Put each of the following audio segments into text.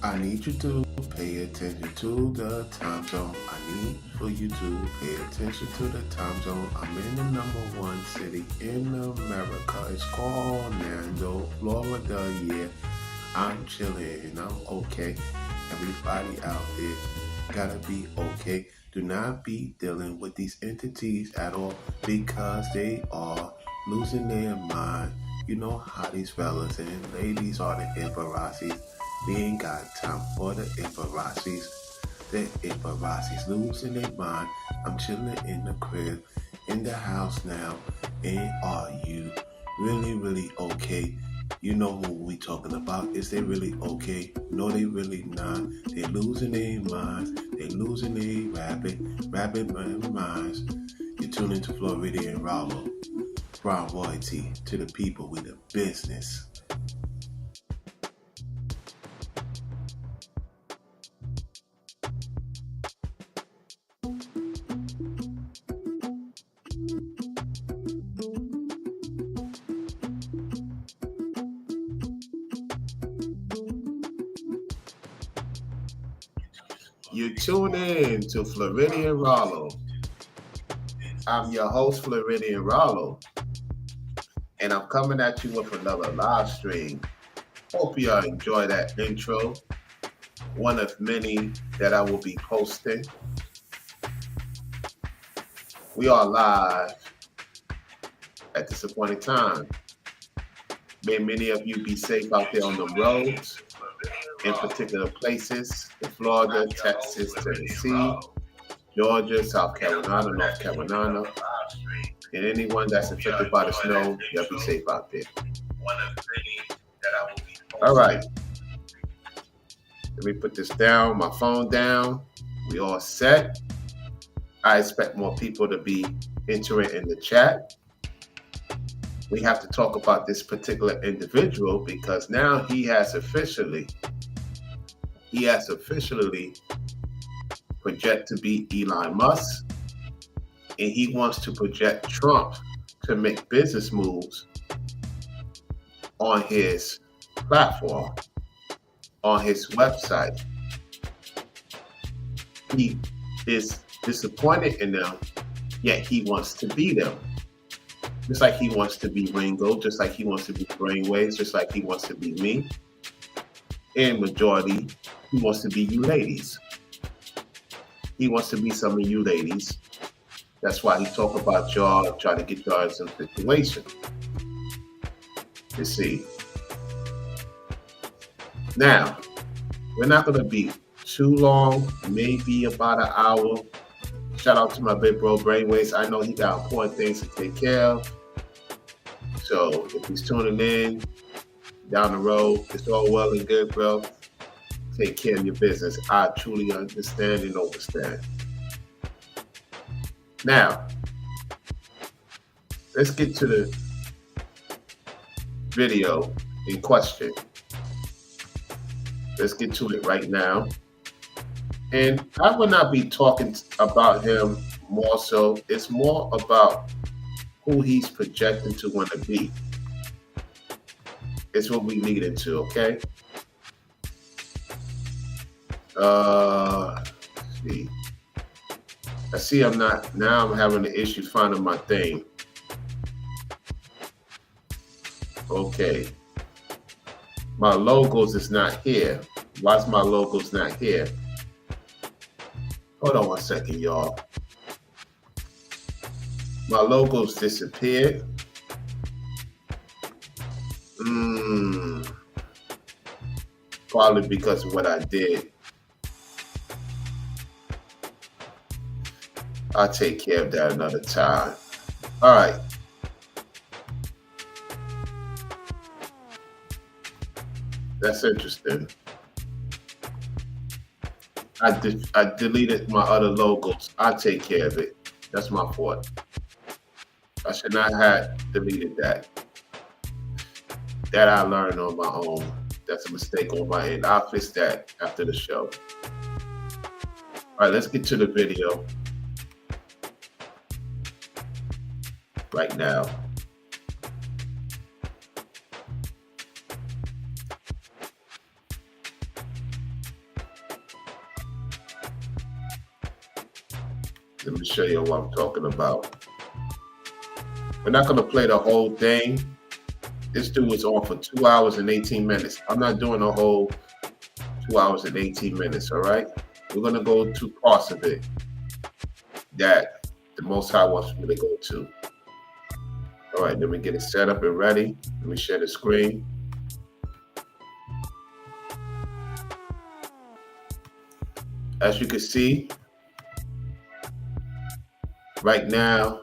I need you to pay attention to the time zone. I need for you to pay attention to the time zone. I'm in the number one city in America. It's called Orlando, Florida. Yeah, I'm chilling and I'm okay. Everybody out there gotta be okay. Do not be dealing with these entities at all because they are losing their mind. You know how these fellas and ladies are the paparazzis. We ain't got time for the paparazzis. The paparazzis losing their mind. I'm chilling in the crib, in the house now. And are you really okay? You know who we talking about. Is they really okay? No, they really not. They losing their minds. They losing their rapid minds. You tune into Floridian Rollo. Brown royalty to the people with the business. You tune in to Floridian Rollo. I'm your host, Floridian Rollo, and I'm coming at you with another live stream. Hope you all enjoy that intro. One of many that I will be posting. We are live at this appointed time. May many of you be safe out there on the roads, in particular places, in Florida, Texas, Tennessee, Georgia, South Carolina, North Carolina, and anyone that's affected by the snow, y'all be safe out there. All right. Let me put this down, my phone down. We all set. I expect more people to be entering in the chat. We have to talk about this particular individual because now he has officially project to be Elon Musk, and he wants to project Trump to make business moves on his platform, on his website. He is disappointed in them, yet he wants to be them. Just like he wants to be Ringo, just like he wants to be Brainwaves, just like he wants to be me. And majority, he wants to be you ladies. He wants to be some of you ladies. That's why he talk about y'all, try to get y'all in some situation. You see. Now, we're not going to be too long, maybe about an hour. Shout out to my big bro Brainwaves. I know he got important things to take care of. So if he's tuning in down the road, it's all well and good, bro. Take care of your business. I truly understand and understand. Now, let's get to the video in question. Let's get to it right now. And I will not be talking about him more so. It's more about who he's projecting to want to be. It's what we lead into, okay? Let's see. I see I'm having an issue finding my thing. Okay. My logos is not here. Why is my logos not here? Hold on one second, y'all. My logos disappeared. Probably because of what I did. I'll take care of that another time. All right. That's interesting. I deleted my other logos. I'll take care of it. That's my fault. I should not have deleted that. That I learned on my own. That's a mistake on my end. I'll fix that after the show. All right, let's get to the video right now. Let me show you what I'm talking about. We're not going to play the whole thing. This dude was on for 2 hours and 18 minutes. I'm not doing the whole 2 hours and 18 minutes, all right? We're going to go to parts of it that the Most High wants me to go to. All right, let me get it set up and ready. Let me share the screen. As you can see, right now,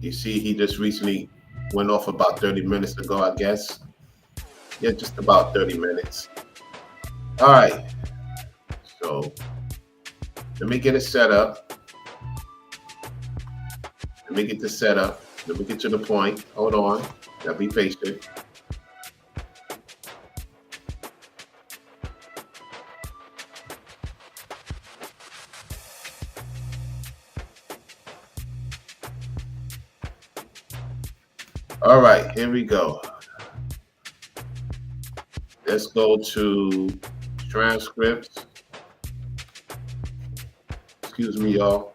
you see he just recently went off about 30 minutes ago, I guess. Yeah, just about 30 minutes. All right, so let me get it set up. Let me get this set up. Let me get to the point. Hold on. Now be patient. All right, here we go. Let's go to transcripts. Excuse me, y'all.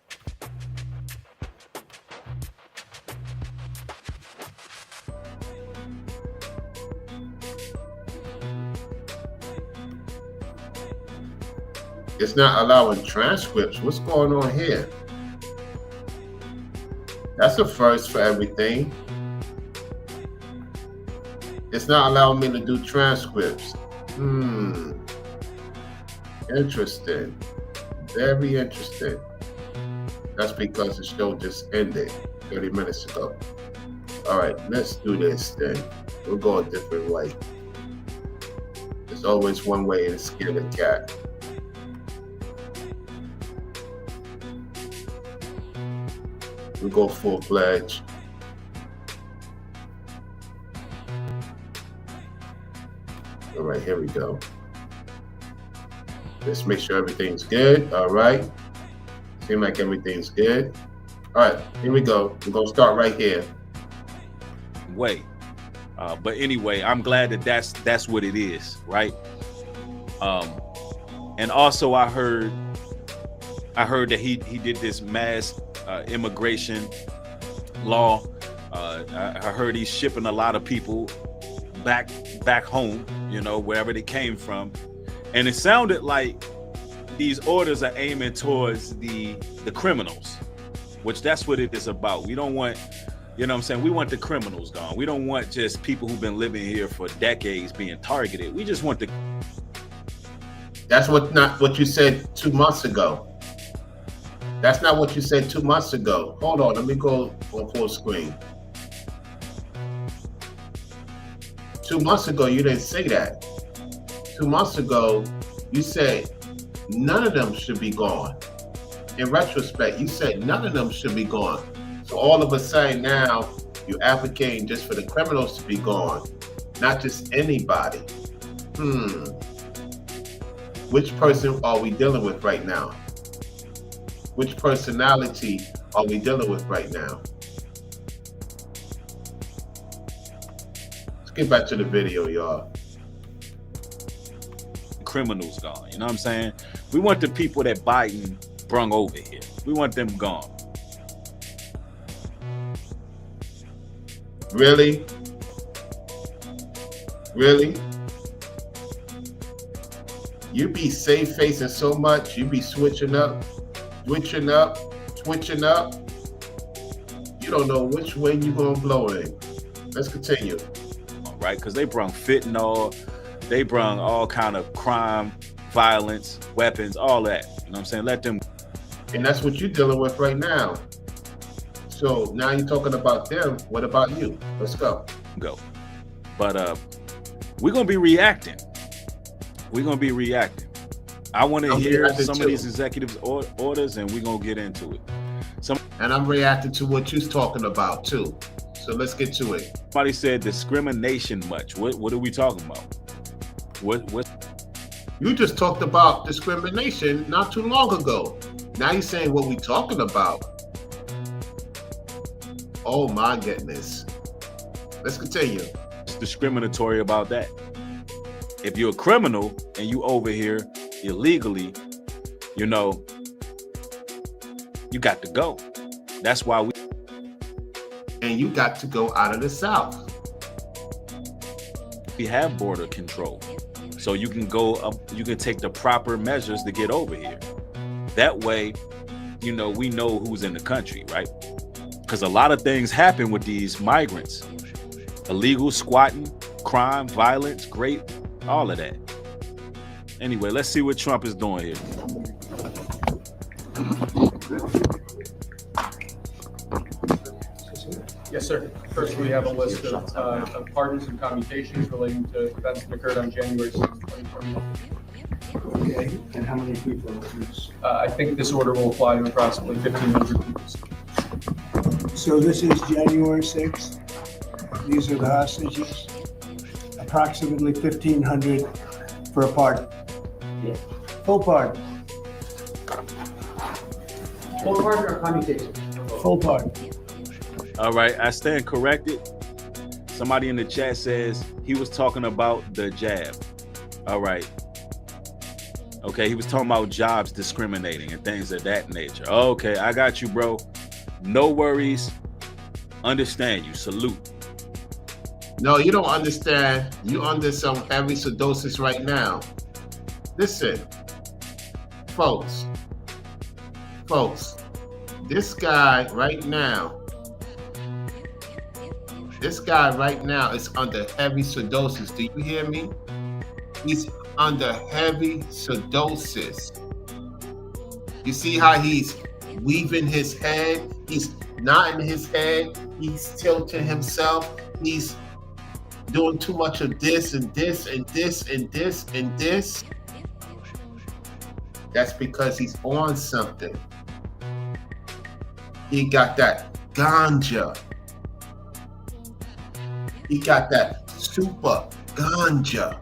It's not allowing transcripts. What's going on here? That's a first for everything. It's not allowing me to do transcripts. Interesting. Very interesting. That's because the show just ended 30 minutes ago. All right, let's do this then. We'll go a different way. There's always one way to skin a cat. We go full-fledged. All right, here we go. Let's make sure everything's good. All right. Seems like everything's good. All right, here we go. We're gonna start right here. But anyway, I'm glad that that's what it is, right? And also I heard that he did this mass immigration law. I heard he's shipping a lot of people back home, you know, wherever they came from. And it sounded like these orders are aiming towards the criminals, which that's what it is about. We don't want, you know what I'm saying? We want the criminals gone. We don't want just people who've been living here for decades being targeted. We just want the... That's not what you said 2 months ago. That's not what you said 2 months ago. Hold on, let me go on full screen. 2 months ago, you didn't say that. 2 months ago, you said none of them should be gone. In retrospect, you said none of them should be gone. So all of a sudden now, you're advocating just for the criminals to be gone, not just anybody. Which person are we dealing with right now? Which personality are we dealing with right now? Let's get back to the video, y'all. Criminals gone, you know what I'm saying? We want the people that Biden brung over here. We want them gone. Really? Really? You be safe facing so much, you be switching up. You don't know which way you gonna blow it. Let's continue. Right, because they brung fentanyl, they brung all kind of crime, violence, weapons, all that. You know what I'm saying? Let them. And that's what you're dealing with right now. So now you're talking about them. What about you? Let's go. But we're gonna be reacting. I want to hear some of these executive orders, and we're gonna get into it. And I'm reacting to what you're talking about too. So let's get to it. Somebody said discrimination much. What are we talking about? What? You just talked about discrimination not too long ago. Now you're saying what we talking about. Oh my goodness. Let's continue. It's discriminatory about that. If you're a criminal and you over here illegally, you know, You got to go. That's why And you got to go out of the South. we have border control. So you can go up, you can take the proper measures to get over here. That way, you know, we know who's in the country, right? Because a lot of things happen with these migrants. Illegal squatting, crime, violence, rape, all of that. Anyway, let's see what Trump is doing here. Yes, sir. First, we have a list of pardons and commutations relating to events that occurred on January 6, 2021. Okay, and how many people are this? I think this order will apply to approximately 1,500 people. So this is January 6th. These are the hostages. Approximately 1,500 for a pardon. Yeah. Full pardon. Full pardon or commutation? Full pardon. All right, I stand corrected. Somebody in the chat says he was talking about the jab. All right. Okay, he was talking about jobs discriminating and things of that nature. Okay, I got you, bro. No worries. Understand you. Salute. No, you don't understand. You under some heavy sedosis right now. Listen, folks, this guy right now is under heavy sedosis. Do you hear me? He's under heavy sedosis. You see how he's weaving his head? He's nodding his head. He's tilting himself. He's doing too much of this and this and this and this and this. That's because he's on something. He got that ganja. He got that super ganja.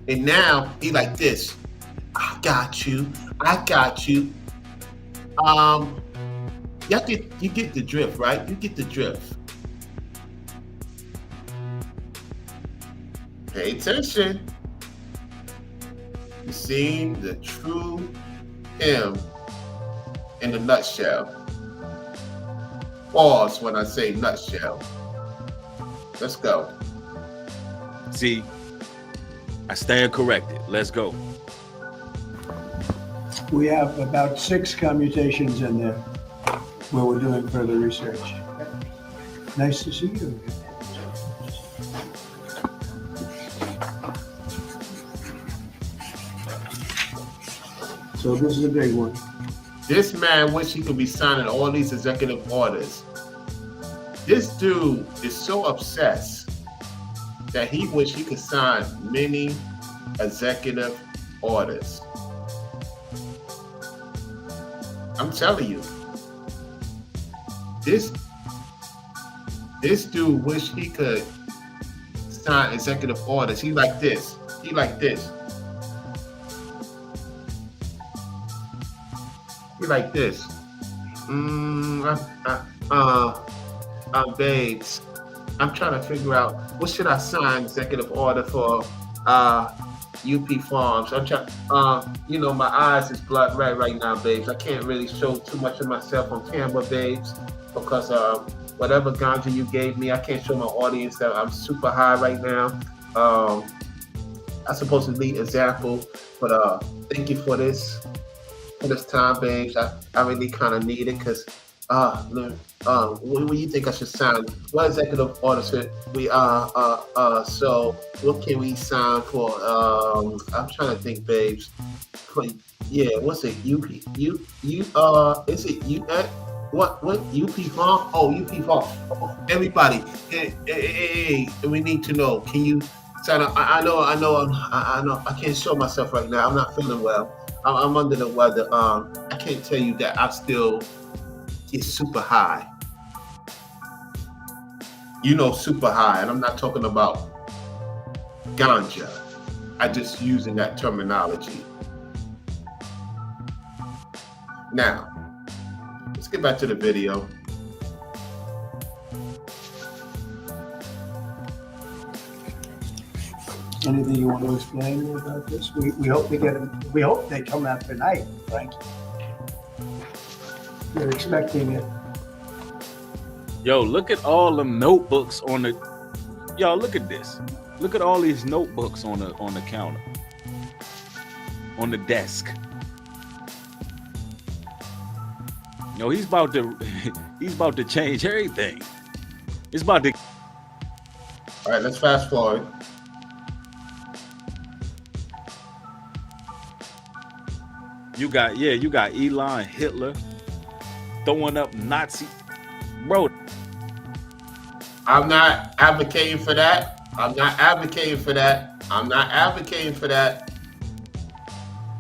And now he like this. I got you. You get the drift, right? You get the drift. Pay attention. You see the true him in a nutshell. Pause when I say nutshell. Let's go. See, I stand corrected. Let's go. We have about 6 commutations in there where we're doing further research. Nice to see you. So this is a big one. This man wish he could be signing all these executive orders. This dude is so obsessed that he wish he could sign many executive orders. I'm telling you, this dude wish he could sign executive orders. He like this. He like this. He like this. Babes, I'm trying to figure out what should I sign executive order for UP Farms. I'm trying, my eyes is blood red right now, babes. I can't really show too much of myself on camera, babes, because whatever ganja you gave me, I can't show my audience that I'm super high right now. I'm supposed to lead example, but thank you for this time, babes. I really kind of need it because what do you think I should sign? What executive order should we so what can we sign for? I'm trying to think, babes. What's it? Is it what UP Farm? Oh, UP Farm. Oh, everybody, hey, we need to know. Can you sign up? I know I can't show myself right now. I'm not feeling well. I'm under the weather. I can't tell you that I still get super high. Super high, and I'm not talking about ganja. I just using that terminology. Now, let's get back to the video. Anything you want to explain about this? We hope we hope they come out tonight, frankly. We're expecting it. Yo, look at all the notebooks on the. Y'all, look at this. Look at all these notebooks on the counter, on the desk. Yo, he's about to change everything. It's about to. All right, let's fast forward. You got Elon Hitler throwing up Nazi, bro. I'm not advocating for that. I'm not advocating for that. I'm not advocating for that.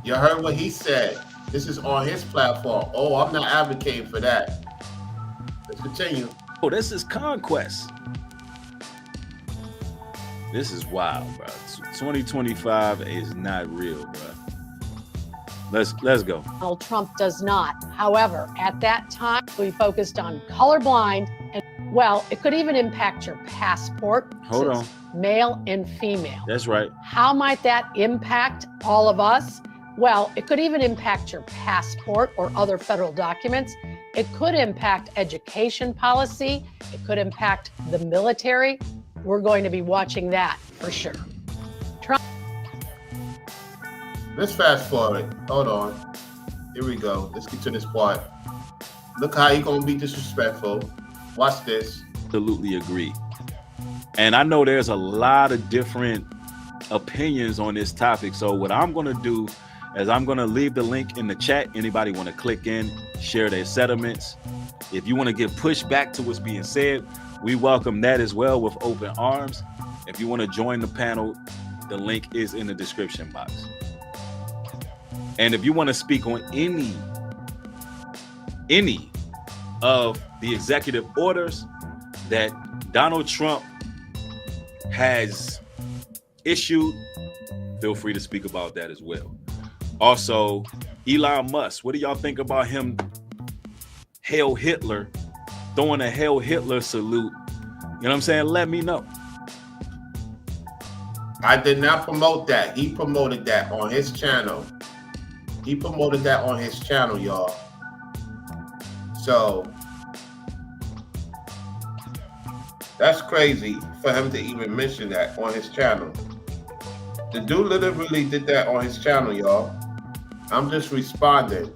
You heard what he said. This is on his platform. Oh, I'm not advocating for that. Let's continue. Oh, this is conquest. This is wild, bro. 2025 is not real, bro. Let's go. Donald Trump does not. However, at that time, we focused on colorblind, and well, it could even impact your passport. Hold on. Male and female. That's right. How might that impact all of us? Well, it could even impact your passport or other federal documents. It could impact education policy. It could impact the military. We're going to be watching that for sure. Let's fast forward. Hold on. Here we go. Let's get to this part. Look how you gonna be disrespectful. Watch this. Absolutely agree. And I know there's a lot of different opinions on this topic. So what I'm gonna do is I'm gonna leave the link in the chat. Anybody want to click in, share their sentiments. If you want to give pushback to what's being said, we welcome that as well with open arms. If you want to join the panel, the link is in the description box. And if you want to speak on any of the executive orders that Donald Trump has issued, feel free to speak about that as well. Also, Elon Musk, what do y'all think about him Hail Hitler, throwing a Hail Hitler salute? You know what I'm saying? Let me know. I did not promote that. He promoted that on his channel. He promoted that on his channel, y'all. So that's crazy for him to even mention that on his channel. The dude literally did that on his channel, y'all. I'm just responding.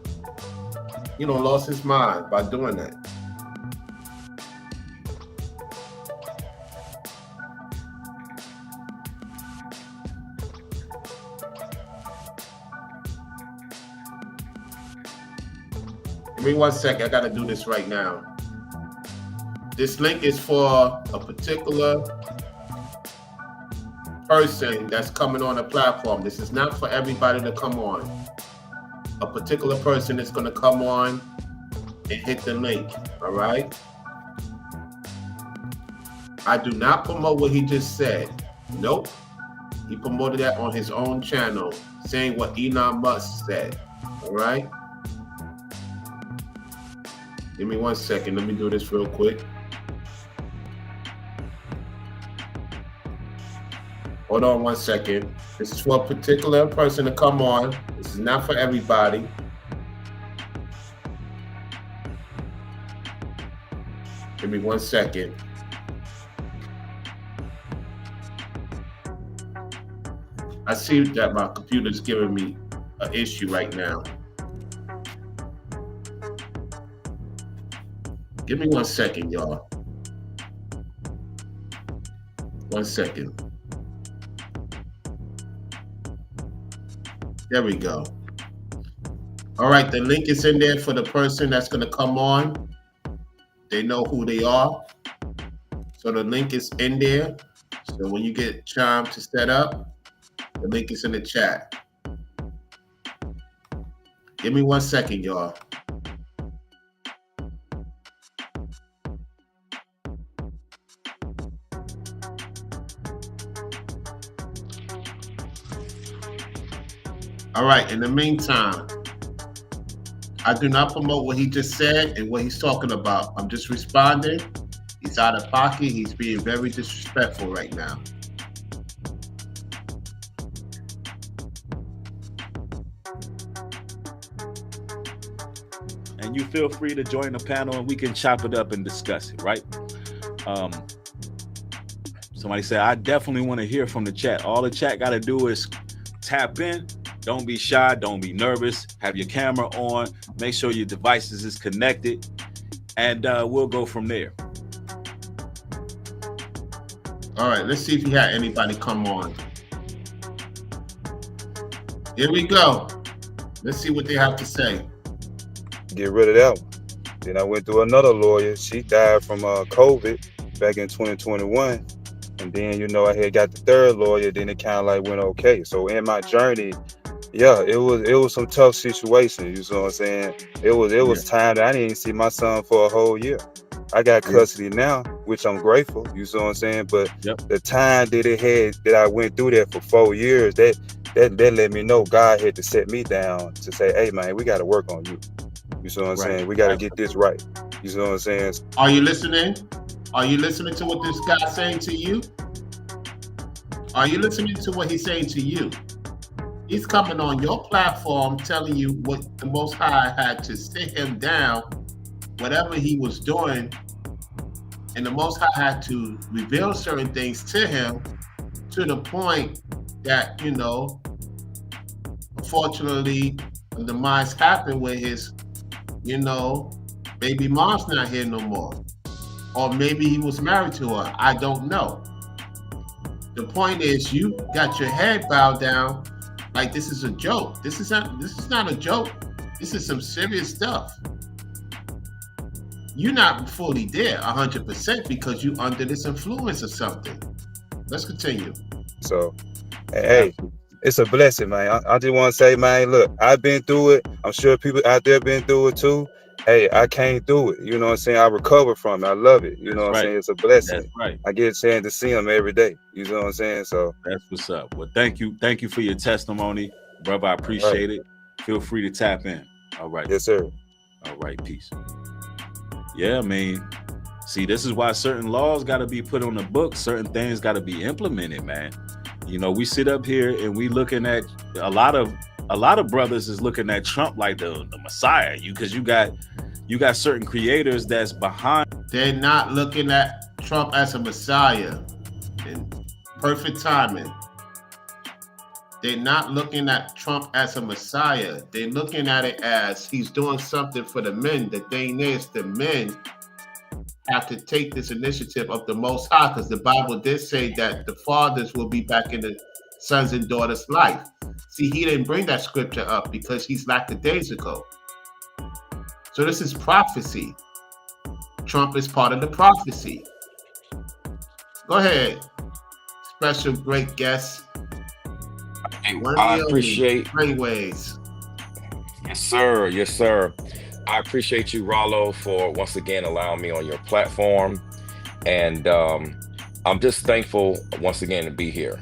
You know, lost his mind by doing that. Give me 1 second. I got to do this right now. This link is for a particular person that's coming on the platform. This is not for everybody to come on. A particular person is going to come on and hit the link. All right. I do not promote what he just said. Nope. He promoted that on his own channel, saying what Elon Musk said. All right. Give me 1 second. Let me do this real quick. Hold on 1 second. This is for a particular person to come on. This is not for everybody. Give me 1 second. I see that my computer's giving me an issue right now. Give me 1 second, y'all. 1 second. There we go. All right, the link is in there for the person that's going to come on. They know who they are. So the link is in there. So when you get Chime to set up, the link is in the chat. Give me 1 second, y'all. All right, in the meantime, I do not promote what he just said and what he's talking about. I'm just responding. He's out of pocket. He's being very disrespectful right now. then you feel free to join the panel and we can chop it up and discuss it, right? Somebody said, I definitely want to hear from the chat. All the chat got to do is tap in. Don't be shy. Don't be nervous. Have your camera on. Make sure your devices is connected. And we'll go from there. All right, let's see if we had anybody come on. Here we go. Let's see what they have to say. Get rid of that one. Then I went through another lawyer. She died from COVID back in 2021. And then, you know, I had got the third lawyer. Then it kind of like went okay. So in my journey, yeah, it was some tough situations. You know what I'm saying? It was time that I didn't even see my son for a whole year. I got custody now, which I'm grateful. You know what I'm saying? But the time that it had that I went through that for 4 years, that let me know God had to set me down to say, hey man, we got to work on you. You know what I'm saying? We got to get this right. You know what I'm saying? Are you listening? Are you listening to what this guy's saying to you? Are you listening to what he's saying to you? He's coming on your platform telling you what the Most High had to sit him down, whatever he was doing, and the Most High had to reveal certain things to him to the point that, you know, unfortunately, the demise happened with his, you know, baby mom's not here no more. Or maybe he was married to her. I don't know. The point is, you got your head bowed down like this is a joke. This is not a joke. This is some serious stuff. You're not fully there 100% because you under this influence or something. Let's continue. So, hey, it's a blessing, man. I just want to say, man, look, I've been through it. I'm sure people out there been through it too. Hey, I came through it. You know what I'm saying? I recovered from it. I love it. You know what I'm saying? It's a blessing. That's right. I get a chance to see him every day. You know what I'm saying? So that's what's up. Well, thank you for your testimony, brother. I appreciate it. Feel free to tap in. All right. Yes, sir. All right, peace. Yeah, I mean, see, this is why certain laws got to be put on the book. Certain things got to be implemented, man. You know, we sit up here and we looking at a lot of brothers is looking at Trump like the Messiah. Because you got certain creators that's behind. They're not looking at Trump as a Messiah in perfect timing. They're not looking at Trump as a Messiah. They're looking at it as he's doing something for the men. The thing is, the men have to take this initiative of the Most High, because the Bible did say that the fathers will be back in the sons and daughters' life. See, he didn't bring that scripture up because he's lackadaisical. So this is prophecy. Trump is part of the prophecy. Go ahead, special great guest. I appreciate Brainwaves. Yes, sir. Yes, sir. I appreciate you, Rollo, for once again allowing me on your platform. And I'm just thankful once again to be here.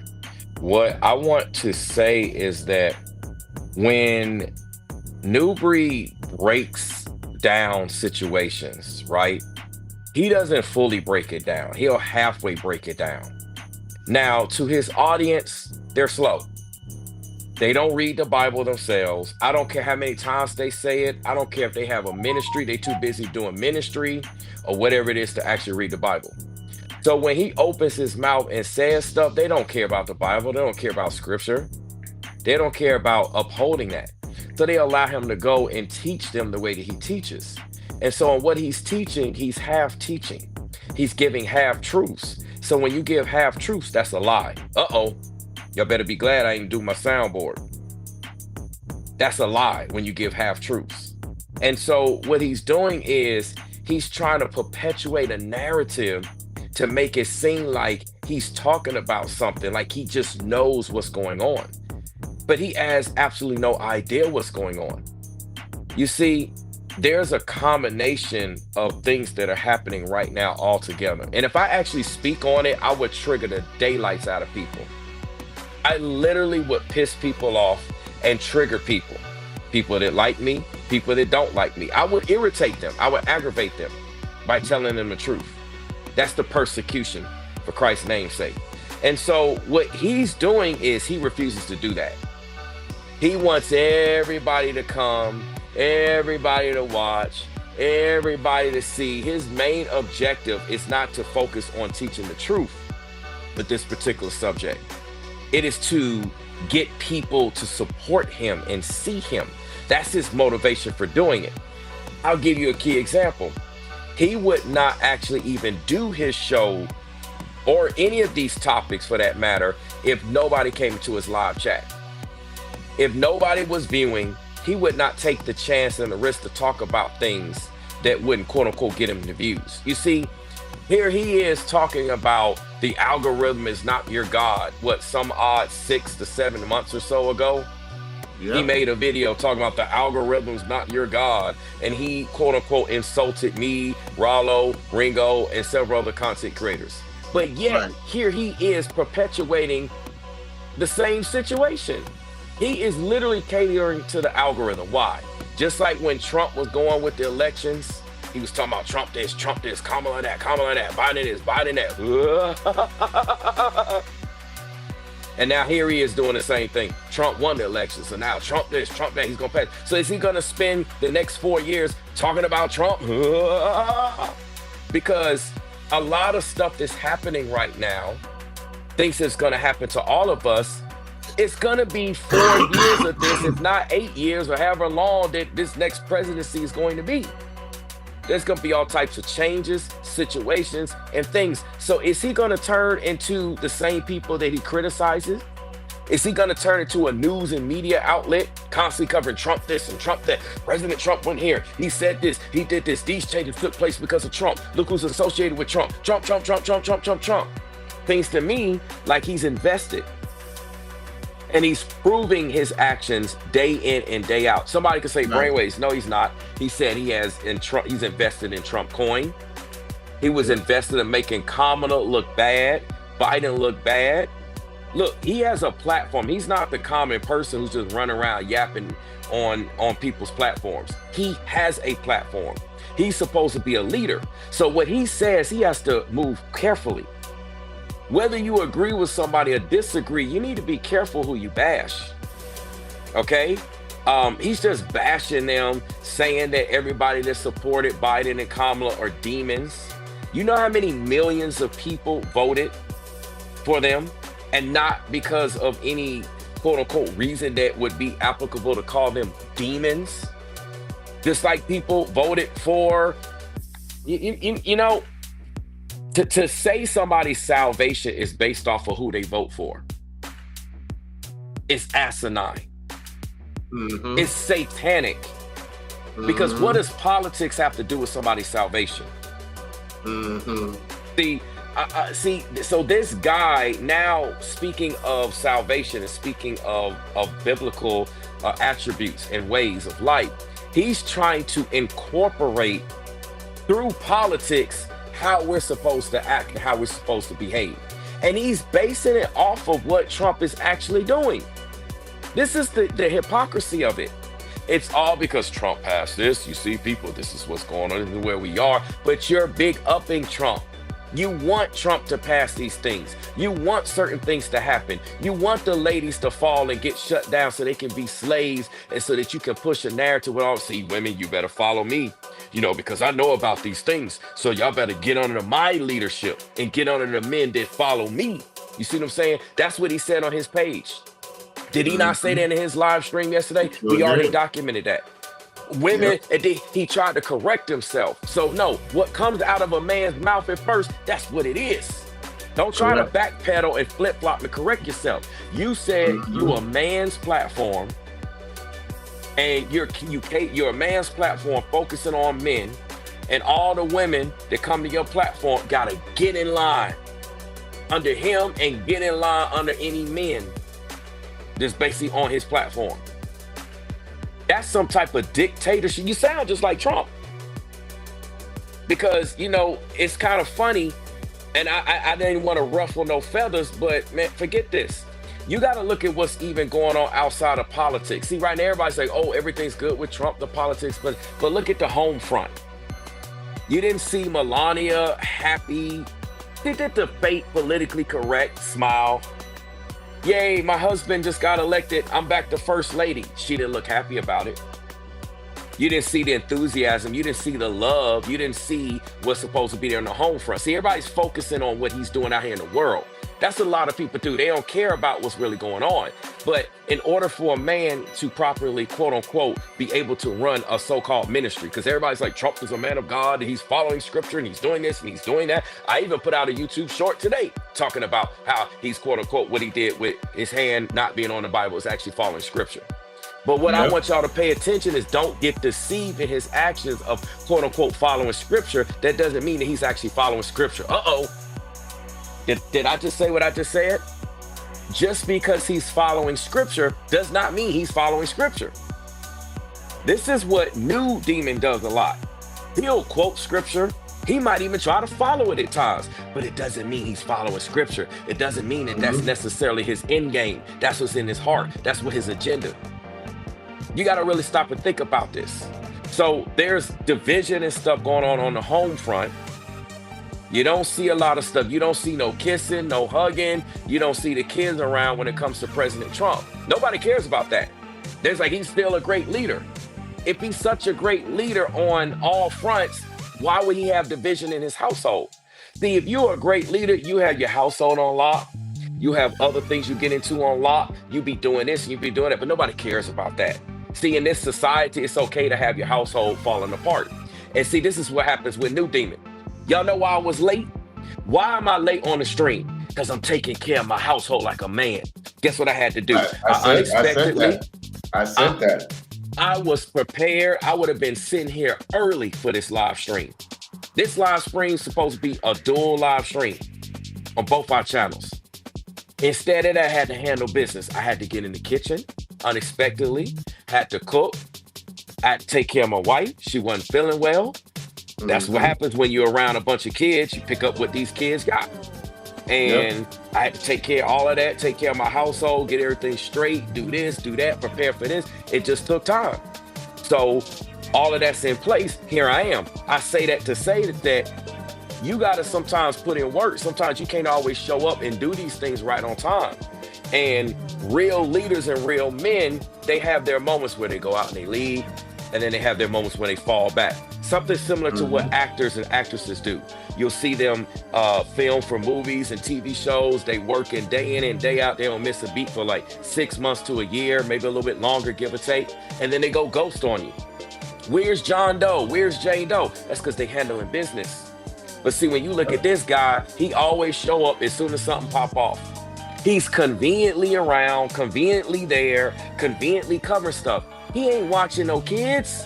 What I want to say is that when New Breed breaks down situations, right? He doesn't fully break it down. He'll halfway break it down. Now, to his audience, they're slow. They don't read the Bible themselves. I don't care how many times they say it. I don't care if they have a ministry. They're too busy doing ministry or whatever it is to actually read the Bible. So when he opens his mouth and says stuff, they don't care about the Bible. They don't care about scripture. They don't care about upholding that. So they allow him to go and teach them the way that he teaches. And so in what he's teaching, he's half teaching. He's giving half truths. So when you give half truths, that's a lie. Uh-oh. Y'all better be glad I ain't do my soundboard. That's a lie when you give half truths. And so what he's doing is he's trying to perpetuate a narrative to make it seem like he's talking about something, like he just knows what's going on. But he has absolutely no idea what's going on. You see, there's a combination of things that are happening right now all together. And if I actually speak on it, I would trigger the daylights out of people. I literally would piss people off and trigger people. People that like me, people that don't like me. I would irritate them. I would aggravate them by telling them the truth. That's the persecution for Christ's name's sake. And so what he's doing is he refuses to do that. He wants everybody to come everybody to watch, everybody to see. His main objective is not to focus on teaching the truth with this particular subject. It is to get people to support him and see him. That's his motivation for doing it. I'll give you a key example. He would not actually even do his show or any of these topics for that matter if nobody came to his live chat. If nobody was viewing, he would not take the chance and the risk to talk about things that wouldn't quote unquote get him the views. You see, here he is talking about the algorithm is not your God. What, some odd 6 to 7 months or so ago, he made a video talking about the algorithm's not your God. And he quote unquote insulted me, Rollo, Ringo, and several other content creators. But yet here he is perpetuating the same situation. He is literally catering to the algorithm. Why? Just like when Trump was going with the elections, he was talking about Trump this, Kamala that, Biden this, Biden that. And now here he is doing the same thing. Trump won the election, so now Trump this, Trump that, he's gonna pass. So is he gonna spend the next 4 years talking about Trump? Because a lot of stuff that's happening right now thinks it's gonna happen to all of us. It's gonna be 4 years of this, if not 8 years, or however long that this next presidency is going to be. There's gonna be all types of changes, situations, and things. So is he gonna turn into the same people that he criticizes? Is he gonna turn into a news and media outlet, constantly covering Trump this and Trump that? President Trump went here, he said this, he did this, these changes took place because of Trump. Look who's associated with Trump. Trump. Things to me like he's invested. And he's proving his actions day in and day out. Somebody could say brainwaves. No, he's not. He said he's invested in Trump coin. He was invested in making Kamala look bad, Biden look bad. Look, he has a platform. He's not the common person who's just running around yapping on people's platforms. He has a platform. He's supposed to be a leader. So what he says, he has to move carefully. Whether you agree with somebody or disagree, you need to be careful who you bash. Okay? He's just bashing them, saying that everybody that supported Biden and Kamala are demons. You know how many millions of people voted for them, and not because of any quote unquote reason that would be applicable to call them demons? Just like people voted for, you know, to say somebody's salvation is based off of who they vote for. It's asinine. It's satanic. Because what does politics have to do with somebody's salvation? See, so this guy now, speaking of salvation and speaking of biblical attributes and ways of life, he's trying to incorporate through politics how we're supposed to act and how we're supposed to behave. And he's basing it off of what Trump is actually doing. This is the hypocrisy of it. It's all because Trump passed this. You see, people, this is what's going on, this is where we are. But you're big upping Trump. You want Trump to pass these things. You want certain things to happen. You want the ladies to fall and get shut down so they can be slaves, and so that you can push a narrative with all, see, women, you better follow me, you know, because I know about these things. So y'all better get under my leadership and get under the men that follow me. You see what I'm saying? That's what he said on his page. Did he not say that in his live stream yesterday? We already documented that. Women, and he tried to correct himself. So no, what comes out of a man's mouth at first, that's what it is. Don't try to backpedal and flip-flop and correct yourself. You said you a man's platform, and you're a man's platform focusing on men, and all the women that come to your platform gotta get in line under him and get in line under any men that's basically on his platform. That's some type of dictatorship. You sound just like Trump. Because, you know, it's kind of funny, and I didn't want to ruffle no feathers, but man, forget this. You got to look at what's even going on outside of politics. See, right now, everybody's like, oh, everything's good with Trump, the politics, but look at the home front. You didn't see Melania happy. She did the fake politically correct smile. Yay, my husband just got elected. I'm back to first lady. She didn't look happy about it. You didn't see the enthusiasm. You didn't see the love. You didn't see what's supposed to be there on the home front. See, everybody's focusing on what he's doing out here in the world. That's what a lot of people do. They don't care about what's really going on. But in order for a man to properly, quote unquote, be able to run a so-called ministry, because everybody's like, Trump is a man of God, and he's following scripture, and he's doing this, and he's doing that. I even put out a YouTube short today talking about how he's, quote unquote, what he did with his hand not being on the Bible is actually following scripture. But what I want y'all to pay attention is don't get deceived in his actions of, quote unquote, following scripture. That doesn't mean that he's actually following scripture. Did I just say what I just said? Just because he's following scripture does not mean he's following scripture. This is what New Demon does a lot. He'll quote scripture. He might even try to follow it at times, but it doesn't mean he's following scripture. It doesn't mean that that's necessarily his end game. That's what's in his heart. That's what his agenda. You got to really stop and think about this. So there's division and stuff going on the home front. You don't see a lot of stuff. You don't see no kissing, no hugging. You don't see the kids around when it comes to President Trump. Nobody cares about that. There's like, he's still a great leader. If he's such a great leader on all fronts, why would he have division in his household? See, if you're a great leader, you have your household on lock. You have other things you get into on lock. You be doing this and you be doing that, but nobody cares about that. See, in this society, it's okay to have your household falling apart. And see, this is what happens with New Demon. Y'all know why I was late? Why am I late on the stream? Because I'm taking care of my household like a man. Guess what I had to do? I said that. I was prepared. I would have been sitting here early for this live stream. This live stream is supposed to be a dual live stream on both our channels. Instead of that, I had to handle business. I had to get in the kitchen unexpectedly, had to cook, I had to take care of my wife. She wasn't feeling well. That's what happens when you're around a bunch of kids. You pick up what these kids got. And I had to take care of all of that, take care of my household, get everything straight, do this, do that, prepare for this. It just took time. So all of that's in place. Here I am. I say that to say that you got to sometimes put in work. Sometimes you can't always show up and do these things right on time. And real leaders and real men, they have their moments where they go out and they lead, and then they have their moments when they fall back. Something similar to what actors and actresses do. You'll see them film for movies and TV shows. They work in and day out. They don't miss a beat for like 6 months to a year, maybe a little bit longer, give or take. And then they go ghost on you. Where's John Doe? Where's Jane Doe? That's because they handling business. But see, when you look at this guy, he always show up as soon as something pop off. He's conveniently around, conveniently there, conveniently cover stuff. He ain't watching no kids.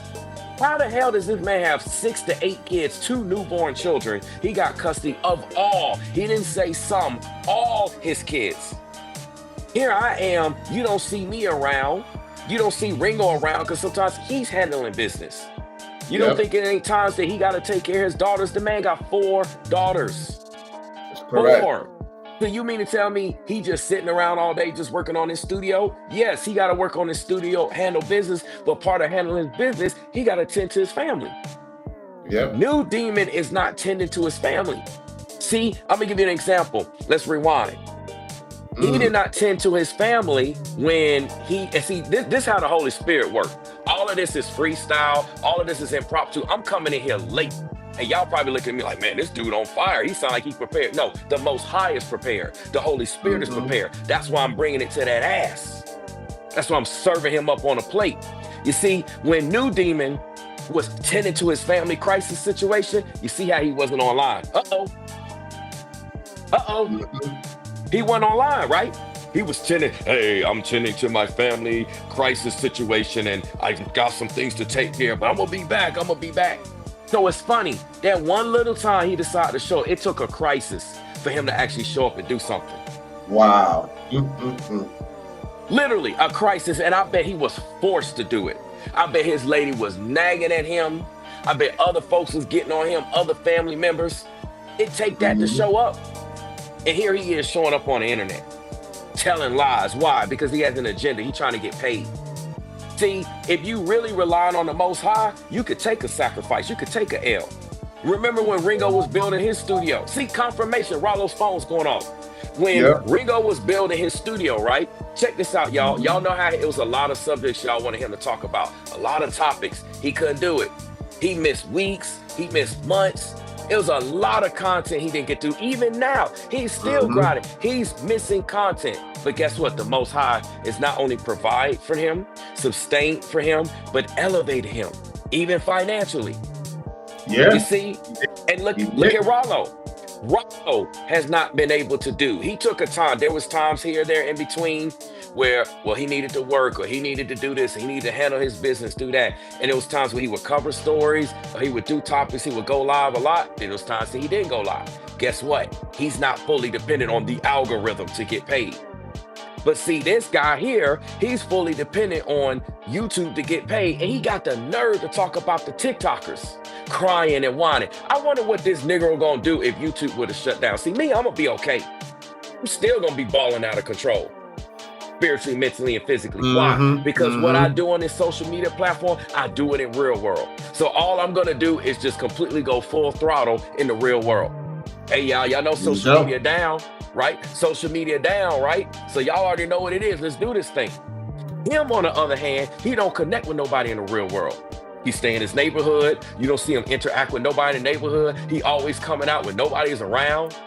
How the hell does this man have 6 to 8 kids, 2 newborn children? He got custody of all. He didn't say some, all his kids. Here I am. You don't see me around. You don't see Ringo around because sometimes he's handling business. You don't think it ain't times that he got to take care of his daughters? The man got 4 daughters. That's correct. 4. So you mean to tell me he just sitting around all day just working on his studio? Yes, he got to work on his studio, handle business, but part of handling his business, he got to tend to his family. Yep. New Demon is not tending to his family. See, I'm gonna give you an example. Let's rewind. He did not tend to his family when this is how the Holy Spirit works. All of this is freestyle. All of this is impromptu. I'm coming in here late. And y'all probably looking at me like, man, this dude on fire. He sound like he's prepared. No, the Most High is prepared. The Holy Spirit is prepared. That's why I'm bringing it to that ass. That's why I'm serving him up on a plate. You see, when New Demon was tending to his family crisis situation, you see how he wasn't online. He wasn't online, right? He was tending, hey, I'm tending to my family crisis situation and I got some things to take care of, but I'm gonna be back. So it's funny, that one little time he decided to show, it took a crisis for him to actually show up and do something. Wow. Literally a crisis, and I bet he was forced to do it. I bet his lady was nagging at him. I bet other folks was getting on him, other family members. It take that to show up. And here he is showing up on the internet, telling lies. Why? Because he has an agenda. He's trying to get paid. See, if you really relying on the Most High, you could take a sacrifice. You could take a L. Remember when Ringo was building his studio? See, confirmation, Rollo's phone's going off. When Yep. Ringo was building his studio, right? Check this out, y'all. Y'all know how it was a lot of subjects y'all wanted him to talk about. A lot of topics. He couldn't do it. He missed weeks. He missed months. It was a lot of content he didn't get to. Even now, he's still grinding. He's missing content. But guess what? The Most High is not only provide for him, sustain for him, but elevate him, even financially. You Yeah. see? And look He at did. Rollo. Rollo has not been able to do. He took a time. There was times here, there, in between where, well, he needed to work or he needed to do this. He needed to handle his business, do that. And there was times where he would cover stories or he would do topics. He would go live a lot. Then there was times that he didn't go live. Guess what? He's not fully dependent on the algorithm to get paid. But see, this guy here, he's fully dependent on YouTube to get paid. And he got the nerve to talk about the TikTokers crying and whining. I wonder what this nigga gonna do if YouTube would have shut down. See, me, I'm gonna be okay. I'm still gonna be balling out of control, spiritually, mentally, and physically. Why? Because what I do on this social media platform, I do it in real world. So all I'm gonna do is just completely go full throttle in the real world. Hey, y'all know social media down, right? Social media down, right? So y'all already know what it is. Let's do this thing. Him, on the other hand, he don't connect with nobody in the real world. He stay in his neighborhood. You don't see him interact with nobody in the neighborhood. He always coming out when nobody's around.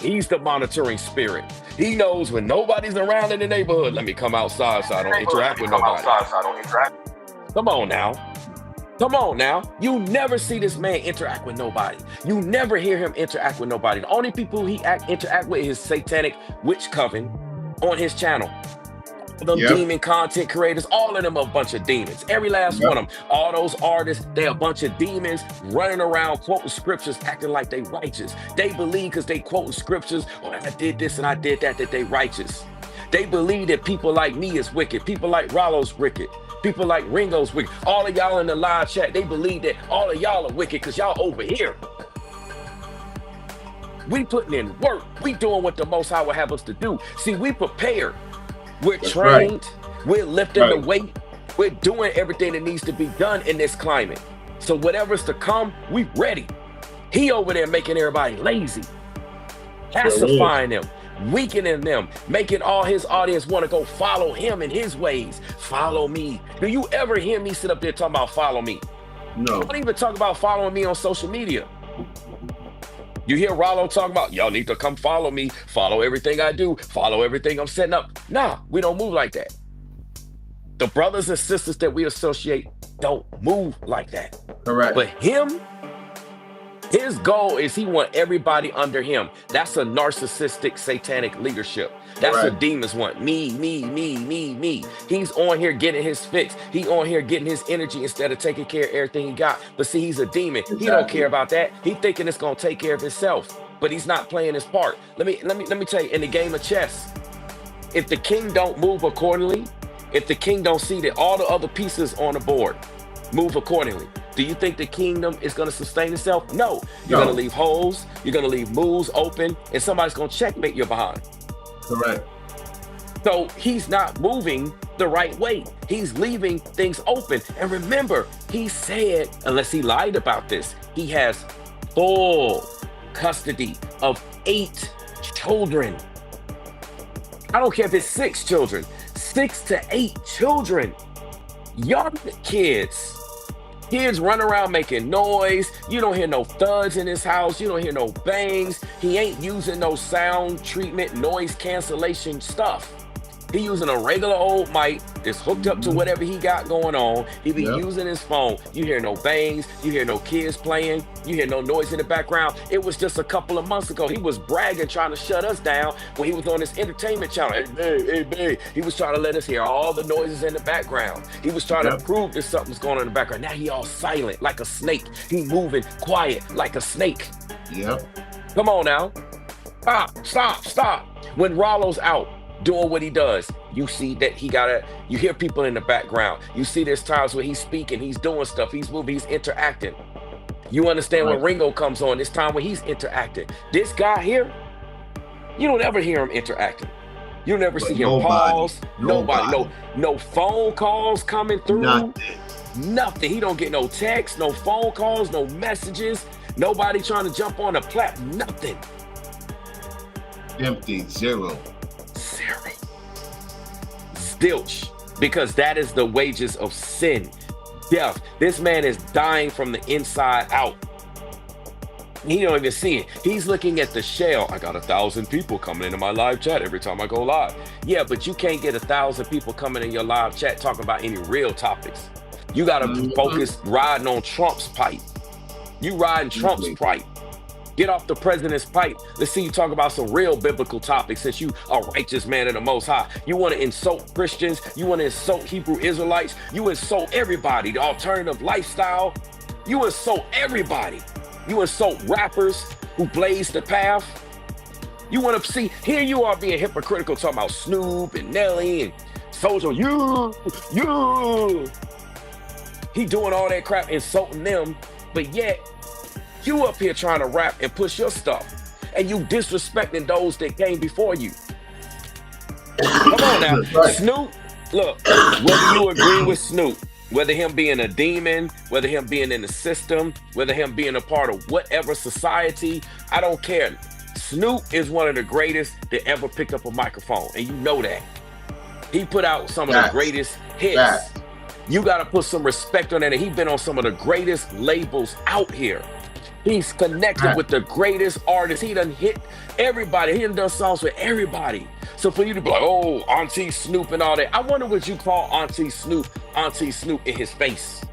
He's the monitoring spirit. He knows when nobody's around in the neighborhood, let me come outside so I don't interact with nobody. Come on now. Come on now. You never see this man interact with nobody. You never hear him interact with nobody. The only people he interact with is satanic witch coven on his channel. The demon content creators, all of them are a bunch of demons. Every last one of them. All those artists, they're a bunch of demons running around quoting scriptures, acting like they righteous. They believe because they quoting scriptures, oh, I did this and I did that they righteous. They believe that people like me is wicked. People like Rollo's wicked. People like Ringo's wicked. All of y'all in the live chat, they believe that all of y'all are wicked because y'all over here. We putting in work. We doing what the Most High will have us to do. See, we prepared. We're trained. We're lifting the weight. We're doing everything that needs to be done in this climate. So whatever's to come, we ready. He over there making everybody lazy, pacifying them, weakening them, making all his audience want to go follow him in his ways. Follow me. Do you ever hear me sit up there talking about follow me? No. I don't even talk about following me on social media. You hear Rollo talk about, y'all need to come follow me, follow everything I do, follow everything I'm setting up. Nah, we don't move like that. The brothers and sisters that we associate don't move like that. Correct. But him, his goal is he want everybody under him. That's a narcissistic, satanic leadership. That's what demons want. Me, me, me, me, me. He's on here getting his fix. He on here getting his energy instead of taking care of everything he got. But see, he's a demon. He don't care about that. He thinking it's gonna take care of himself. But he's not playing his part. Let me tell you, in the game of chess, if the king don't move accordingly, if the king don't see that all the other pieces on the board move accordingly, do you think the kingdom is going to sustain itself? No. You're going to leave holes, you're going to leave moves open, and somebody's going to checkmate you behind. Correct. So he's not moving the right way. He's leaving things open. And remember, he said, unless he lied about this, he has full custody of 8 children. I don't care if it's 6 children, 6 to 8 children. Young kids. Kids run around making noise. You don't hear no thuds in his house. You don't hear no bangs. He ain't using no sound treatment, noise cancellation stuff. He using a regular old mic that's hooked up to whatever he got going on. He be using his phone. You hear no bangs. You hear no kids playing. You hear no noise in the background. It was just a couple of months ago. He was bragging, trying to shut us down when he was on this entertainment channel. Hey, babe. He was trying to let us hear all the noises in the background. He was trying to prove that something's going on in the background. Now he all silent like a snake. He moving quiet like a snake. Yep. Come on now. Stop. When Rollo's out doing what he does, you see that you hear people in the background. You see there's times where he's speaking, he's doing stuff, he's moving, he's interacting. You understand when Ringo comes on, it's time when he's interacting. This guy here, you don't ever hear him interacting. You don't ever see him pause. Nobody. No phone calls coming through. Nothing. He don't get no text, no phone calls, no messages, Nobody trying to jump on a plat. Nothing. Empty. Zero. Zero. Zilch. Because that is the wages of sin. Death. This man is dying from the inside out. He don't even see it. He's looking at the shell. I got 1,000 people coming into my live chat every time I go live. Yeah, but you can't get 1,000 people coming in your live chat talking about any real topics. You got to focus riding on Trump's pipe. You riding Trump's pipe. Get off the president's pipe. Let's see you talk about some real biblical topics since you a righteous man of the Most High. You want to insult Christians. You want to insult Hebrew Israelites. You insult everybody. The alternative lifestyle. You insult everybody. You insult rappers who blaze the path. You want to see, here you are being hypocritical, talking about Snoop and Nelly and Soulja. You. He doing all that crap, insulting them, but yet you up here trying to rap and push your stuff, and you disrespecting those that came before you. Come on now, Right. Snoop, look, whether you agree with Snoop, whether him being a demon, whether him being in the system, whether him being a part of whatever society, I don't care. Snoop is one of the greatest that ever picked up a microphone, and you know that. He put out some of the Facts. greatest hits. Facts. You got to put some respect on that, and he's been on some of the greatest labels out here. He's connected with the greatest artists. He done hit everybody. He done songs with everybody. So for you to be like, oh, Auntie Snoop and all that, I wonder what you call Auntie Snoop in his face.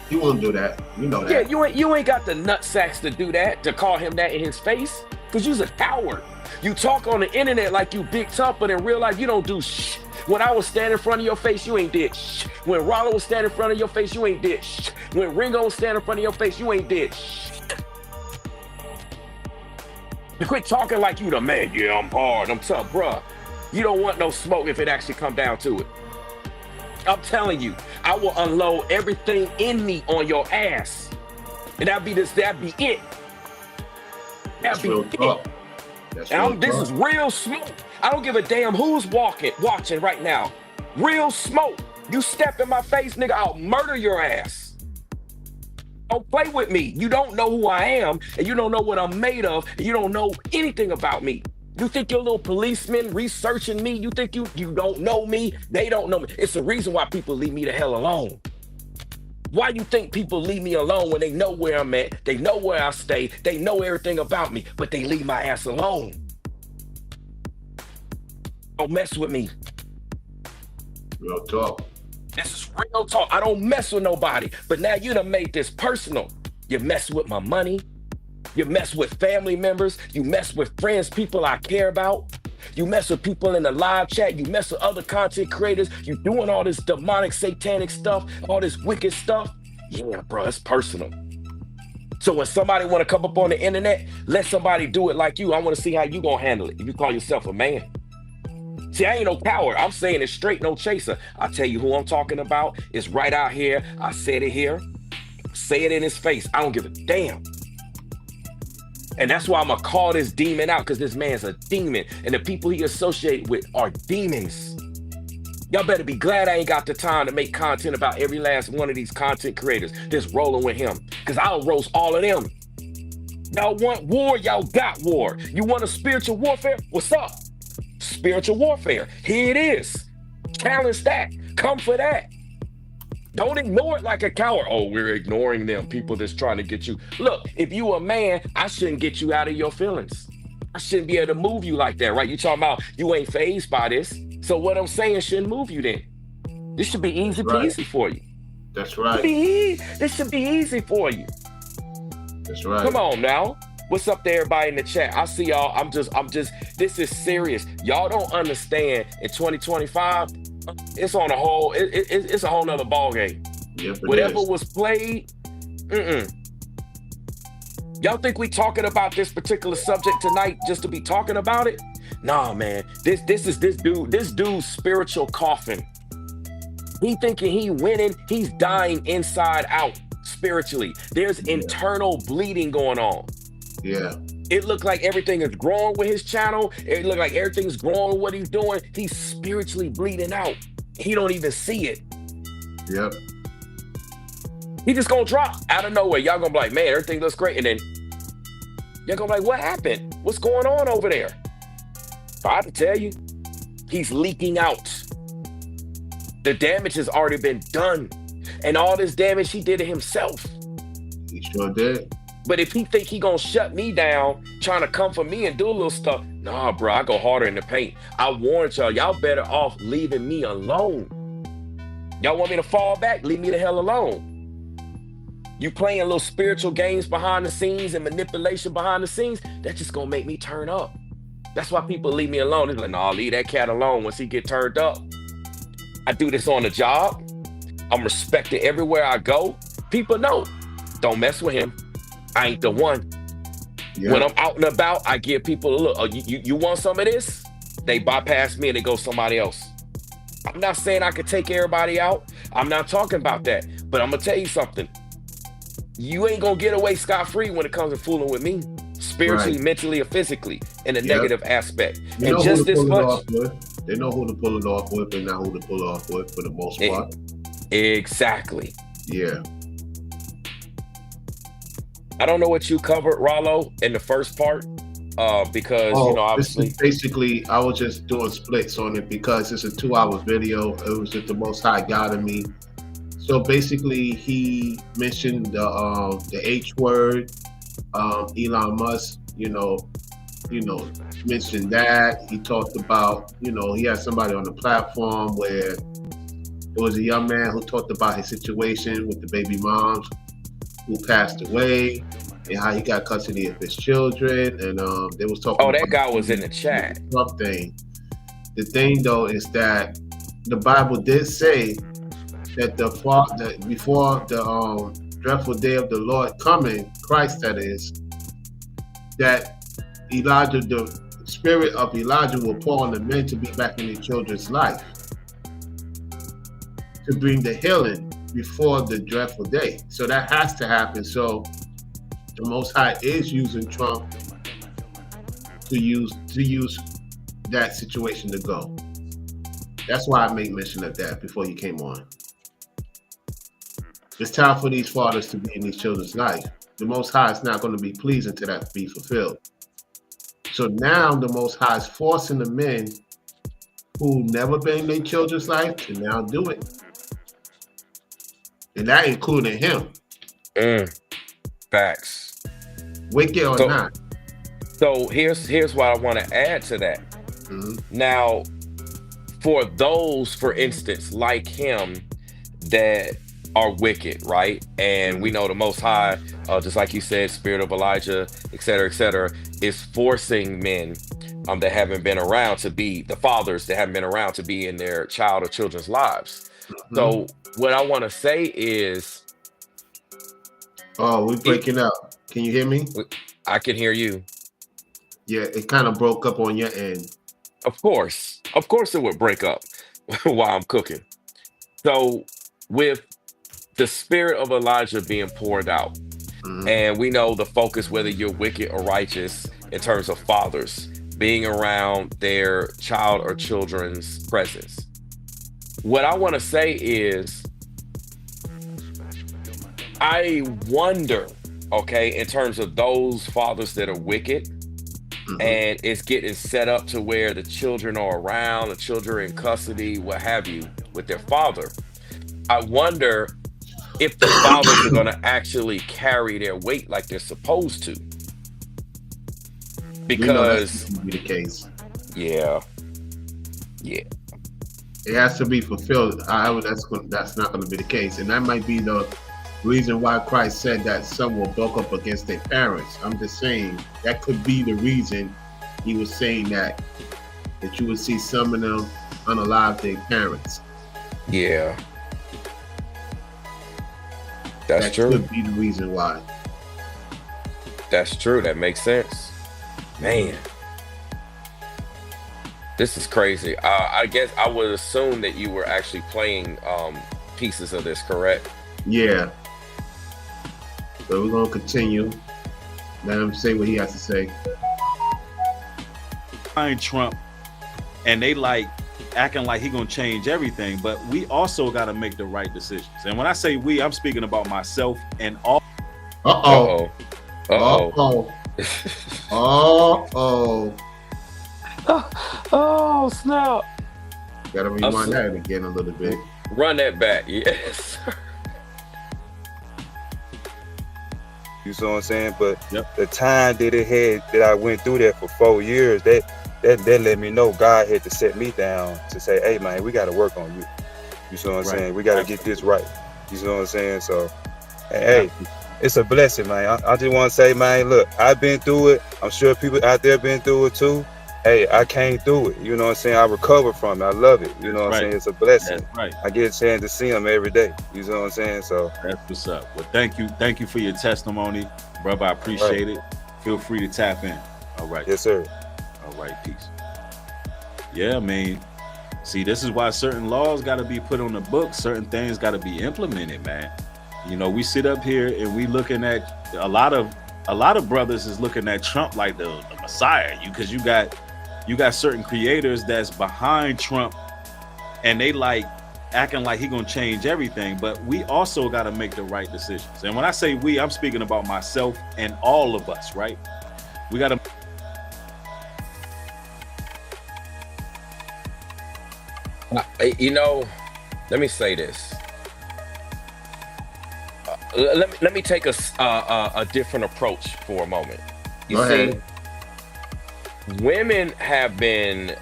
You won't do that. You know that. Yeah, you ain't got the nut sacks to do that, to call him that in his face, because you's a coward. You talk on the internet like you big tough, but in real life, you don't do shh. When I was standing in front of your face, you ain't did shh. When Rollo was standing in front of your face, you ain't did shh. When Ringo was standing in front of your face, you ain't did shh. You quit talking like you the man. Yeah, I'm hard, I'm tough, bruh. You don't want no smoke if it actually come down to it. I'm telling you, I will unload everything in me on your ass. And that'd be it. That's That'd real be it. talk. That's And real this talk. is real smoke. I don't give a damn who's watching right now. Real smoke. You step in my face, nigga, I'll murder your ass. Don't play with me. You don't know who I am, and you don't know what I'm made of, and you don't know anything about me. You think your little policeman researching me? You think you don't know me? They don't know me. It's the reason why people leave me the hell alone. Why you think people leave me alone when they know where I'm at, they know where I stay, they know everything about me, but they leave my ass alone? Don't mess with me. Real talk. This is real talk. I don't mess with nobody. But now you done made this personal. You mess with my money. You mess with family members. You mess with friends, people I care about. You mess with people in the live chat. You mess with other content creators. You doing all this demonic, satanic stuff, all this wicked stuff. Yeah, bro, it's personal. So when somebody want to come up on the internet, let somebody do it like you. I want to see how you gonna handle it if you call yourself a man. See, I ain't no coward. I'm saying it straight, no chaser. I tell you who I'm talking about. It's right out here. I said it here. Say it in his face. I don't give a damn. And that's why I'm going to call this demon out, because this man's a demon. And the people he associated with are demons. Y'all better be glad I ain't got the time to make content about every last one of these content creators that's rolling with him, because I'll roast all of them. Y'all want war? Y'all got war. You want a spiritual warfare? What's up? Spiritual warfare. Here it is. Challenge that. Come for that. Don't ignore it like a coward. Oh, we're ignoring them, people that's trying to get you. Look, if you a man, I shouldn't get you out of your feelings. I shouldn't be able to move you like that, right? You talking about you ain't fazed by this. So what I'm saying shouldn't move you then. This should be easy peasy for you. That's right. This should be easy for you. That's right. Come on now. What's up to everybody in the chat? I see y'all. I'm just, this is serious. Y'all don't understand. In 2025, it's on a whole, it's a whole nother ball game. Yep, it Whatever is. was played, Y'all think we talking about this particular subject tonight just to be talking about it? Nah, man. This dude's spiritual coffin. He thinking he winning, he's dying inside out spiritually. There's internal bleeding going on. Yeah. It looked like everything is growing with his channel. It looked like everything's growing with what he's doing. He's spiritually bleeding out. He don't even see it. Yep. He just gonna drop out of nowhere. Y'all gonna be like, man, everything looks great. And then you're gonna be like, what happened? What's going on over there? I have to tell you, he's leaking out. The damage has already been done. And all this damage he did it himself. He sure did. But if he think he gonna shut me down, trying to come for me and do a little stuff, nah, bro, I go harder in the paint. I warned y'all, y'all better off leaving me alone. Y'all want me to fall back? Leave me the hell alone. You playing little spiritual games behind the scenes and manipulation behind the scenes, that's just gonna make me turn up. That's why people leave me alone. They're like, nah, leave that cat alone once he get turned up. I do this on the job. I'm respected everywhere I go. People know, don't mess with him. I ain't the one. Yeah. When I'm out and about, I give people a look. Oh, you want some of this? They bypass me and they go somebody else. I'm not saying I could take everybody out. I'm not talking about that. But I'm gonna tell you something. You ain't gonna get away scot-free when it comes to fooling with me, spiritually, Right. mentally, or physically, in a Yep. negative aspect. You And know just who to this pull it much. off with. They know who to pull it off with and not who to pull it off with for the most part. Exactly. Yeah. I don't know what you covered, Rollo, in the first part, because you know, this obviously. is basically, I was just doing splits on it because it's a 2-hour video. It was just the Most High God in me. So basically, he mentioned the H word. Elon Musk, mentioned that. He talked about, he had somebody on the platform where there was a young man who talked about his situation with the baby moms who passed away and how he got custody of his children. And they was talking. Oh, that about guy was in the chat. Trump thing. The thing though is that the Bible did say that before the dreadful day of the Lord coming, Christ that is, that Elijah, the spirit of Elijah will pour on the men to be back in their children's life, to bring the healing before the dreadful day. So that has to happen. So the Most High is using Trump to use that situation to go. That's why I make mention of that before you came on. It's time for these fathers to be in these children's life. The Most High is not going to be pleasing to that to be fulfilled. So now the Most High is forcing the men who never been in their children's life to now do it. And that including him. Facts. Wicked or So- not. So here's what I want to add to that. Mhm. Now, for those, for instance, like him, that are wicked, right? And we know the Most High, just like you said, spirit of Elijah, et cetera, is forcing men that haven't been around to be the fathers that haven't been around to be in their child or children's lives. So what I want to say is, Oh, we're breaking up. Can you hear me? I can hear you. Yeah, it kind of broke up on your end. Of course it would break up while I'm cooking. So with the spirit of Elijah being poured out, Mhm. and we know the focus, whether you're wicked or righteous, in terms of fathers being around their child or children's presence. What I want to say is, I wonder, okay, in terms of those fathers that are wicked, Mhm. and it's getting set up to where the children are around, the children are in custody, what have you, with their father. I wonder if the fathers are going to actually carry their weight like they're supposed to. We know that's Because, going to be the case. yeah, It has to be fulfilled. That's not going to be the case, and that might be the reason why Christ said that some will buck up against their parents. I'm just saying that could be the reason he was saying that you would see some of them unalive their parents. yeah. That's That true. could be the reason why. That's true. That makes sense. Man, this is crazy. I guess I would assume that you were actually playing pieces of this, correct? Yeah. So we're gonna continue. Let him say what he has to say. Behind Trump, and they like acting like he gonna change everything, but we also got to make the right decisions. And when I say we, I'm speaking about myself and all. Uh-oh. Uh-oh. Uh-oh. Oh, snap. Gotta rewind that again a little bit. Run that back. Yes. You see what I'm saying? But Yep. the time that it had that I went through that for 4 years, that let me know God had to set me down to say, hey man, we got to work on you. You see what I'm Right. saying? We got to get this right. You see what I'm saying? So, hey, it's a blessing, man. I just want to say, man, look, I've been through it. I'm sure people out there been through it too. Hey, I came through it. You know what I'm saying? I recovered from it. I love it. You know what I'm Right. saying? It's a blessing. That's right. I get a chance to see them every day. You know what I'm saying? So, That's what's up. Well, thank you for your testimony, brother. I appreciate it. Feel free to tap in. All right. yes, sir. All right. Peace. Yeah, I mean, see, this is why certain laws got to be put on the books. Certain things got to be implemented, man. You know, we sit up here and we looking at a lot of brothers is looking at Trump like the Messiah. Because you got certain creators that's behind Trump, and they like acting like he gonna change everything. But we also got to make the right decisions. And when I say we, I'm speaking about myself and all of us, right? We got to. You know, let me say this. Let me take a different approach for a moment. You Go see, ahead. women have been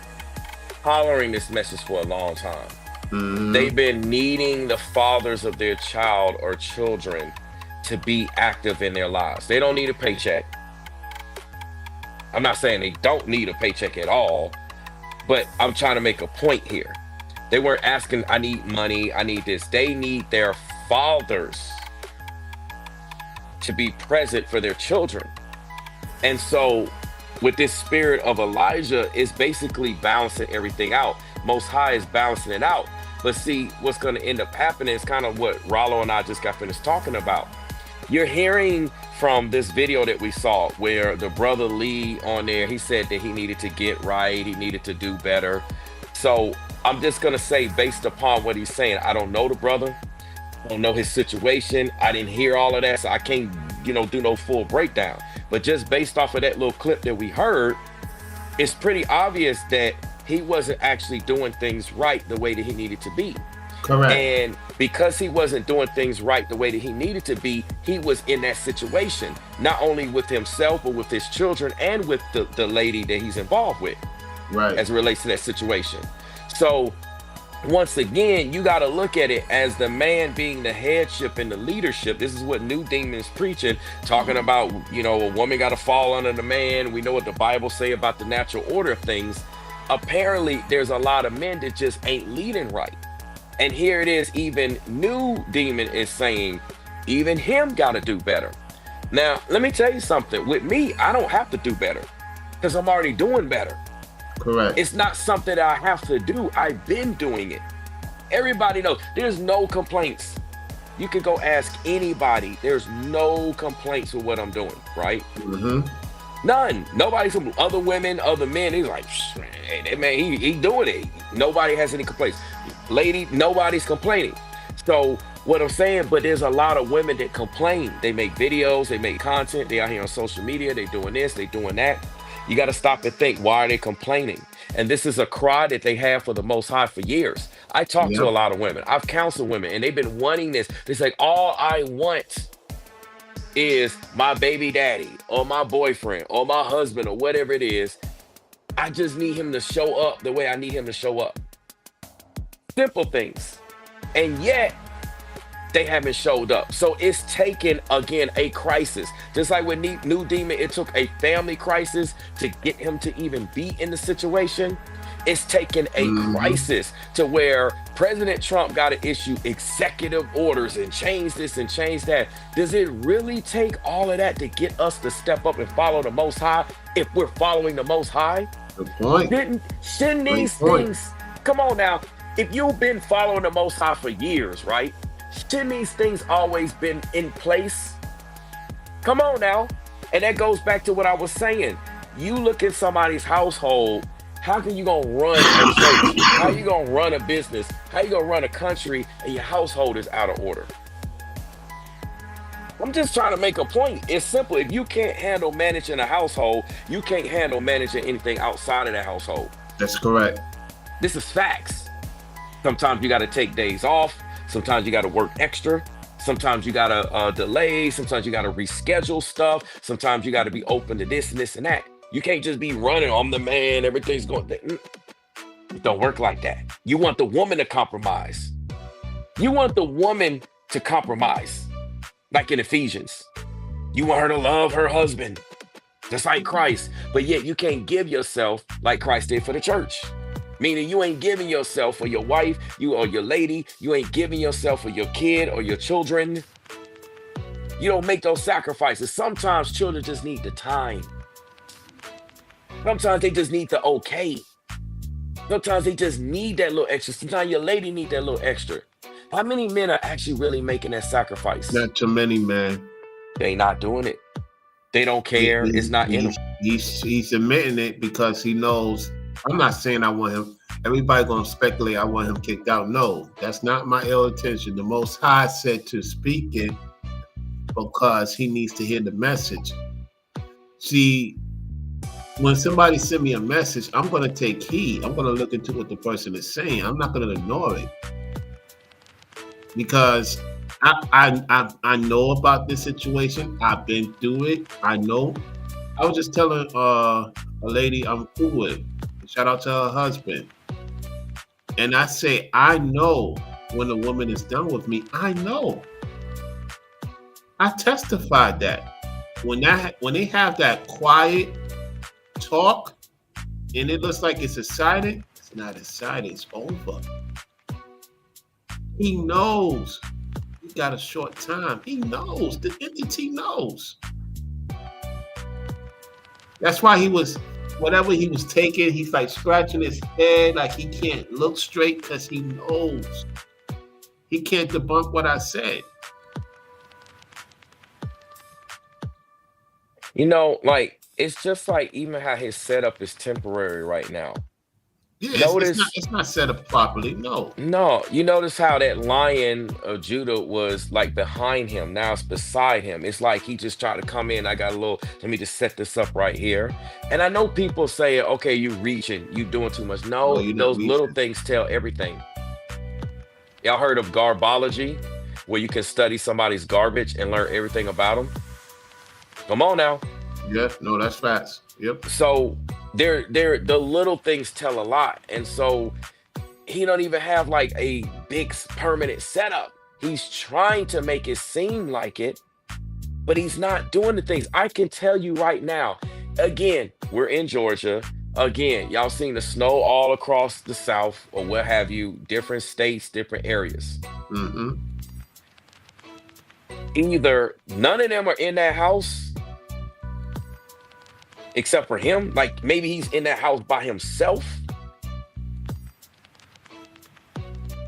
hollering this message for a long time. Mhm. They've been needing the fathers of their child or children to be active in their lives. They don't need a paycheck. I'm not saying they don't need a paycheck at all, but I'm trying to make a point here. They weren't asking, I need money, I need this. They need their fathers to be present for their children. And so with this spirit of Elijah, it's basically balancing everything out. Most High is balancing it out. But see, what's going to end up happening is kind of what Rollo and I just got finished talking about. You're hearing from this video that we saw where the brother Lee on there, he said that he needed to get right, he needed to do better. So I'm just going to say, based upon what he's saying, I don't know the brother, I don't know his situation, I didn't hear all of that, so I can't, do no full breakdown. But just based off of that little clip that we heard, it's pretty obvious that he wasn't actually doing things right the way that he needed to be. Correct. And because he wasn't doing things right the way that he needed to be, he was in that situation, not only with himself, but with his children and with the lady that he's involved with Right. as it relates to that situation. So once again, you got to look at it as the man being the headship and the leadership. This is what New Demon is preaching, talking about, a woman got to fall under the man. We know what the Bible say about the natural order of things. Apparently, there's a lot of men that just ain't leading right. And here it is, even New Demon is saying, even him got to do better. Now, let me tell you something. With me, I don't have to do better because I'm already doing better. Correct. It's not something that I have to do. I've been doing it. Everybody knows there's no complaints. You can go ask anybody. There's no complaints with what I'm doing, right? Mm-hmm. None. Nobody, some other women, other men, he's like, man, he doing it. Nobody has any complaints. Lady, nobody's complaining. So what I'm saying, but there's a lot of women that complain. They make videos, they make content, they out here on social media, they doing this, they doing that. You got to stop and think, why are they complaining? And this is a cry that they have for the Most High for years. I talk to a lot of women. I've counseled women, and they've been wanting this. They say, all I want is my baby daddy or my boyfriend or my husband or whatever it is. I just need him to show up the way I need him to show up. Simple things. And yet, they haven't showed up. So it's taken, again, a crisis. Just like with New Demon, it took a family crisis to get him to even be in the situation. It's taken a crisis to where President Trump got to issue executive orders and change this and change that. Does it really take all of that to get us to step up and follow the Most High if we're following the Most High? Good point. Shouldn't these things, come on now, if you've been following the Most High for years, right? Shouldn't these things always been in place? Come on now. And that goes back to what I was saying. You look at somebody's household How can you gonna run a church? How you gonna run a business? How you gonna run a country and your household is out of order? I'm just trying to make a point. It's simple. If you can't handle managing a household, you can't handle managing anything outside of that household. That's correct. This is facts. Sometimes you got to take days off. Sometimes you got to work extra. Sometimes you got to delay. Sometimes you got to reschedule stuff. Sometimes you got to be open to this and this and that. You can't just be running. I'm the man. Everything's going. It don't work like that. You want the woman to compromise. You want the woman to compromise. Like in Ephesians, you want her to love her husband, just like Christ, but yet you can't give yourself like Christ did for the church. Meaning you ain't giving yourself for your wife, you or your lady, you ain't giving yourself for your kid or your children. You don't make those sacrifices. Sometimes children just need the time. Sometimes they just need the okay. Sometimes they just need that little extra. Sometimes your lady need that little extra. How many men are actually really making that sacrifice? Not too many, man. They not doing it. They don't care. It's not in them. He's admitting it because he knows. I'm not saying I want him. Everybody gonna speculate I want him kicked out. No, that's not my ill intention. The Most High said to speak it because he needs to hear the message. See, when somebody send me a message, I'm gonna take heed. I'm gonna look into what the person is saying. I'm not gonna ignore it. Because I know about this situation. I've been through it. I know. I was just telling a lady I'm cool with. Shout out to her husband. And I say, I know when a woman is done with me. I know. I testified that. When they have that quiet talk and it looks like it's excited, it's not excited, it's over. He knows he got a short time. He knows. The entity knows. That's why he was, whatever he was taking, he's like scratching his head like he can't look straight because he knows. He can't debunk what I said. You know, like, it's just like even how his setup is temporary right now. Yeah, it's not set up properly. No. No, you notice how that Lion of Judah was like behind him. Now it's beside him. It's like he just tried to come in. I got a little, let me just set this up right here. And I know people say, okay, you reaching, you doing too much. No, those little things tell everything. Y'all heard of garbology, where you can study somebody's garbage and learn everything about them? Come on now. Yeah, no, that's facts. Yep. So the little things tell a lot. And so he don't even have like a big permanent setup. He's trying to make it seem like it, but he's not doing the things. I can tell you right now, again, we're in Georgia. Again, y'all seen the snow all across the South or what have you, different states, different areas. Mm-hmm. Either none of them are in that house except for him, like maybe he's in that house by himself,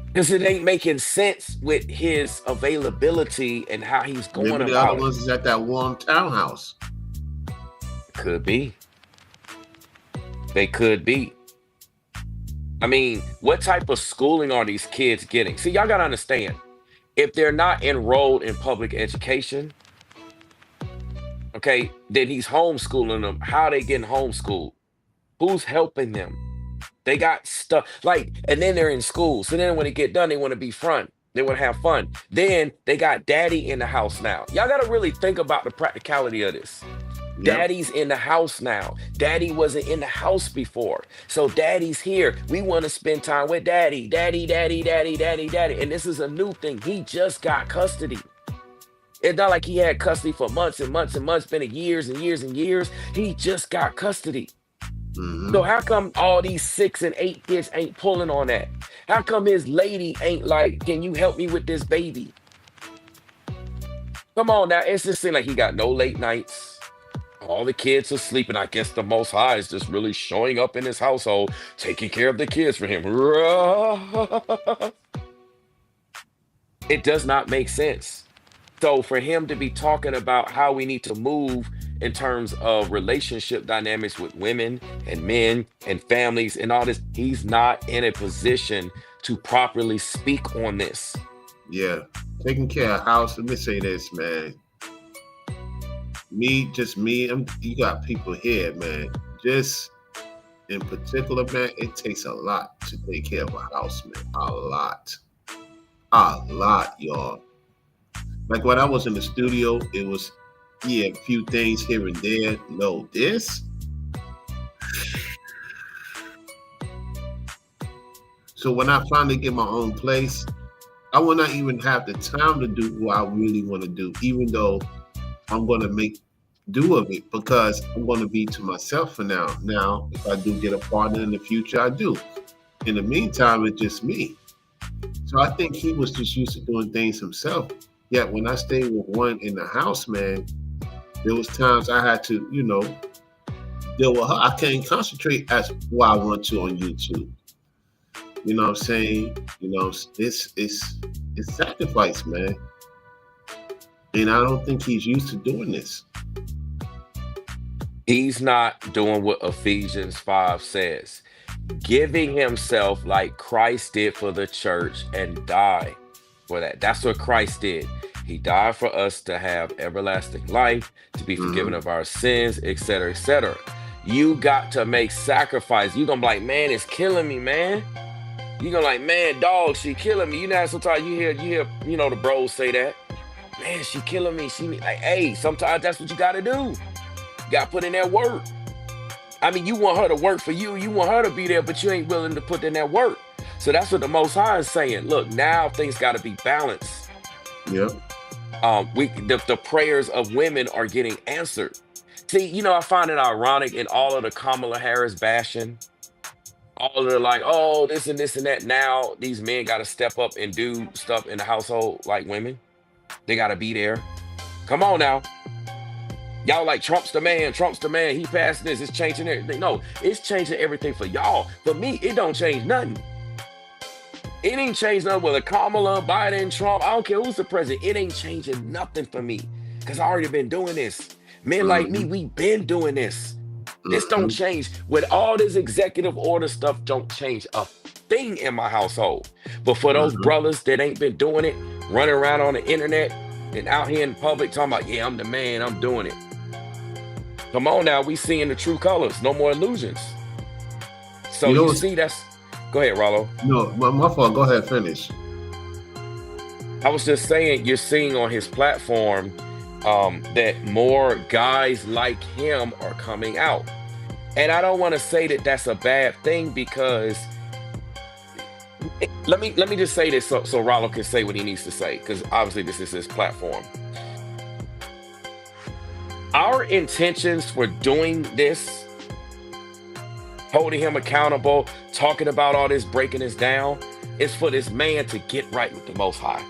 because it ain't making sense with his availability and how he's going Maybe the about other ones is at that warm townhouse. Could be. They could be. I mean, what type of schooling are these kids getting? See, y'all gotta understand, if they're not enrolled in public education, okay, then he's homeschooling them. How are they getting homeschooled? Who's helping them? They got stuff like, and then they're in school. So then when they get done, they want to be fun. They want to have fun. Then they got daddy in the house now. Y'all got to really think about the practicality of this. Yep. Daddy's in the house now. Daddy wasn't in the house before. So daddy's here. We want to spend time with daddy. Daddy. And this is a new thing. He just got custody. It's not like he had custody for months and months and months, been years and years and years. He just got custody. Mm-hmm. So how come all these 6 and 8 kids ain't pulling on that? How come his lady ain't like, can you help me with this baby? Come on now, it's just seem like he got no late nights. All the kids are sleeping. I guess the Most High is just really showing up in his household, taking care of the kids for him. It does not make sense. So for him to be talking about how we need to move in terms of relationship dynamics with women and men and families and all this. He's not in a position to properly speak on this. Yeah, taking care of house. Let me say this, man. Me, you got people here, man. Just in particular, man, it takes a lot to take care of a house, man. A lot, y'all. Like when I was in the studio, it was, a few things here and there. No, this. So when I finally get my own place, I will not even have the time to do what I really want to do, even though I'm going to make do of it, because I'm going to be to myself for now. Now, if I do get a partner in the future, I do. In the meantime, it's just me. So I think he was just used to doing things himself. Yet when I stayed with one in the house, man, there was times I had to, deal with her. I can't concentrate as what I want to on YouTube. You know what I'm saying? It's sacrifice, man. And I don't think he's used to doing this. He's not doing what Ephesians 5 says, giving himself like Christ did for the church and die for that. That's what Christ did. He died for us to have everlasting life, to be forgiven of our sins, etc., etc. You got to make sacrifice. You're going to be like, man, it's killing me, man. You're going to like, man, dog, she killing me. You know, sometimes you hear, the bros say that. Man, she killing me. Like, hey, sometimes that's what you got to do. You got to put in that work. I mean, you want her to work for you. You want her to be there, but you ain't willing to put in that work. So that's what the Most High is saying. Look, now things got to be balanced. Yep. The prayers of women are getting answered. See, I find it ironic in all of the Kamala Harris bashing. All of the like, oh, this and this and that. Now these men got to step up and do stuff in the household like women. They got to be there. Come on now. Y'all like Trump's the man. He passed this. It's changing everything. No, it's changing everything for y'all. For me, it don't change nothing. It ain't changed nothing whether Kamala, Biden, Trump. I don't care who's the president. It ain't changing nothing for me because I already been doing this. Men like me, we been doing this. This don't change. With all this executive order stuff, don't change a thing in my household. But for those brothers that ain't been doing it, running around on the internet and out here in public talking about, yeah, I'm the man, I'm doing it. Come on now, we seeing the true colors. No more illusions. So you see that's... Go ahead, Rollo. No, my fault. Go ahead, finish. I was just saying, you're seeing on his platform that more guys like him are coming out. And I don't want to say that that's a bad thing, because let me just say this so Rollo can say what he needs to say, because obviously this is his platform. Our intentions for doing this, holding him accountable, talking about all this, breaking this down, is for this man to get right with the Most High.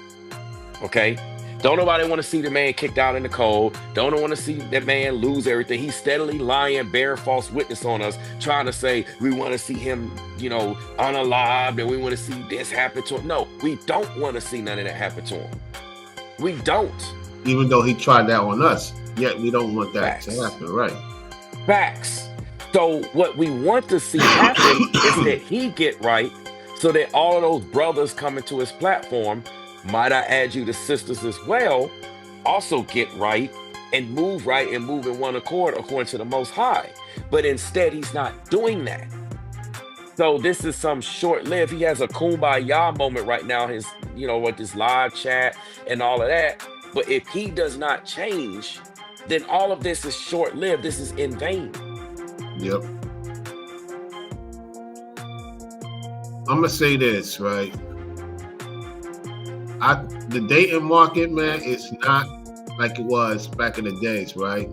Okay? Don't nobody want to see the man kicked out in the cold. Don't want to see that man lose everything. He's steadily lying, bearing false witness on us, trying to say we want to see him, unalived, and we want to see this happen to him. No, we don't want to see none of that happen to him. We don't. Even though he tried that on us, yet we don't want that Facts. to happen, right? Facts. So what we want to see happen is that he get right, so that all of those brothers coming to his platform, might I add you the sisters as well, also get right and move in one accord according to the Most High. But instead, he's not doing that. So this is some short-lived. He has a kumbaya moment right now, his, with this live chat and all of that. But if he does not change, then all of this is short-lived. This is in vain. Yep. I'm gonna say this, right? The dating market, man, is not like it was back in the days, right?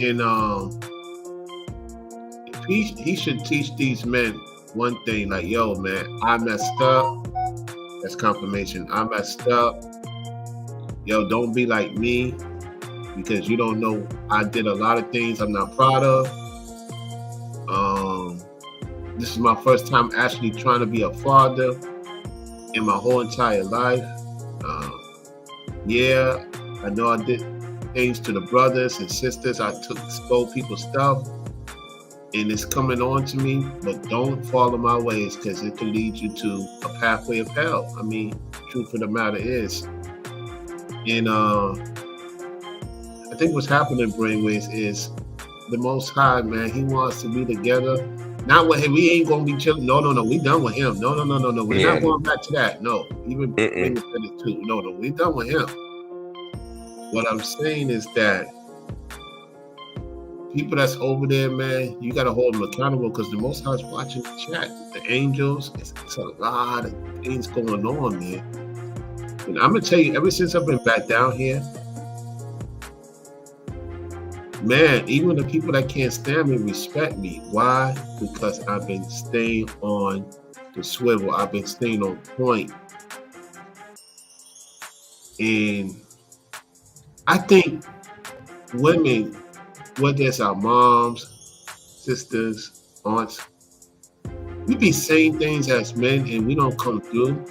And he should teach these men one thing, like, yo, man, I messed up. That's confirmation. I messed up. Yo, don't be like me, because you don't know I did a lot of things I'm not proud of. This is my first time actually trying to be a father in my whole entire life. Yeah, I know I did things to the brothers and sisters. I stole people's stuff, and it's coming on to me. But don't follow my ways, because it can lead you to a pathway of hell. I mean, truth of the matter is. And I think what's happening, Brainwaves, is the Most High, man. He wants to be together. Not with him. We ain't gonna be chilling. No. We done with him. No. We're not going back to that. No. Even Brainwaves said it too. No. We done with him. What I'm saying is that people that's over there, man, you gotta hold them accountable, because the Most High's watching the chat. The angels, it's a lot of things going on, man. And I'm gonna tell you, ever since I've been back down here, man, even the people that can't stand me respect me. Why? Because I've been staying on the swivel. I've been staying on point. And I think women, whether it's our moms, sisters, aunts, we be saying things as men and we don't come through.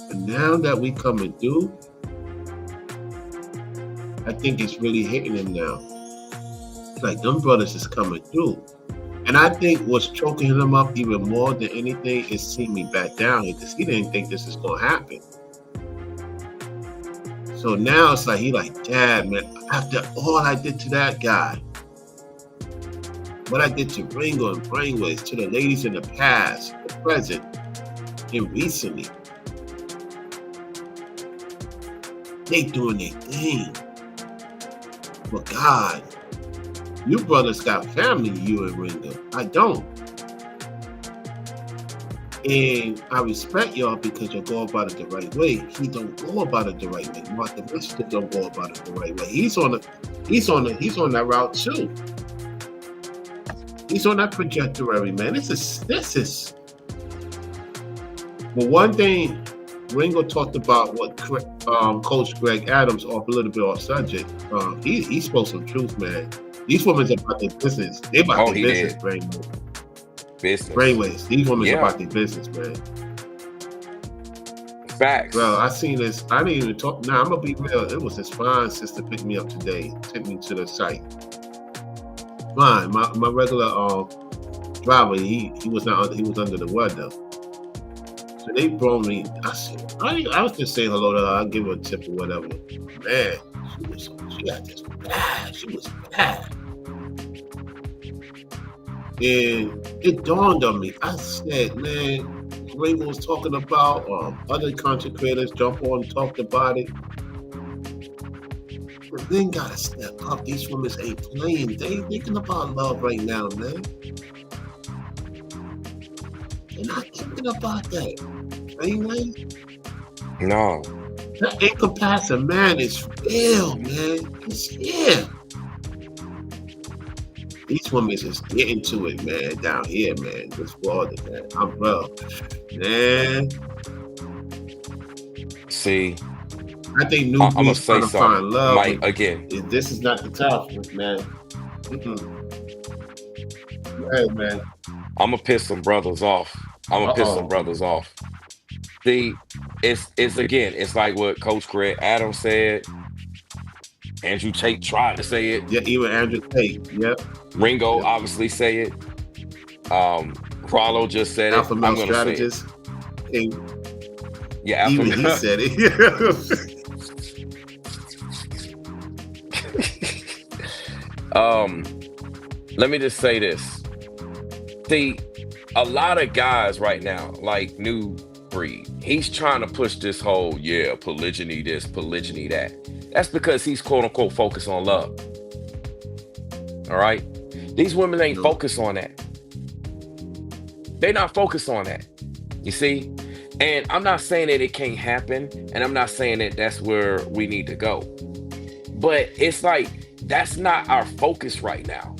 But now that we coming through, I think it's really hitting him now. It's like them brothers is coming through. And I think what's choking him up even more than anything is seeing me back down here, because he didn't think this is going to happen. So now it's like, he like, Dad, man, after all I did to that guy, what I did to Ringo and Brainwaves, to the ladies in the past, the present, and recently, they doing their thing. But God, you brothers got family, you and Ringo. I don't. And I respect y'all because you go about it the right way. He don't go about it the right way. Martin Mister don't go about it the right way. He's on that route too. He's on that trajectory, man. This is. But one thing Ringo talked about, what Coach Greg Adams, off a little bit off subject. He spoke some truth, man. These women's about their business. They about their business, Brainwaves. Brainwaves. These women's about their business, man. Facts. Well, I seen this. I didn't even talk. Nah, I'm gonna be real. It was this fine sister picked me up today, took me to the site. Fine, my regular driver, he was under the weather. So they brought me. I was just saying hello to her. I'll give her a tip or whatever. Man, she got this bad. She was bad. And it dawned on me. I said, man, Ringo was talking about other content creators jump on and talked about it. But then gotta step up. These women ain't playing. They ain't thinking about love right now, man. They're not thinking about that. Anyway. No. That incapacity, man, is real, man. It's here. These women is getting to it, man, down here, man. This Florida, man. I'm well. Man. See, I think New I'm gonna Beast say trying to find love. Mike, again. This is not the top, man. Hey, man. I'm gonna piss some brothers off. See, it's again, it's like what Coach Greg Adams said. Andrew Tate tried to say it. Yeah, even Andrew Tate. Yep. Ringo obviously say it. Rollo just said Alpha it. Male I'm gonna Strategist. say it. Yeah, Alpha Even he Male. said it. Let me just say this. See, a lot of guys right now, like New Breed, he's trying to push this whole, polygyny this, polygyny that. That's because he's quote unquote focused on love. All right? These women ain't focused on that. They're not focused on that. You see? And I'm not saying that it can't happen, and I'm not saying that that's where we need to go. But it's like, that's not our focus right now.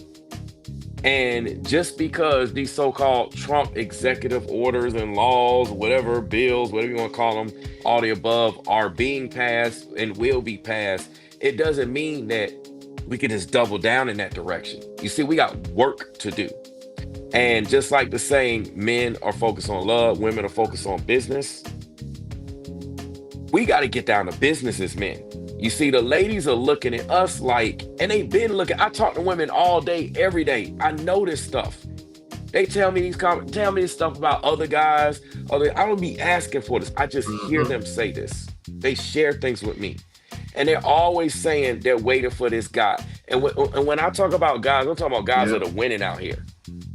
And just because these so-called Trump executive orders and laws, whatever bills, whatever you want to call them, all the above are being passed and will be passed, it doesn't mean that we can just double down in that direction. You see, we got work to do. And just like the saying, men are focused on love, women are focused on business. We got to get down to business as men. You see, the ladies are looking at us like, and they've been looking. I talk to women all day, every day. I know this stuff. They tell me this stuff about other guys. I don't be asking for this. I just hear them say this. They share things with me, and they're always saying they're waiting for this guy. And when I talk about guys, I'm talking about guys that are winning out here.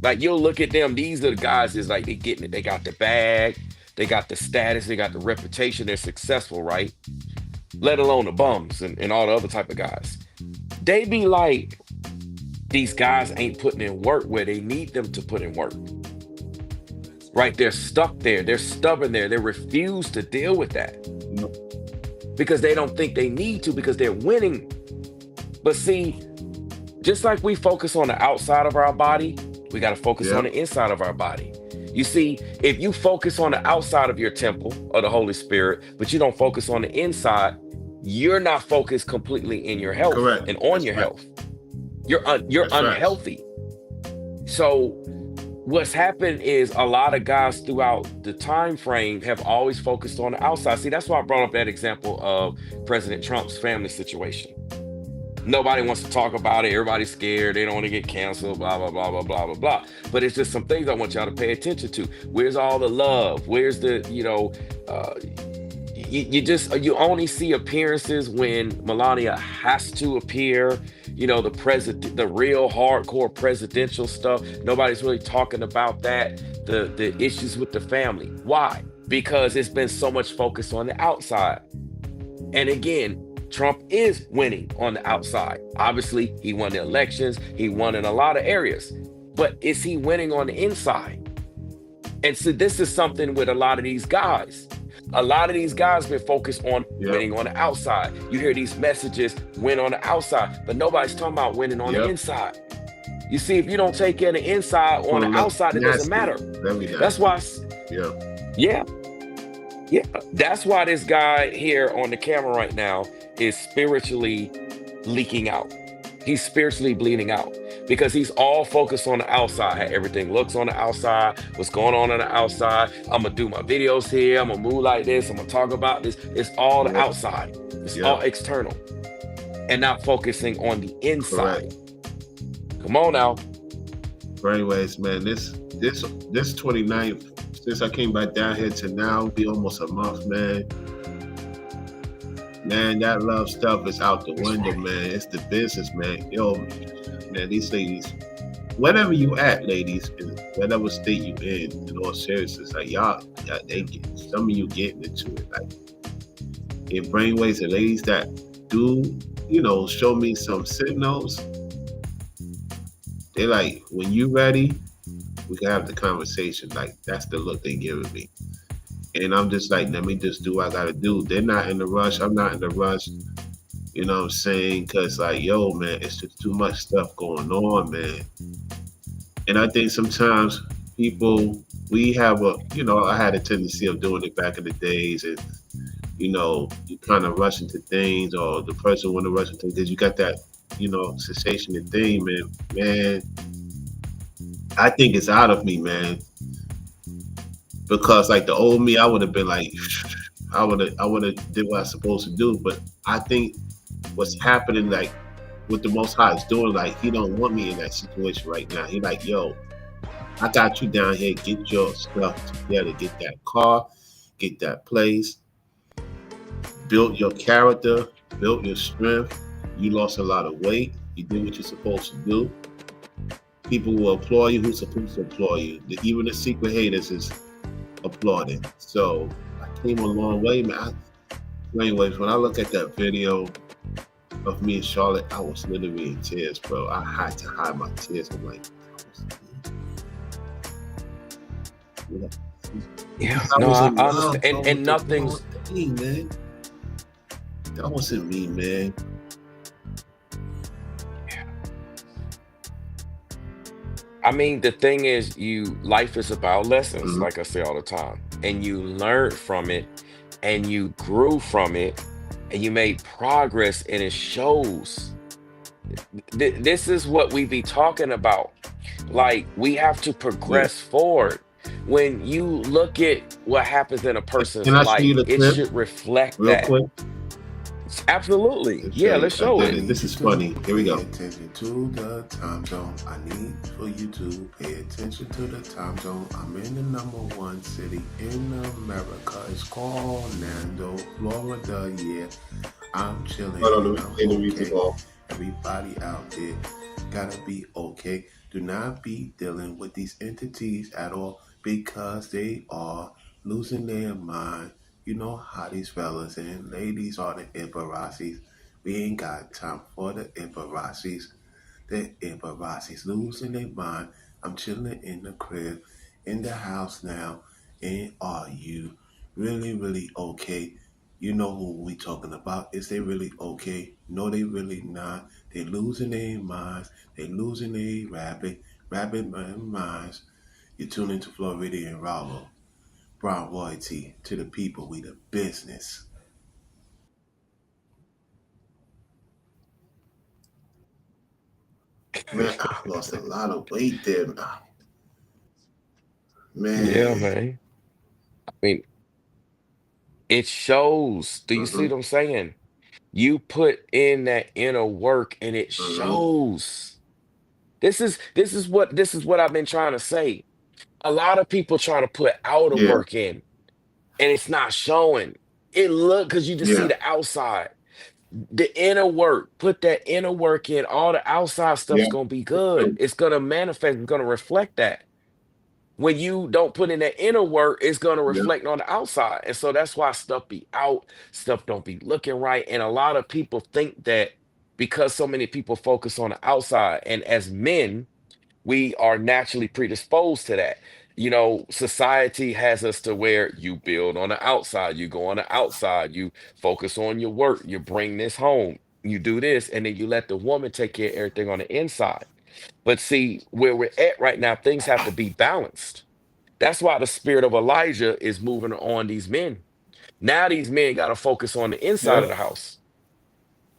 Like, you'll look at them. These are the guys that's like, they getting it. They got the bag. They got the status. They got the reputation. They're successful, right? Let alone the bums and all the other type of guys. They be like, these guys ain't putting in work where they need them to put in work. Right? They're stuck there. They're stubborn there. They refuse to deal with that because they don't think they need to, because they're winning. But see, just like we focus on the outside of our body, we got to focus on the inside of our body. You see, if you focus on the outside of your temple of the Holy Spirit, but you don't focus on the inside, you're not focused completely in your health and on your health. You're unhealthy. So what's happened is a lot of guys throughout the time frame have always focused on the outside. See, that's why I brought up that example of President Trump's family situation. Nobody wants to talk about it. Everybody's scared. They don't want to get canceled, blah, blah, blah, blah, blah, blah, blah. But it's just some things I want y'all to pay attention to. Where's all the love? Where's the, you only see appearances when Melania has to appear. The real hardcore presidential stuff. Nobody's really talking about that. The issues with the family. Why? Because it's been so much focus on the outside. And again, Trump is winning on the outside. Obviously, he won the elections. He won in a lot of areas. But is he winning on the inside? And so this is something with a lot of these guys. A lot of these guys been focused on winning on the outside. You hear these messages, win on the outside, but nobody's talking about winning on the inside. You see, if you don't take care of the inside on the outside, it doesn't matter. That's why. That's why this guy here on the camera right now is spiritually leaking out. He's spiritually bleeding out because he's all focused on the outside. How everything looks on the outside, what's going on the outside. I'm going to do my videos here. I'm going to move like this. I'm going to talk about this. It's all the outside. It's all external and not focusing on the inside. Come on now. But anyways, man, this 29th, since I came back down here to now, be almost a month, man. Man, that love stuff is out the window, man. It's the business, man. Yo, man, these ladies, whatever you at, ladies, in whatever state you in all seriousness, like y'all they get, some of you getting into it. Like, in brainwaves, the ladies that do, show me some signals, they like, when you ready, we can have the conversation. Like, that's the look they giving me. And I'm just like, let me just do what I gotta do. They're not in the rush. I'm not in the rush. You know what I'm saying? Because, like, yo, man, it's just too much stuff going on, man. And I think sometimes people, we have I had a tendency of doing it back in the days. And, you kind of rush into things, or the person want to rush into things because you got that, sensation and thing, man. Man, I think it's out of me, man. Because like the old me, I would have been like, I would have did what I was supposed to do. But I think what's happening, like what the Most High is doing, like he don't want me in that situation right now. He like, yo, I got you down here. Get your stuff together. Get that car. Get that place. Build your character. Build your strength. You lost a lot of weight. You did what you're supposed to do. People will applaud you who's supposed to applaud you. Even the secret haters is applauding. So I came a long way, man. Anyways, when I look at that video of me and Charlotte, I was literally in tears, bro. I had to hide my tears. I'm like, I understand. And nothing's. Man. That wasn't me, man. I mean, the thing is, life is about lessons, like I say all the time, and you learned from it, and you grew from it, and you made progress, and it shows. This is what we be talking about. Like, we have to progress forward. When you look at what happens in a person's life, it should reflect that. Quick? Absolutely. Let's show Yeah, you. let's show it. This is funny. Here we go. Pay attention to the time zone. I need for you to pay attention to the time zone. I'm in the number one city in America. It's called Orlando, Florida. Yeah, I'm chilling. Hold on, let me I'm play the music okay. off. Everybody out there gotta be okay. Do not be dealing with these entities at all because they are losing their mind. You know how these fellas and ladies are the paparazzi. We ain't got time for the paparazzi. The paparazzi losing their mind. I'm chilling in the crib, in the house now. And are you really, really okay? You know who we talking about. Is they really okay? No, they really not. They losing their minds. They losing their rabbit minds. You tune into Floridian Rollo. Brown royalty to the people. We the business. Man, I lost a lot of weight there. Yeah, Man. man. I mean, it shows. Do you see Mm-hmm. what I'm saying? You put in that inner work and it Mm-hmm. shows. This is what I've been trying to say. A lot of people try to put outer Yeah. work in and it's not showing. It look because you just see Yeah. the outside. The inner work, put that inner work in. All the outside stuff's Yeah. gonna be good. It's gonna manifest, it's gonna reflect that. When you don't put in that inner work, it's gonna Yeah. reflect on the outside. And so that's why stuff be out, stuff don't be looking right. And a lot of people think that because so many people focus on the outside, and as men, we are naturally predisposed to that. You know, society has us to where you build on the outside, you go on the outside, you focus on your work, you bring this home, you do this, and then you let the woman take care of everything on the inside. But see, where we're at right now, things have to be balanced. That's why the spirit of Elijah is moving on these men. Now these men got to focus on the inside of Yeah. the house.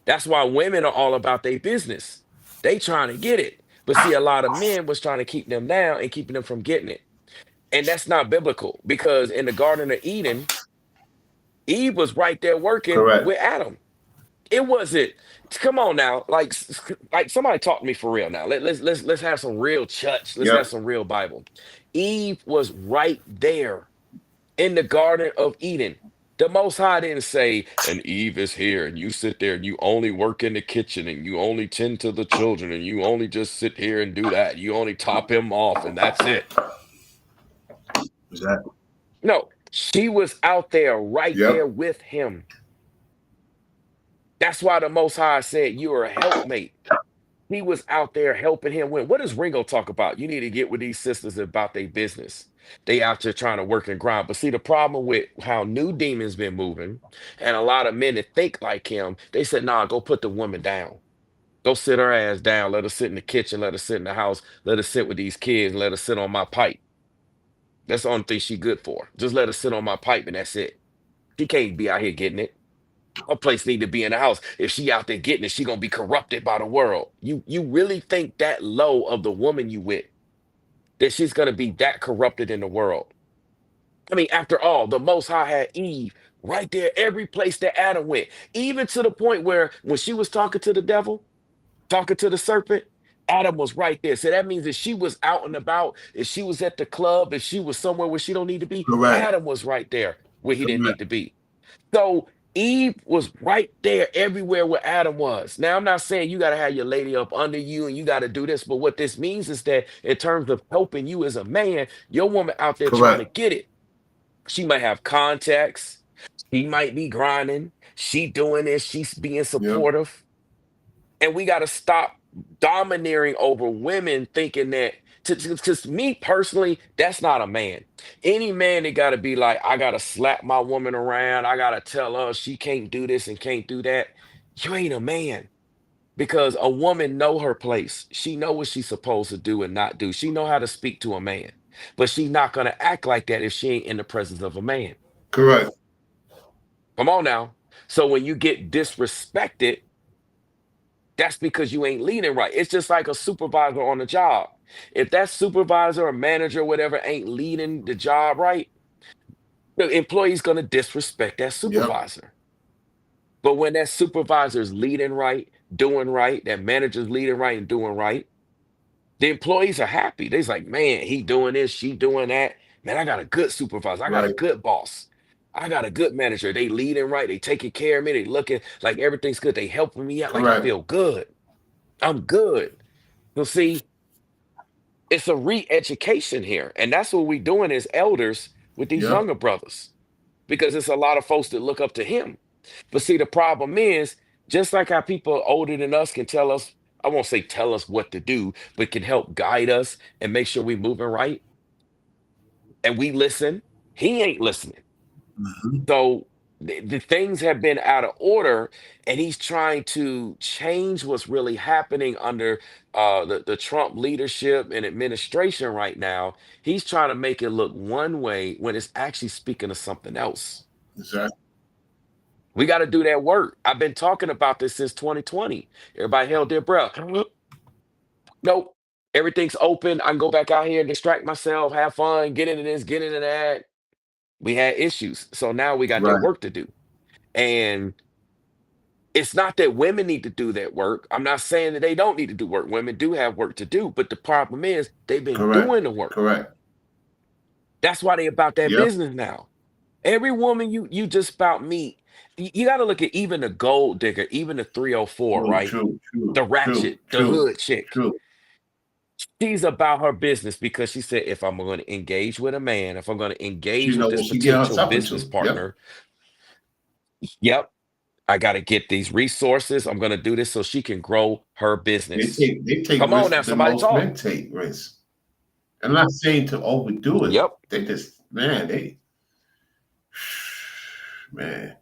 That's why women are all about their business. They trying to get it. But see, a lot of men was trying to keep them down and keeping them from getting it. And that's not biblical because in the Garden of Eden, Eve was right there working Correct. with Adam. It wasn't. Come on now, like somebody talk to me for real now. Let's have some real church. Let's have Yep. some real Bible. Eve was right there in the Garden of Eden. The Most High didn't say, and Eve is here, and you sit there and you only work in the kitchen and you only tend to the children and you only just sit here and do that. You only top him off and that's it. Exactly. No, she was out there right there Yep. with him. That's why the Most High said, you are a helpmate. He was out there helping him win. What does Ringo talk about? You need to get with these sisters about their business. They out there trying to work and grind. But see, the problem with how New Demon's been moving, and a lot of men that think like him, they said, nah, go put the woman down. Go sit her ass down. Let her sit in the kitchen. Let her sit in the house. Let her sit with these kids. Let her sit on my pipe. That's the only thing she good for. Just let her sit on my pipe and that's it. She can't be out here getting it. Her place need to be in the house. If she out there getting it, she gonna be corrupted by the world. You really think that low of the woman you with, that she's gonna be that corrupted in the world? I mean, after all, the Most High had Eve right there, every place that Adam went, even to the point where when she was talking to the devil, talking to the serpent, Adam was right there. So that means if she was out and about, if she was at the club, if she was somewhere where she don't need to be, Correct. Adam was right there where he didn't Correct. need to be. So Eve was right there everywhere where Adam was. Now, I'm not saying you got to have your lady up under you and you got to do this, but what this means is that in terms of helping you as a man, your woman out there trying to Correct. get it. She might have contacts. She might be grinding. She doing this. She's being Yep. supportive. And we got to stop domineering over women thinking that, because me personally, that's not a man. Any man that got to be like, I got to slap my woman around. I got to tell her she can't do this and can't do that. You ain't a man, because a woman know her place. She know what she's supposed to do and not do. She know how to speak to a man, but she's not going to act like that if she ain't in the presence of a man. Correct. Come on now. So when you get disrespected, that's because you ain't leading right. It's just like a supervisor on the job. If that supervisor or manager or whatever ain't leading the job right, the employee's gonna disrespect that Yep. supervisor. But when that supervisor's leading right, doing right, that manager's leading right and doing right, the employees are happy. They's like, man, he doing this, she doing that. Man, I got a good supervisor. I got a Right. good boss. I got a good manager. They leading right. They taking care of me. They looking like everything's good. They helping me out. Like I Correct. feel good. I'm good. So see, it's a re-education here. And that's what we doing as elders with these Yep. younger brothers. Because it's a lot of folks that look up to him. But see, the problem is, just like how people older than us can tell us, I won't say tell us what to do, but can help guide us and make sure we moving right and we listen, he ain't listening. Mhm. So the things have been out of order, and he's trying to change what's really happening under the Trump leadership and administration right now. He's trying to make it look one way when it's actually speaking of something else. Exactly. We got to do that work. I've been talking about this since 2020. Everybody held their breath. Nope. Everything's open. I can go back out here and distract myself, have fun, get into this, get into that. We had issues. So now we got that Right. work to do. And it's not that women need to do that work. I'm not saying that they don't need to do work. Women do have work to do. But the problem is they've been Correct. doing the work. Correct. That's why they about that Yep. business now. Every woman you just about meet, you got to look at even the gold digger, even the 304, True. right? True. True. The True. ratchet, the True. hood chick. True. She's about her business because she said, if I'm going to engage with a man, if I'm going to She engage with know this what she get potential herself business into. Yep. partner, yep, I got to get these resources. I'm going to do this so she can grow her They business. take Come on risks now, than somebody most men talk. take risks. I'm not saying to overdo it. Yep. They just, man, man.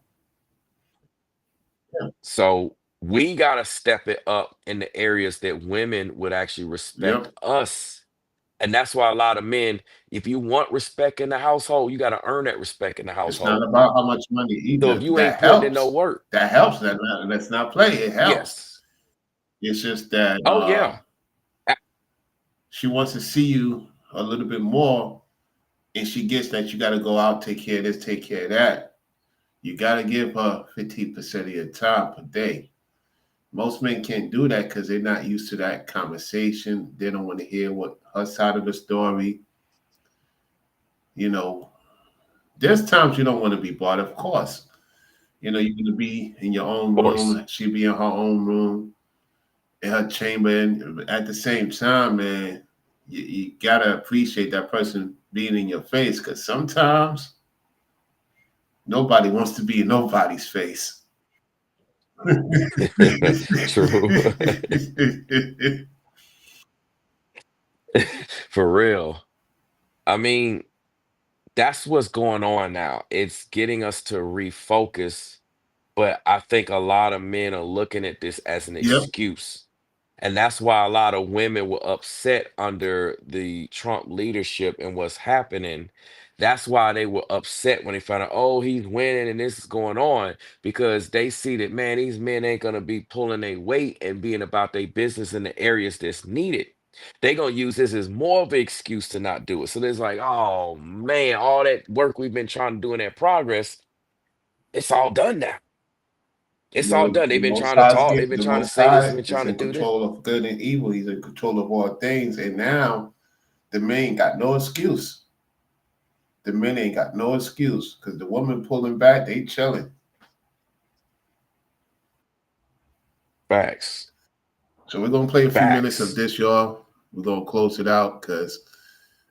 So we got to step it up in the areas that women would actually respect Yep. us. And that's why a lot of men, if you want respect in the household, you got to earn that respect in the It's not household. about how much money So if either. you That ain't putting in no helps. work, That helps. Let's not play. It helps. yes. It's just that Oh, yeah. she wants to see you a little bit more, and she gets that you got to go out, take care of this, take care of that. You got to give her 15% of your time per day. Most men can't do that because they're not used to that conversation. They don't want to hear what her side of the story. You know, there's times you don't want to be bothered, of course. You know, you're going to be in your own Of course. room. She'll be in her own room, in her chamber. And at the same time, man, you got to appreciate that person being in your face because sometimes nobody wants to be in nobody's face. True. For real. I mean, that's what's going on now. It's getting us to refocus, but I think a lot of men are looking at this as an Yep. excuse. And that's why a lot of women were upset under the Trump leadership and what's happening. That's why they were upset when they found out, oh, he's winning and this is going on, because they see that, man, these men ain't going to be pulling their weight and being about their business in the areas that's needed. They're going to use this as more of an excuse to not do it. So there's like, oh, man, all that work we've been trying to do in that progress, it's all done now. It's all done. They've been trying to talk. They've been The trying to Most say this. They've High been is trying to in do this. control of good and evil. He's in control of all things. And now the men got no excuse. The men ain't got no excuse because the woman pulling back, they chilling. Facts. So we're gonna play a few minutes of Facts. this, y'all. We're gonna close it out because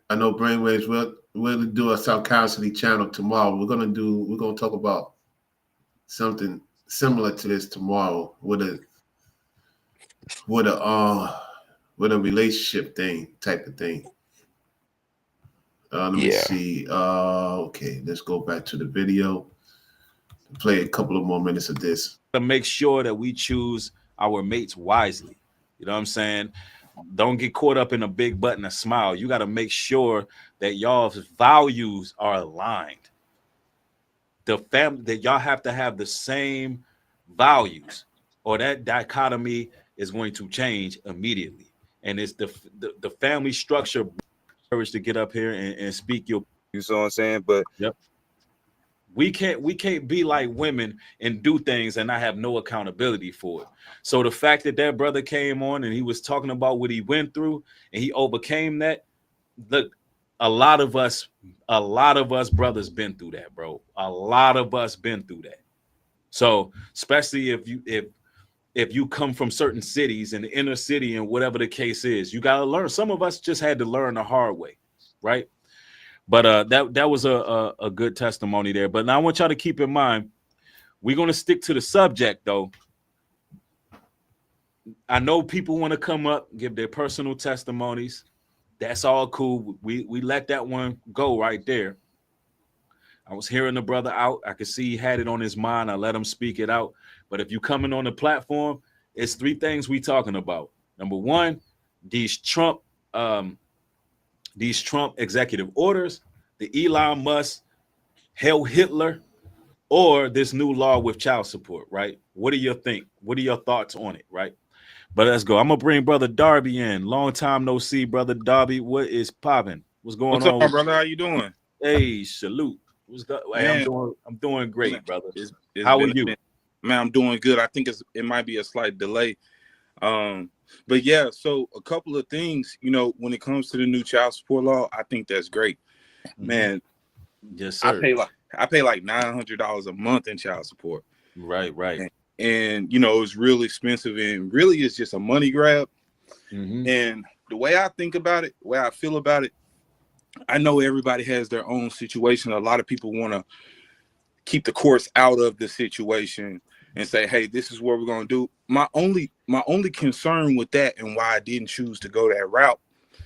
I know Brainwaves will do a South Counseling channel tomorrow. We're gonna talk about something similar to this tomorrow with a relationship thing type of thing. Let me Yeah. see. Okay, let's go back to the video. Play a couple of more minutes of this. To make sure that we choose our mates wisely. You know what I'm saying? Don't get caught up in a big butt and a smile. You got to make sure that y'all's values are aligned. The family that y'all have to have the same values, or that dichotomy is going to change immediately. And it's the family structure courage to get up here and speak your. You see what I'm saying? But Yep. We can't be like women and do things and not have no accountability for it. So the fact that that brother came on and he was talking about what he went through and he overcame that, look, a lot of us brothers been through that, bro. A lot of us been through that. So especially if you come from certain cities in the inner city and whatever the case is, you got to learn. Some of us just had to learn the hard way, right? But that was a good testimony there. But now I want y'all to keep in mind, we're going to stick to the subject, though. I know people want to come up, give their personal testimonies. That's all cool. We let that one go right there. I was hearing the brother out. I could see he had it on his mind. I let him speak it out. But if you coming on the platform, it's three things we talking about. Number one, these Trump executive orders, the Elon Musk, Hell Hitler, or this new law with child support, right? What do you think? What are your thoughts on it, right? But let's go. I'm going to bring Brother Darby in. Long time no see, Brother Darby. What is popping? What's going on? What's up, brother? How you doing? Hey, salute. Hey, I'm doing great, brother. It's How are you? Man, I'm doing good. I think it might be a slight delay. But yeah, so a couple of things, when it comes to the new child support law, I think that's great. Man, yes, sir. I pay like $900 a month in child support. Right. And it's real expensive and really it's just a money grab. And the way I think about it, the way I feel about it, I know everybody has their own situation. A lot of people want to keep the courts out of the situation and say, hey, this is what we're going to do. My only concern with that and why I didn't choose to go that route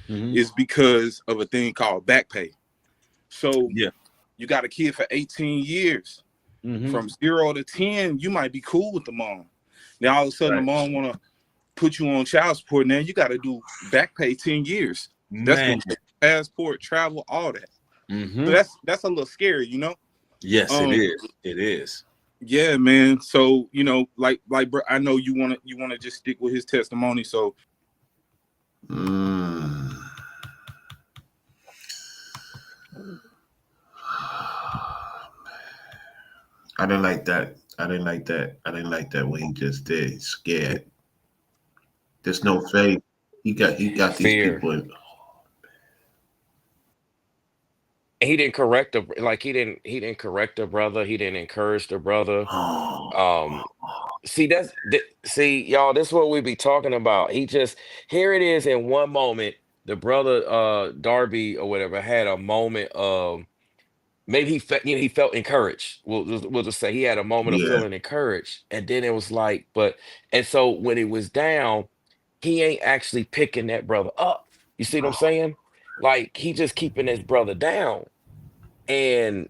is because of a thing called back pay. So you got a kid for 18 years. From 0 to 10, you might be cool with the mom. Now all of a sudden the mom want to put you on child support. Now you got to do back pay 10 years. That's going to passport, travel, all that. So that's a little scary, Yes, it is. It is. Yeah, man. So like, bro, I know you want to just stick with his testimony. So. I didn't like that. I didn't like that what he just did. He's scared. There's no faith. He got these Fear. people in. He didn't correct he didn't correct the brother. He didn't encourage the brother. See, y'all, this is what we be talking about. Here it is in one moment, the brother Darby or whatever had a moment of maybe he felt encouraged. We'll just say he had a moment of feeling encouraged. And then it was like, and so when it was down, he ain't actually picking that brother up. You see what I'm saying? Like he just keeping his brother down. And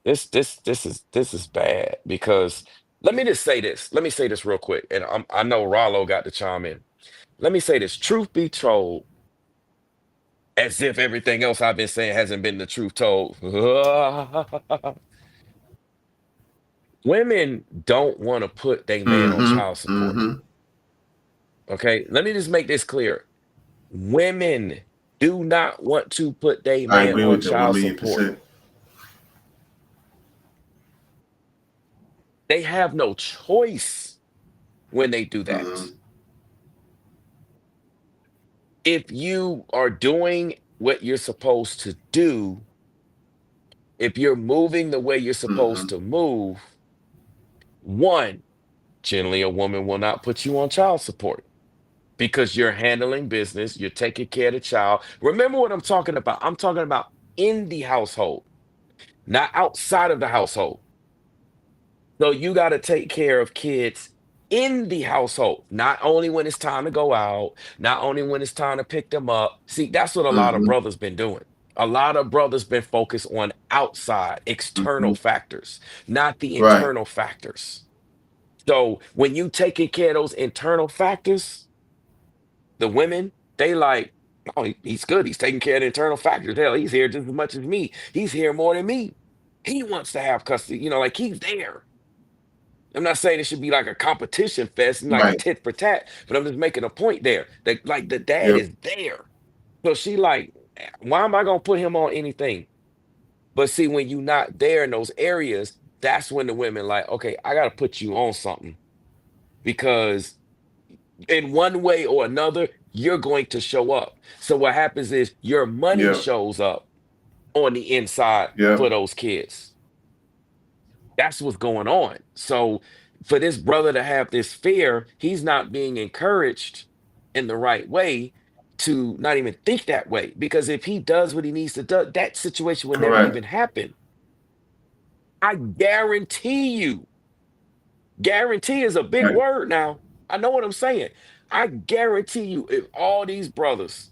this is bad because let me just say this. Let me say this real quick. And I know Rollo got to chime in. Let me say this. Truth be told, as if everything else I've been saying hasn't been the truth told. Women don't want to put their man on child support. Okay, let me just make this clear. Women do not want to put their man on child support. They have no choice when they do that. If you are doing what you're supposed to do, if you're moving the way you're supposed to move, one, generally a woman will not put you on child support because you're handling business, you're taking care of the child. Remember what I'm talking about. I'm talking about in the household, not outside of the household. So you got to take care of kids in the household, not only when it's time to go out, not only when it's time to pick them up. See, that's what a lot of brothers been doing. A lot of brothers been focused on outside, external factors, not the internal factors. So when you taking care of those internal factors, the women, they like, oh, he's good. He's taking care of the internal factors. Hell, he's here just as much as me. He's here more than me. He wants to have custody, like he's there. I'm not saying it should be like a competition fest, like a tit for tat, but I'm just making a point there that like the dad is there. So she like, why am I gonna put him on anything? But see, when you're not there in those areas, that's when the women like, okay, I gotta put you on something because in one way or another, you're going to show up. So what happens is your money Yep. shows up on the inside for Yep. those kids. That's what's going on. So for this brother to have this fear, he's not being encouraged in the right way to not even think that way. Because if he does what he needs to do, that situation would never Correct. even happen. I guarantee is a big Right. word now. I know what I'm saying. I guarantee you, if all these brothers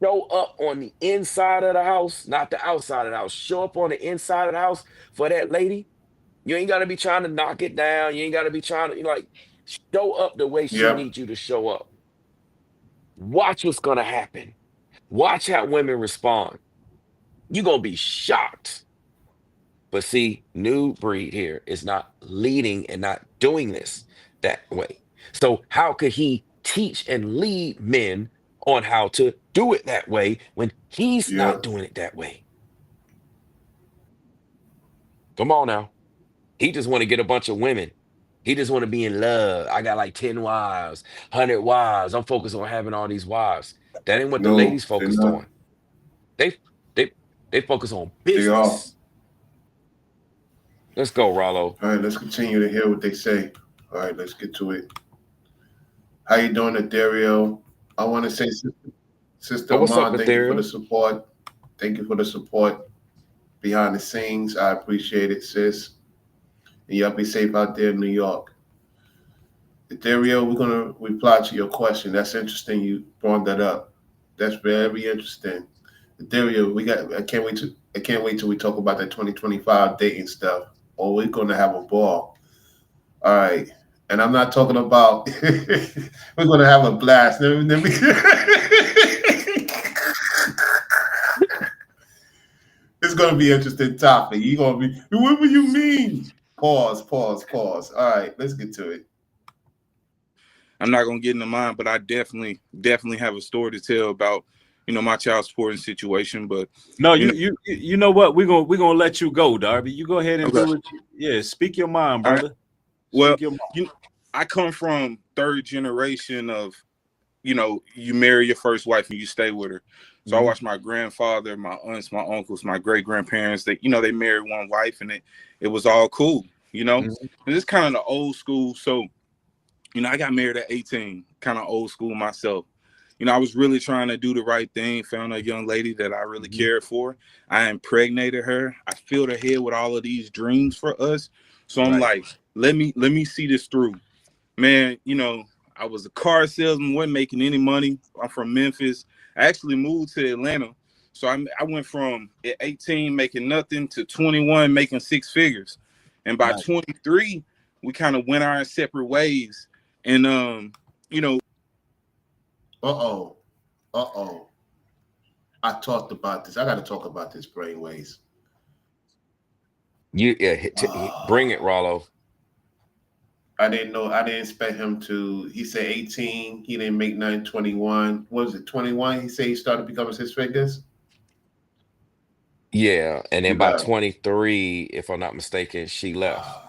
show up on the inside of the house, not the outside of the house, show up on the inside of the house for that lady, you ain't got to be trying to knock it down. You ain't got to be trying to, like, show up the way she Yep. needs you to show up. Watch what's going to happen. Watch how women respond. You're going to be shocked. But see, New Breed here is not leading and not doing this that way. So how could he teach and lead men on how to do it that way when he's not Yep. doing it that way? Come on now. He just want to get a bunch of women. He just want to be in love. I got like 10 wives, 100 wives. I'm focused on having all these wives. That ain't what the No, ladies they're focused not. on. They they they focus on They are. All business. Let's go, Rollo. right, let's continue to hear what they say. All right, let's get to it. How you doing, Dario? I want to say, Sister Oh, what's up, Amon, thank you for the Ethereal? support. Thank you for the support behind the scenes. I appreciate it, sis. And y'all be safe out there in New York. Dario, we're gonna reply to your question. That's interesting. You brought that up. That's very interesting. Dario, I can't wait till we talk about that 2025 dating stuff. Or we're gonna have a ball. All right. And I'm not talking about we're gonna have a blast. It's gonna be an interesting topic. You're gonna be, what do you mean? Pause. All right, let's get to it. I'm not gonna get into mine, but I definitely have a story to tell about, my child supporting situation. But No, you know, you know what? We're gonna let you go, Darby. You go ahead and okay. do it. Yeah, speak your mind, All right. brother. Well, Speak your mind. I come from third generation of, you marry your first wife and you stay with her. So I Mhm. watched my grandfather, my aunts, my uncles, my great grandparents. They married one wife and it was all cool. Mhm. And it's kind of the old school. So I got married at 18, kind of old school myself. I was really trying to do the right thing, found a young lady that I really Mhm. cared for. I impregnated her. I filled her head with all of these dreams for us. So I'm Right. like, let me see this through. Man, I was a car salesman, wasn't making any money. I'm from Memphis. I actually moved to Atlanta. So I went from at 18 making nothing to 21 making six figures. And by Nice. 23, we kind of went our separate ways. And Uh-oh. I talked about this. I gotta talk about this brainwaves. Bring it, Oh, Rollo. I didn't know. I didn't expect him to. He said 18. He didn't make nothing. 21. What was it? 21. He said he started becoming six figures. Yeah, and You then by got it. 23, if I'm not mistaken, she left. Oh,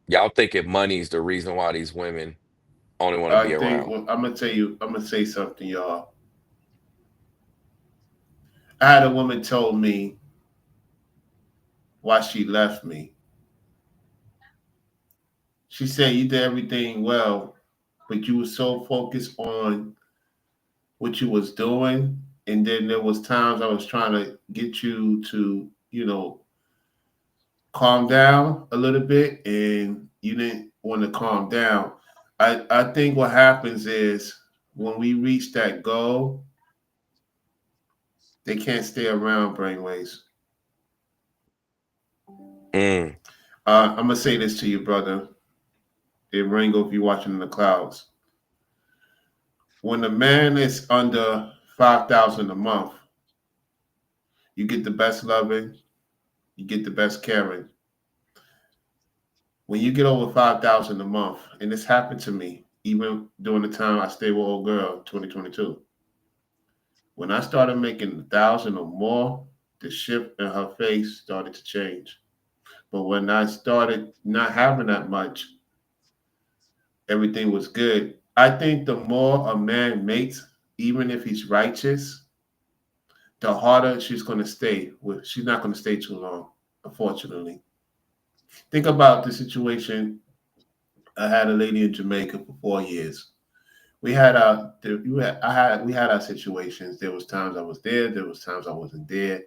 Y'all thinking money's the reason why these women only want to I be think around. well, I'm gonna tell you. I'm gonna say something, y'all. I had a woman told me why she left me. She said you did everything well, but you were so focused on what you was doing, and then there was times I was trying to get you to, calm down a little bit, and you didn't want to calm down. I think what happens is when we reach that goal, they can't stay around brainwaves. Mm. I'm gonna say this to you, brother. Ringo, if you're watching in the clouds. When a man is under 5,000 a month, you get the best loving, you get the best caring. When you get over 5,000 a month, and this happened to me even during the time I stayed with old girl, 2022. When I started making 1,000 or more, the shift in her face started to change. But when I started not having that much, everything was good. I think the more a man makes, even if he's righteous, the harder she's going to stay. She's not going to stay too long, unfortunately. Think about the situation. I had a lady in Jamaica for 4 years. We had we had our situations. There was times I was there. There was times I wasn't there.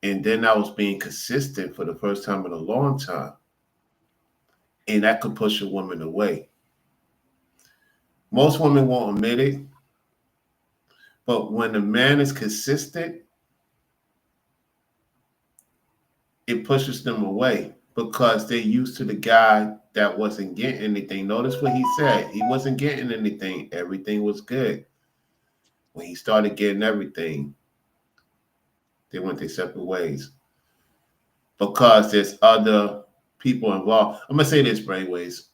And then I was being consistent for the first time in a long time. And that could push a woman away. Most women won't admit it, but when a man is consistent, it pushes them away because they're used to the guy that wasn't getting anything. Notice what he said. He wasn't getting anything. Everything was good. When he started getting everything, they went their separate ways because there's other people involved. I'm going to say this, Brainwaves.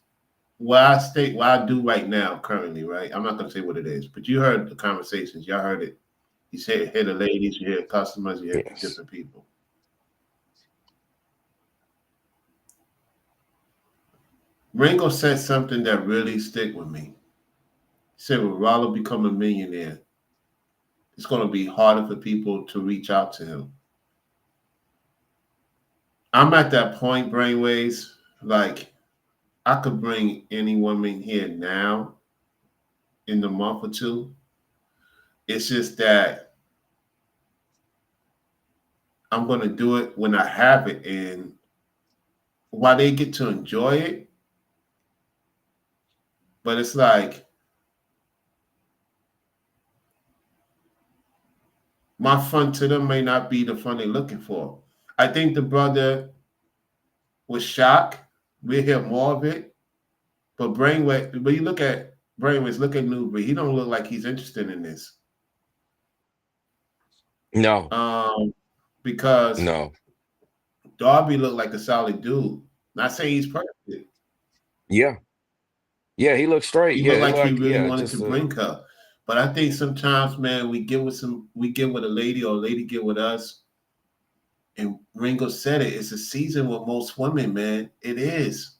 What I do right now, currently, right? I'm not going to say what it is, but you heard the conversations. Y'all heard it. You hear the ladies, you hear customers, you hear Yes. different people. Ringo said something that really stick with me. He said, when Rollo become a millionaire, it's going to be harder for people to reach out to him. I'm at that point, Brainwaves, like I could bring any woman here now in the month or two. It's just that I'm going to do it when I have it. And while they get to enjoy it, but it's like my fun to them may not be the fun they're looking for. I think the brother was shocked. We'll hear more of it. But Brainwave, when you look at Brainwaves, look at Newbury. He don't look like he's interested in this. No, Because no. Darby looked like a solid dude. Not saying he's perfect. Yeah. Yeah, he looked straight. He Yeah, looked it like looked he like, really yeah, wanted just to a bring her. But I think sometimes, man, we get with a lady or a lady get with us. And Ringo said it. It's a season with most women, man. It is.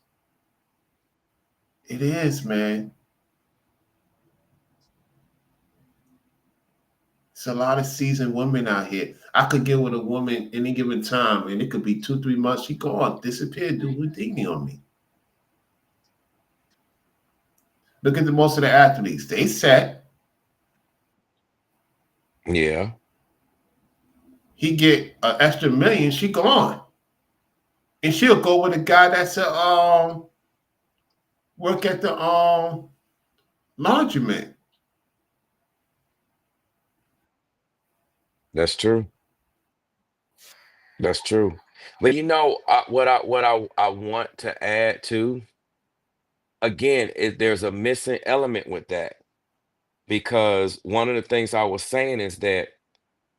It is, man. It's a lot of seasoned women out here. I could get with a woman any given time, and it could be 2-3 months. She gone, disappear, do Houdini on me. Look at most of the athletes. They set. yeah. He get an extra million. She gone, and she'll go with a guy that's a work at the laundromat. That's true. That's true. But what I want to add to, again, is there's a missing element with that. Because one of the things I was saying is that,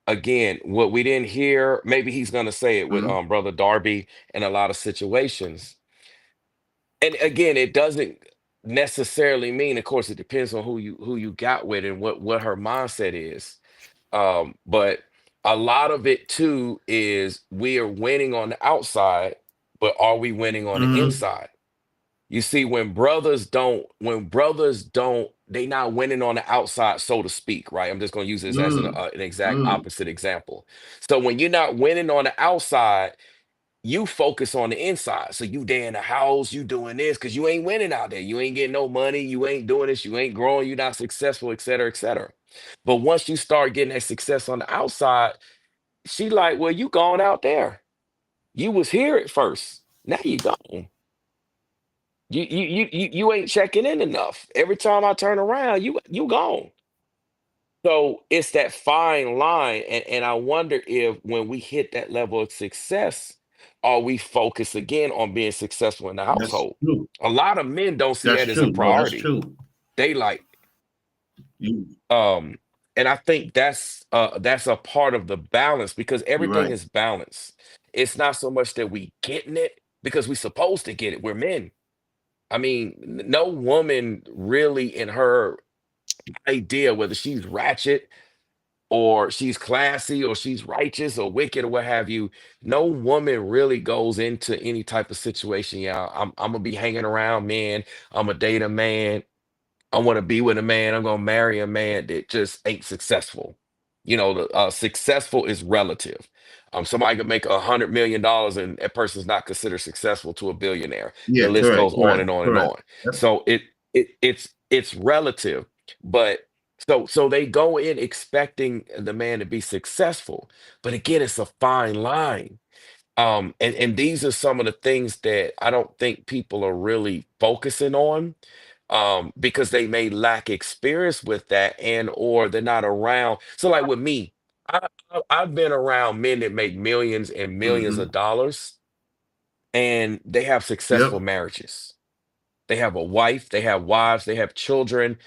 again, what we didn't hear, maybe he's gonna say it with Mhm. Brother Darby in a lot of situations. And again, it doesn't necessarily mean, of course, it depends on who you got with and what her mindset is. But a lot of it too is we are winning on the outside, but are we winning on the Mhm. inside? You see, they not winning on the outside, so to speak, right? I'm just going to use this as Mm. an exact Mm. opposite example. So when you're not winning on the outside, you focus on the inside. So you there in the house, you doing this because you ain't winning out there. You ain't getting no money. You ain't doing this. You ain't growing. You're not successful, et cetera, et cetera. But once you start getting that success on the outside, she like, well, you gone out there. You was here at first. Now you gone. You ain't checking in enough. Every time I turn around, you gone. So it's that fine line, and I wonder if when we hit that level of success, are we focused again on being successful in the That's household? true. A lot of men don't see That's that as a true. No, that's priority. true. They like, You, um, and I think that's a part of the balance because you're everything right. is balance. It's not so much that we getting it, because we're supposed to get it. We're men. I mean, no woman really in her idea, whether she's ratchet or she's classy or she's righteous or wicked or what have you, no woman really goes into any type of situation. Yeah, I'm gonna be hanging around men. I'm gonna date a man. I want to be with a man. I'm gonna marry a man that just ain't successful. You know, the successful is relative. Somebody could make $100 million and that person's not considered successful to a billionaire. The Yeah, list correct, goes on correct, and on and correct. on. So it's relative, but so they go in expecting the man to be successful, but again, it's a fine line. And these are some of the things that I don't think people are really focusing on, because they may lack experience with that, and or they're not around. So like with me, I've been around men that make millions and millions Mm-hmm. of dollars, and they have successful Yep. marriages. They have a wife, they have wives, they have children.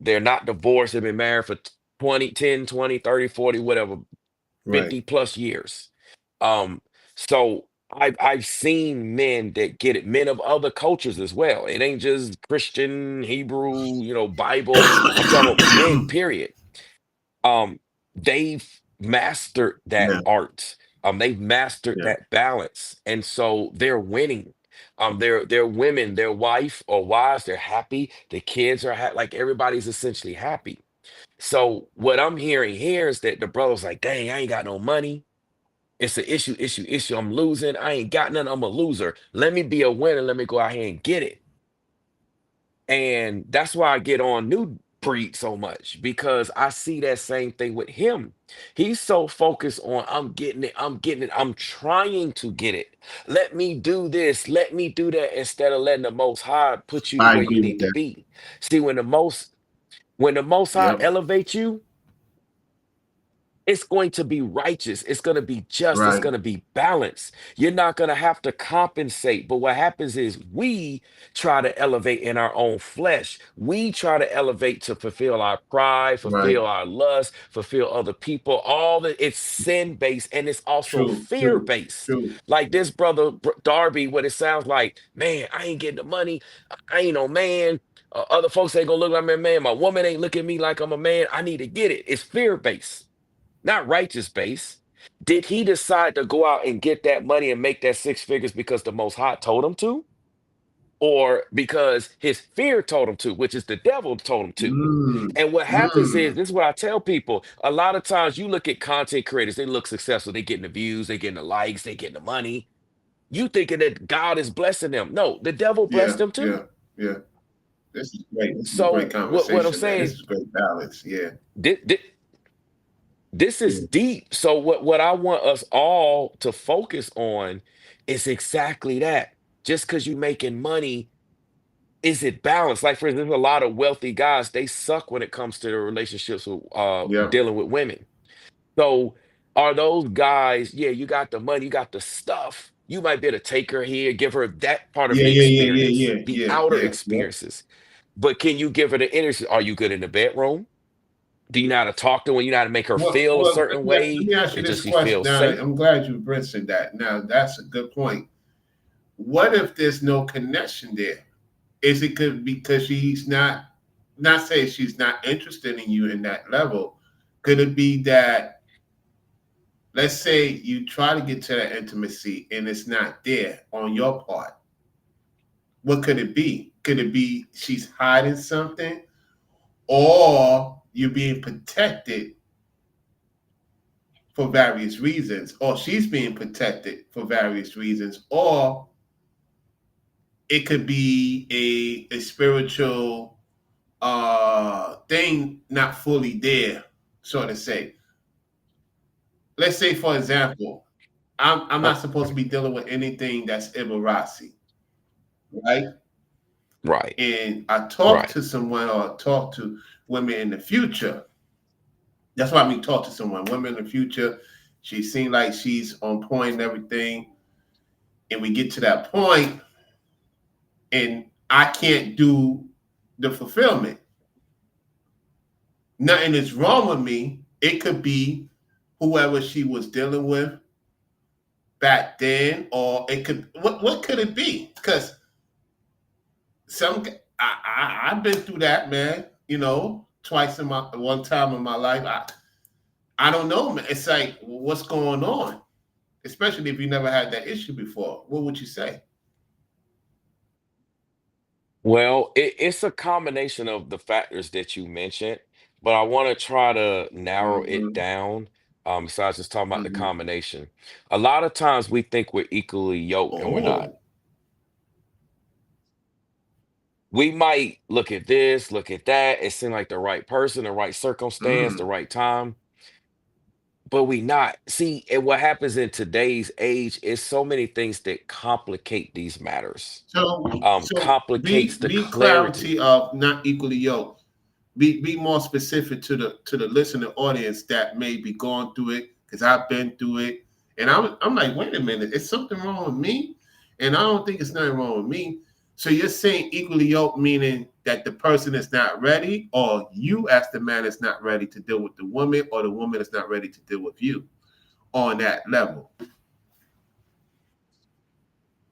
They're not divorced, they've been married for 20, 10, 20, 30, 40, whatever, Right. 50 plus years. Um, so I've seen men that get it, men of other cultures as well. It ain't just Christian, Hebrew, Bible. I'm talking about men, period. Um, they've mastered that Yeah, art. They've mastered yeah. that balance, and so they're winning. They're women, their wife or wives, they're happy. The kids are like everybody's essentially happy. So what I'm hearing here is that the brother's like, dang, I ain't got no money. It's an issue, issue, issue. I'm losing. I ain't got nothing. I'm a loser. Let me be a winner. Let me go out here and get it. And that's why I get on New Breed so much, because I see that same thing with him. He's so focused on, I'm getting it, I'm getting it, I'm trying to get it. Let me do this, let me do that, instead of letting the Most High put you to I where you agree with need to that. be. See, when the Most High Yep. elevates you, it's going to be righteous. It's going to be just. It's Right. going to be balanced. You're not going to have to compensate. But what happens is we try to elevate in our own flesh. We try to elevate to fulfill our pride, Right. fulfill our lust, fulfill other people. All that, it's sin based, and it's also True. fear True. based. True. Like this brother Darby, what it sounds like, man, I ain't getting the money. I ain't no man. Other folks ain't gonna look like me, man. My woman ain't looking at me like I'm a man. I need to get it. It's fear based, not righteous base. Did he decide to go out and get that money and make that six figures because the Most High told him to? Or because his fear told him to, which is the devil told him to? Mm. And what happens is, Mm. this is what I tell people. A lot of times you look at content creators, they look successful, they getting the views, they getting the likes, they getting the money. You thinking that God is blessing them. No, the devil blessed Yeah. them too. Yeah. Yeah. This is great. This is a great So what I'm conversation, man. This saying, is great balance. Yeah. this is Yeah. deep. So what I want us all to focus on is exactly that. Just because you're making money, is it balanced? Like, for instance, a lot of wealthy guys, they suck when it comes to their relationships with Yep. dealing with women. So are those guys, yeah, you got the money, you got the stuff. You might be able to take her here, give her that part of Yeah. the Yeah. Yeah. Yeah. experience, Yeah. the Yeah. outer Yeah. Yep. experiences. But can you give her the inner? Are you good in the bedroom? Do you know how to talk to her? You know how to make her feel a Well, certain let way? me ask you It this does she question. feel Now, safe? I'm glad you mentioned that. Now, that's a good point. What if there's no connection there? Is it could because she's not saying she's not interested in you in that level? Could it be that, let's say you try to get to that intimacy and it's not there on your part? What could it be? Could it be she's hiding something, or you're being protected for various reasons, or she's being protected for various reasons, or it could be a spiritual thing not fully there, so to say. Let's say, for example, I'm Uh, not supposed to be dealing with anything that's Ibarasi, right? right, And I talk right, to someone or talk to women in the future. That's why I mean talk to someone. Women in the future, she seems like she's on point and everything. And we get to that point, and I can't do the fulfillment. Nothing is wrong with me. It could be whoever she was dealing with back then, or it could what could it be? Because some I've been through that, man. You know, twice in my one time in my life. I don't know, man. It's like what's going on, especially if you never had that issue before. What would you say? Well, it's a combination of the factors that you mentioned, but I want to try to narrow it Mm-hmm. down. Besides just talking about the Mm-hmm. combination, a lot of times we think we're equally yoked and we're not. Oh. We might look at this, look at that. It seemed like the right person, the right circumstance, the Mm. right time, but we not. See, and what happens in today's age is so many things that complicate these matters. So Complicates the be clarity. clarity of not equally yoked. Be more specific to the listening audience that may be going through it because I've been through it, and I'm like, wait a minute, is something wrong with me? And I don't think it's nothing wrong with me. So you're saying equally yoked, meaning that the person is not ready, or you as the man is not ready to deal with the woman, or the woman is not ready to deal with you on that level.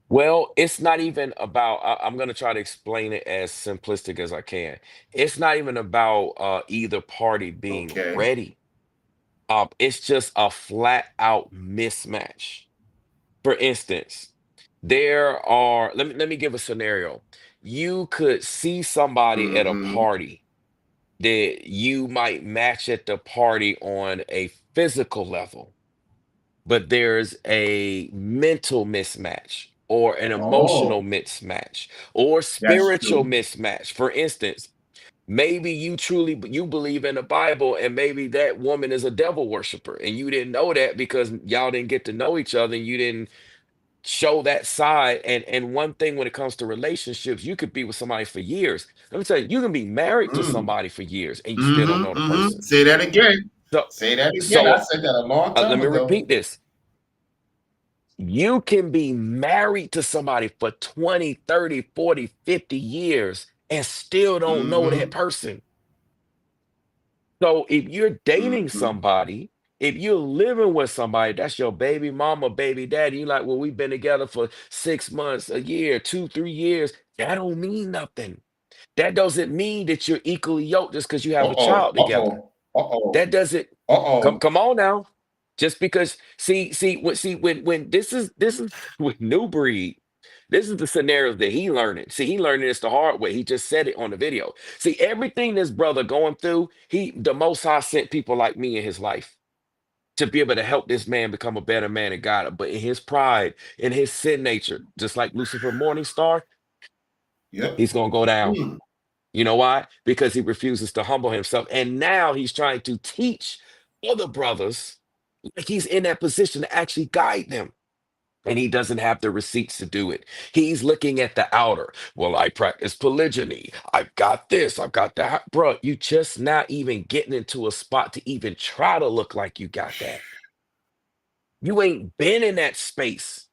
Well, it's not even about, I'm going to try to explain it as simplistic as I can. It's not even about either party being Okay. ready. It's just a flat out mismatch. For instance, let me give a scenario. You could see somebody at a Mm-hmm. party that you might match at the party on a physical level, but there's a mental mismatch or an emotional Oh, mismatch or that's spiritual true. mismatch. For instance, maybe you believe in the Bible and maybe that woman is a devil worshiper and you didn't know that because y'all didn't get to know each other and you didn't show that side. And one thing when it comes to relationships, you could be with somebody for years. Let me tell you, you can be married to Mm. somebody for years and you still don't know Mm-hmm. the Mm-hmm. person. Say that again. So Say that again. I so said that a long let time me ago. repeat this. You can be married to somebody for 20, 30, 40, 50 years and still don't know that Mm-hmm. person. So if you're dating Mm-hmm. somebody, if you're living with somebody, that's your baby mama, baby daddy, you're like, well, we've been together for 6 months, a year, 2, 3 years. That don't mean nothing. That doesn't mean that you're equally yoked just because you have a Uh-oh. child together. Uh-oh. Uh-oh. That doesn't come Uh-oh. come on now. Just because when this is with new breed, this is the scenarios that he learning. See, he learning this the hard way. He just said it on the video. See, everything this brother going through, the most high sent people like me in his life to be able to help this man become a better man and God. But in his pride, in his sin nature, just like Lucifer Morningstar, Yep. he's gonna go down. Mm. You know why? Because he refuses to humble himself. And now he's trying to teach other brothers like he's in that position to actually guide them. And he doesn't have the receipts to do it. He's looking at the outer. Well, I practice polygyny. I've got this. I've got that. Bro, you just not even getting into a spot to even try to look like you got that. You ain't been in that space.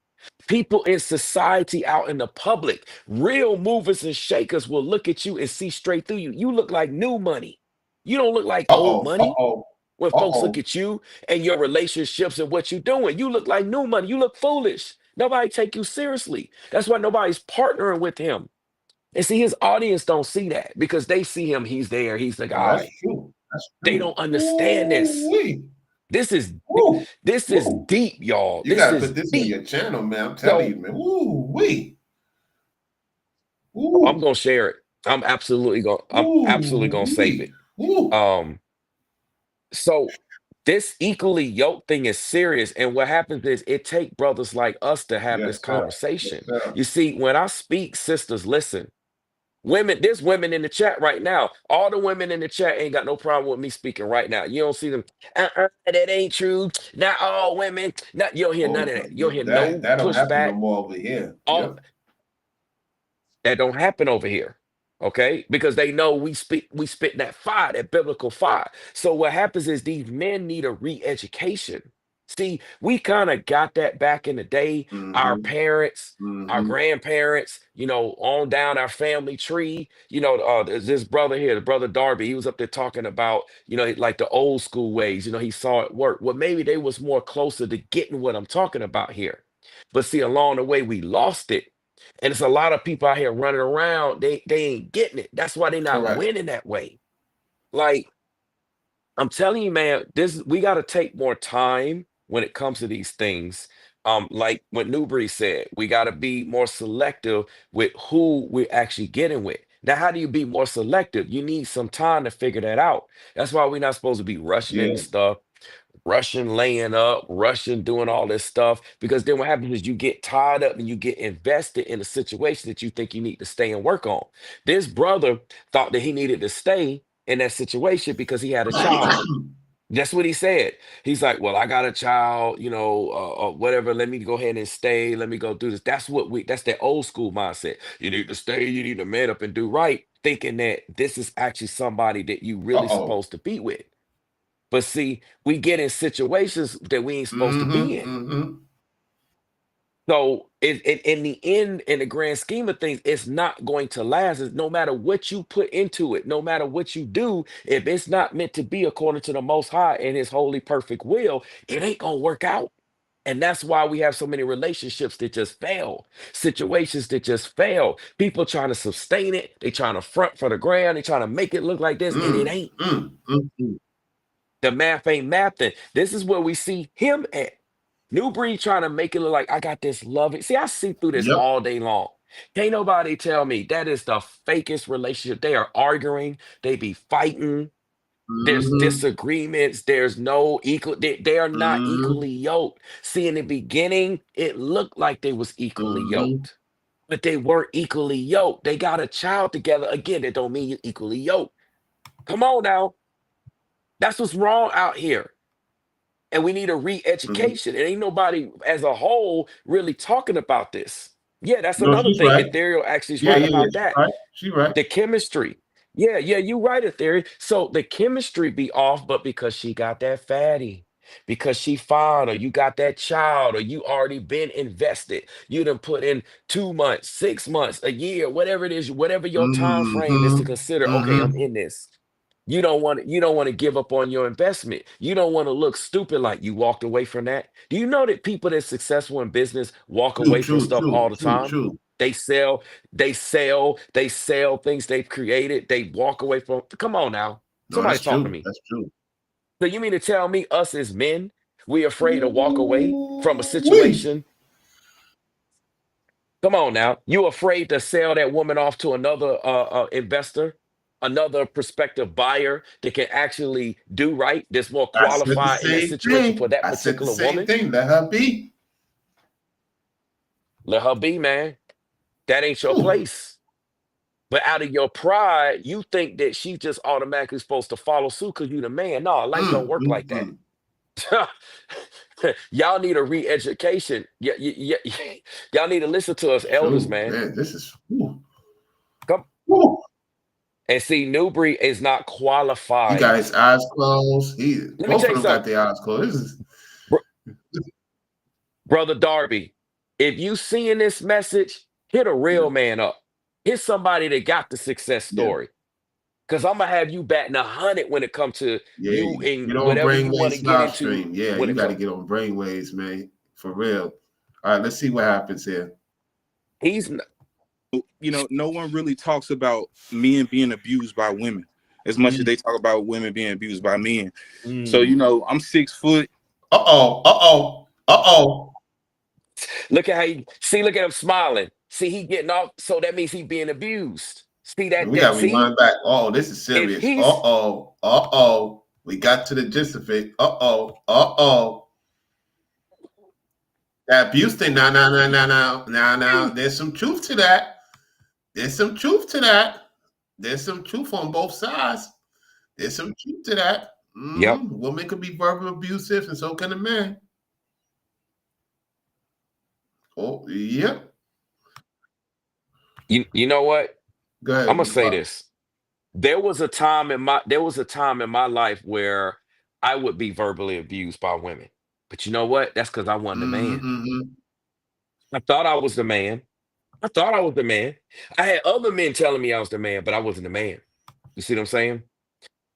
People in society out in the public, real movers and shakers will look at you and see straight through you. You look like new money. You don't look like old Uh-oh. money. Uh-oh. When folks look Uh-oh. at you and your relationships and what you're doing, you look like new money. You look foolish. Nobody take you seriously. That's why nobody's partnering with him. And see, his audience don't see that because they see him. He's there. He's the Oh, that's guy. true. That's They true. don't understand this. Ooh-wee. This is Woo. this is Woo. deep, y'all. You This gotta put is this on deep. your channel, man. I'm telling So you, man. Woo-wee. I'm Woo. gonna share it. I'm absolutely gonna save it. Woo-wee. Woo. Um, so this equally yoked thing is serious, and what happens is it take brothers like us to have this Yes, sir. Yes, conversation. sir. You see, when I speak, sisters, listen. Women, there's women in the chat right now. All the women in the chat ain't got no problem with me speaking right now. You don't see them. That ain't true. Not all women. Not you don't hear none Oh, of no, that. You don't hear that no that don't happen pushback. no more over here. All Yep. that don't happen over here. Okay, because they know we spit that fire, that biblical fire. So what happens is these men need a re-education. See, we kind of got that back in the day. Our Mm-hmm. parents, our Mm-hmm. grandparents, on down our family tree. There's this brother here, the brother Darby. He was up there talking about, like the old school ways. He saw it work. Well, maybe they was more closer to getting what I'm talking about here. But see, along the way, we lost it. And it's a lot of people out here running around. They ain't getting it. That's why they're not Correct. winning that way. Like, I'm telling you, man, we got to take more time when it comes to these things. Like what Newbury said, we got to be more selective with who we're actually getting with. Now, how do you be more selective? You need some time to figure that out. That's why we're not supposed to be rushing Yeah. into stuff, rushing laying up, rushing doing all this stuff. Because then what happens is you get tied up and you get invested in a situation that you think you need to stay and work on. This brother thought that he needed to stay in that situation because he had a child. That's what he said. He's like, well, I got a child, whatever. Let me go ahead and stay. Let me go do this. That's that old school mindset. You need to stay. You need to man up and do right, thinking that this is actually somebody that you really Uh-oh. supposed to be with. But see, we get in situations that we ain't supposed to be Mm-hmm. in. Mm-hmm. So in the end, in the grand scheme of things, it's not going to last. No matter what you put into it, no matter what you do, if it's not meant to be according to the Most High and His holy perfect will, it ain't gonna work out. And that's why we have so many relationships that just fail, situations that just fail. People trying to sustain it, they trying to front for the ground, they trying to make it look like this, and it ain't. The math ain't mathing. This is where we see him at. Newbury trying to make it look like I got this loving. See, I see through this Yep. all day long. Can't nobody tell me that is the fakest relationship. They are arguing, they be fighting, there's Mm-hmm. disagreements, there's no equal, they are not Mm-hmm. equally yoked. See, in the beginning, it looked like they was equally Mm-hmm. yoked, but they weren't equally yoked. They got a child together. Again, that don't mean you're equally yoked. Come on now. That's what's wrong out here. And we need a Mm-hmm. re-education. And ain't nobody as a whole really talking about this. Yeah, that's No, another she's thing. right. Ethereal actually is Yeah, right yeah, yeah. about She's that. right. She's right. The chemistry. Yeah, you right, Ethereal. So the chemistry be off, but because she got that fatty, because she fine, or you got that child, or you already been invested. You done put in 2 months, 6 months, a year, whatever it is, whatever your time frame is to Mm-hmm. consider, okay, I'm Mm-hmm. in this. You don't want to give up on your investment. You don't want to look stupid like you walked away from that. Do you know that people that's successful in business walk True, away from true, stuff true, all the true, time? true. They sell things they've created. They walk away from. Come on now. No, Somebody that's talk to true. me. That's true. So you mean to tell me us as men, we afraid to walk away from a Wee. situation? Come on now. You afraid to sell that woman off to another investor, another prospective buyer that can actually do right, that's more I said the qualified in that same situation for thing. that I said the particular same woman? thing. Let her be. Let her be, man. That ain't your Whew. place. But out of your pride, you think that she's just automatically supposed to follow suit because you the man. No, life don't work like that. Mm. Y'all need a re-education. Y'all need to listen to us elders, True, man. man. This is. Whew. Come Whew. and see, Newbury is not He qualified. got his eyes closed. Let me Both tell of you them got something, their eyes closed. This is. Brother Darby. If you seeing this message, hit a Yeah, real man up. Hit somebody that got the success yeah, story. Because I'm gonna have you batting 100 when it comes to yeah. you and Get on whatever you want to Brainwaves get live into stream. Yeah, when you it got to comes. get on Brainwaves, man. For real. All right, let's see what happens here. He's No one really talks about men being abused by women as much as they talk about women being abused by men. So, I'm 6 foot. Uh-oh. look at how he see. Look at him smiling. See, he getting off. So that means he being abused. See that? We got That to see rewind back. Oh, this is if serious. he's Uh-oh. We got to the gist of it. Uh-oh. That abuse thing. Now. There's some truth to that. There's some truth on both sides. There's some truth to that. yep. Women could be verbal abusive, and so can a man. Oh, yep. You know what? Go ahead. I'm gonna say this. There was a time in my life where I would be verbally abused by women. But you know what? That's because I wasn't the man. Mm-hmm. I thought I was the man. I thought I was the man. I had other men telling me I was the man, but I wasn't the man. You see what I'm saying?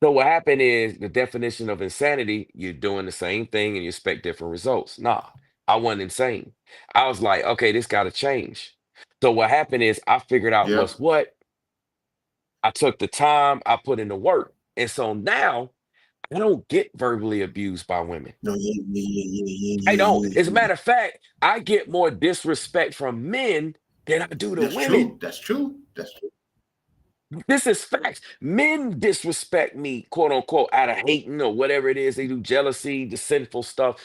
So what happened is the definition of insanity, you're doing the same thing and you expect different results. Nah, I wasn't insane. I was like, okay, this got to change. So what happened is I figured out Yep. what's what. I took the time, I put in the work. And so now I don't get verbally abused by women. No, yeah, yeah, yeah, yeah, I yeah, don't. yeah, As a yeah. matter of fact, I get more disrespect from men than I do to That's women. true. That's true. That's true. This is facts. Men disrespect me, quote unquote, out of hating or whatever it is. They do jealousy, the sinful stuff.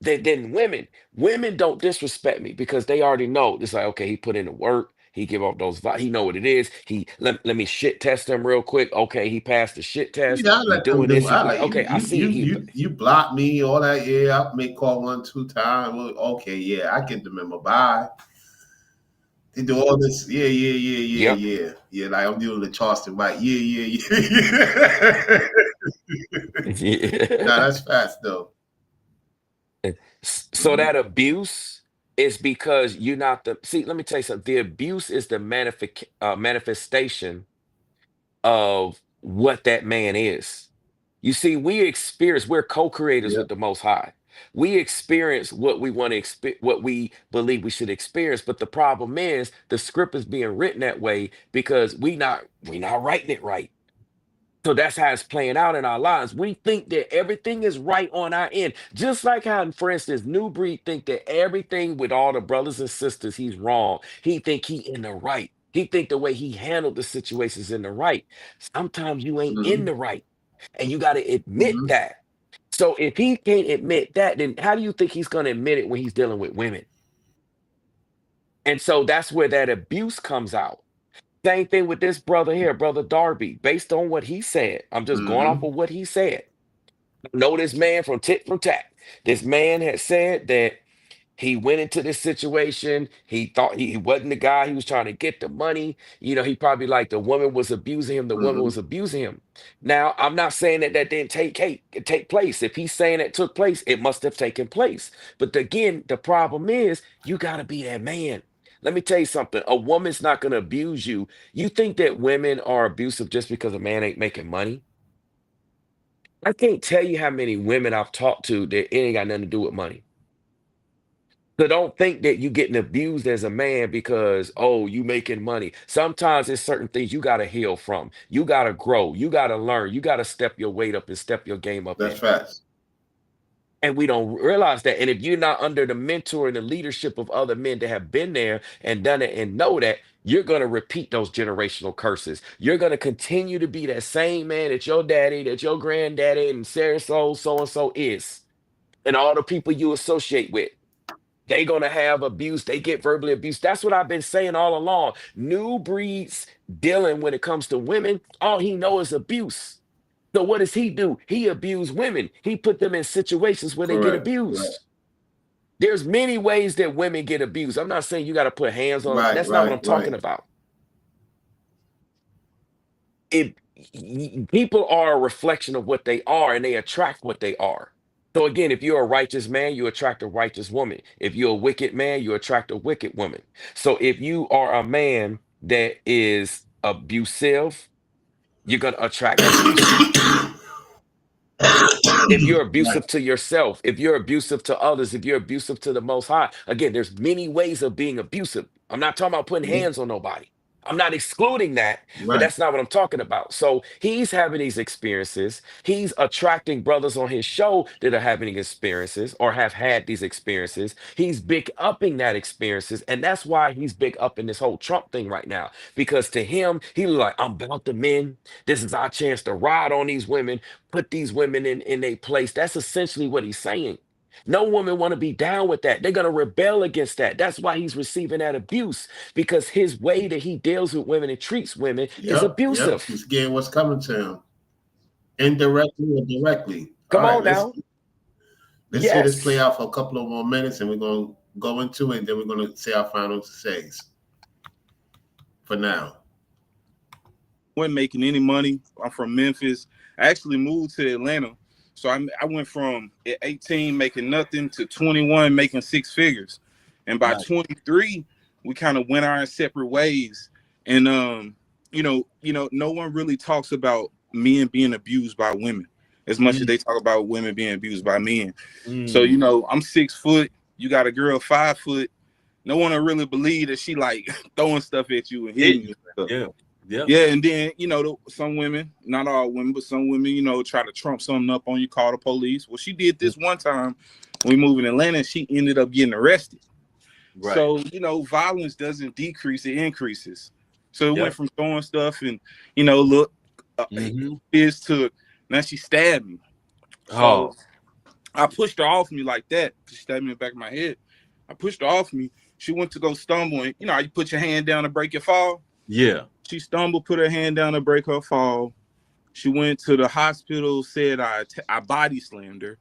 Than women. Women don't disrespect me because they already know. It's like, okay, he put in the work. He give off those vibes. He know what it is. He let me shit test him real quick. Okay, he passed the shit test. Yeah, I He let them doing do. this. I like Okay, I see. you block me, all that. Yeah, I may call 1-2 times. Well, okay, yeah, I get the memo. Bye. They do all this. Yeah, yeah, yeah, yeah, Yep. yeah. Yeah, like I'm dealing with Charleston, right? Yeah, yeah, yeah. Nah, that's fast though. So that abuse is because you're not the. See, let me tell you something. The abuse is the manifestation of what that man is. You see, we're co-creators Yep. with the Most High. We experience what we want to experience, what we believe we should experience. But the problem is the script is being written that way because we not writing it right. So that's how it's playing out in our lives. We think that everything is right on our end. Just like how, for instance, New Breed think that everything with all the brothers and sisters, he's wrong. He think he in the right. He think the way he handled the situations in the right. Sometimes you ain't in Mm-hmm. the right. And you got to admit Mm-hmm. that. So if he can't admit that, then how do you think he's going to admit it when he's dealing with women? And so that's where that abuse comes out. Same thing with this brother here, brother Darby. Based on what he said, I'm just going off Mm-hmm. of what he said. I know this man from tit from tat. This man had said that he went into this situation. He thought he wasn't the guy. He was trying to get the money. You know, he probably like the woman was abusing him. The woman Mm-hmm. was abusing him. Now, I'm not saying that that didn't take place. If he's saying it took place, it must have taken place. But again, the problem is you got to be that man. Let me tell you something. A woman's not going to abuse you. You think that women are abusive just because a man ain't making money? I can't tell you how many women I've talked to that it ain't got nothing to do with money. So don't think that you getting abused as a man because, oh, you making money. Sometimes there's certain things you got to heal from. You got to grow. You got to learn. You got to step your weight up and step your game up That's in. fast. And we don't realize that. And if you're not under the mentor and the leadership of other men that have been there and done it and know that, you're going to repeat those generational curses. You're going to continue to be that same man that your daddy, that your granddaddy, and Sarah so and so is. And all the people you associate with. They're going to have abuse. They get verbally abused. That's what I've been saying all along. New Breed's dealing when it comes to women, all he knows is abuse. So what does he do? He abused women. He put them in situations where they get Correct. abused. There's many ways that women get abused. I'm not saying you got to put hands on them. Right. That's not what I'm Right. talking Right. about. People are a reflection of what they are and they attract what they are. So again, if you're a righteous man, you attract a righteous woman. If you're a wicked man, you attract a wicked woman. So if you are a man that is abusive, you're going to attract abuse. If you're abusive Right. to yourself, if you're abusive to others, if you're abusive to the Most High, again, there's many ways of being abusive. I'm not talking about putting hands on nobody. I'm not excluding that, but Right. that's not what I'm talking about. So he's having these experiences. He's attracting brothers on his show that are having experiences or have had these experiences. He's big upping that experiences. And that's why he's big up in this whole Trump thing right now. Because to him, he like, I'm about the men. This is our chance to ride on these women, put these women in their place. That's essentially what he's saying. No woman want to be down with that. They're going to rebel against that. That's why he's receiving that abuse because his way that he deals with women and treats women is Yep. Yep. abusive. He's getting what's coming to him, indirectly or directly. All Come right. on now. Let's hear this play Yes. out for a couple of more minutes, and we're gonna go into it, and then we're gonna say our final says. For now. Wasn't making any money. I'm from Memphis. I actually moved to Atlanta So I went from at 18 making nothing to 21 making six figures, and by Nice. 23 we kind of went our separate ways. And no one really talks about men being abused by women as much as they talk about women being abused by men. So I'm 6 foot, you got a girl 5 foot. No one will really believe that she like throwing stuff at you and hitting you. And stuff. Yeah, and then some women, not all women, but some women, try to trump something up on you, call the police. Well, she did this one time when we moved in Atlanta, and she ended up getting arrested. Right. So violence doesn't decrease; it increases. So it went from throwing stuff and is to now she stabbed me. So I pushed her off me like that. She stabbed me in the back of my head. I pushed her off me. She went to go stumble, and you put your hand down to break your fall. Yeah. She stumbled, put her hand down to break her fall. She went to the hospital, said I body slammed her.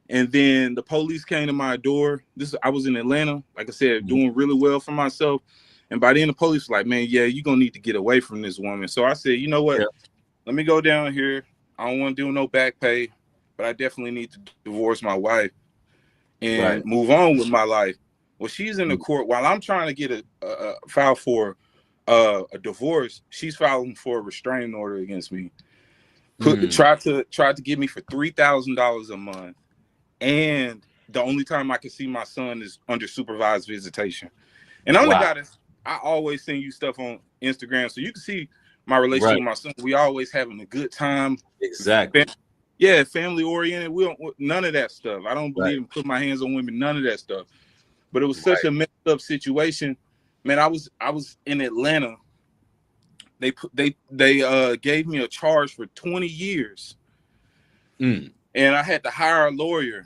And then the police came to my door. I was in Atlanta, like I said, doing really well for myself. And by then the police was like, man, yeah, you're going to need to get away from this woman. So I said, you know what? Yeah. Let me go down here. I don't want to do no back pay, but I definitely need to divorce my wife and move on with my life. Well, she's in the court while I'm trying to get a file for a divorce. She's filing for a restraining order against me. Tried to get me for $3,000 a month, and the only time I can see my son is under supervised visitation. And I'm the guy I always send you stuff on Instagram, so you can see my relationship with my son. We always having a good time. Exactly. Family oriented. We don't none of that stuff. I don't believe in putting my hands on women. None of that stuff. But it was such a messed up situation. Man, I was in Atlanta. They gave me a charge for 20 years. And I had to hire a lawyer.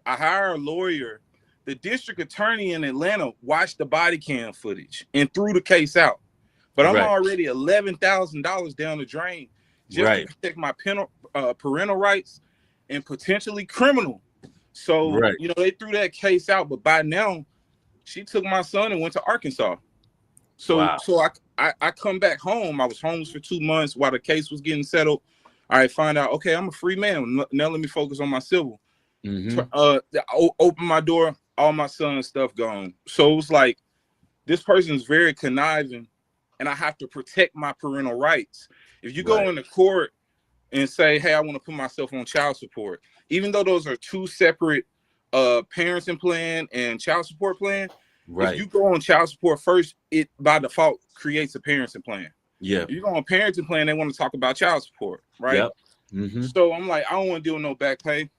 I hired a lawyer. The district attorney in Atlanta watched the body cam footage and threw the case out. But I'm already $11,000 down the drain just to protect my parental rights and potentially criminal. So, they threw that case out. But by now, she took my son and went to Arkansas. So I come back home. I was homeless for 2 months while the case was getting settled. I find out, okay, I'm a free man. Now let me focus on my civil. Open my door, all my son's stuff gone. So it was like, this person is very conniving, and I have to protect my parental rights. If you go into court and say, hey, I want to put myself on child support, even though those are two separate parenting plan and child support plan, if you go on child support first, it by default creates a parenting plan. If you go on parenting plan, they want to talk about child support, right? So I'm like, I don't want to deal with no back pay.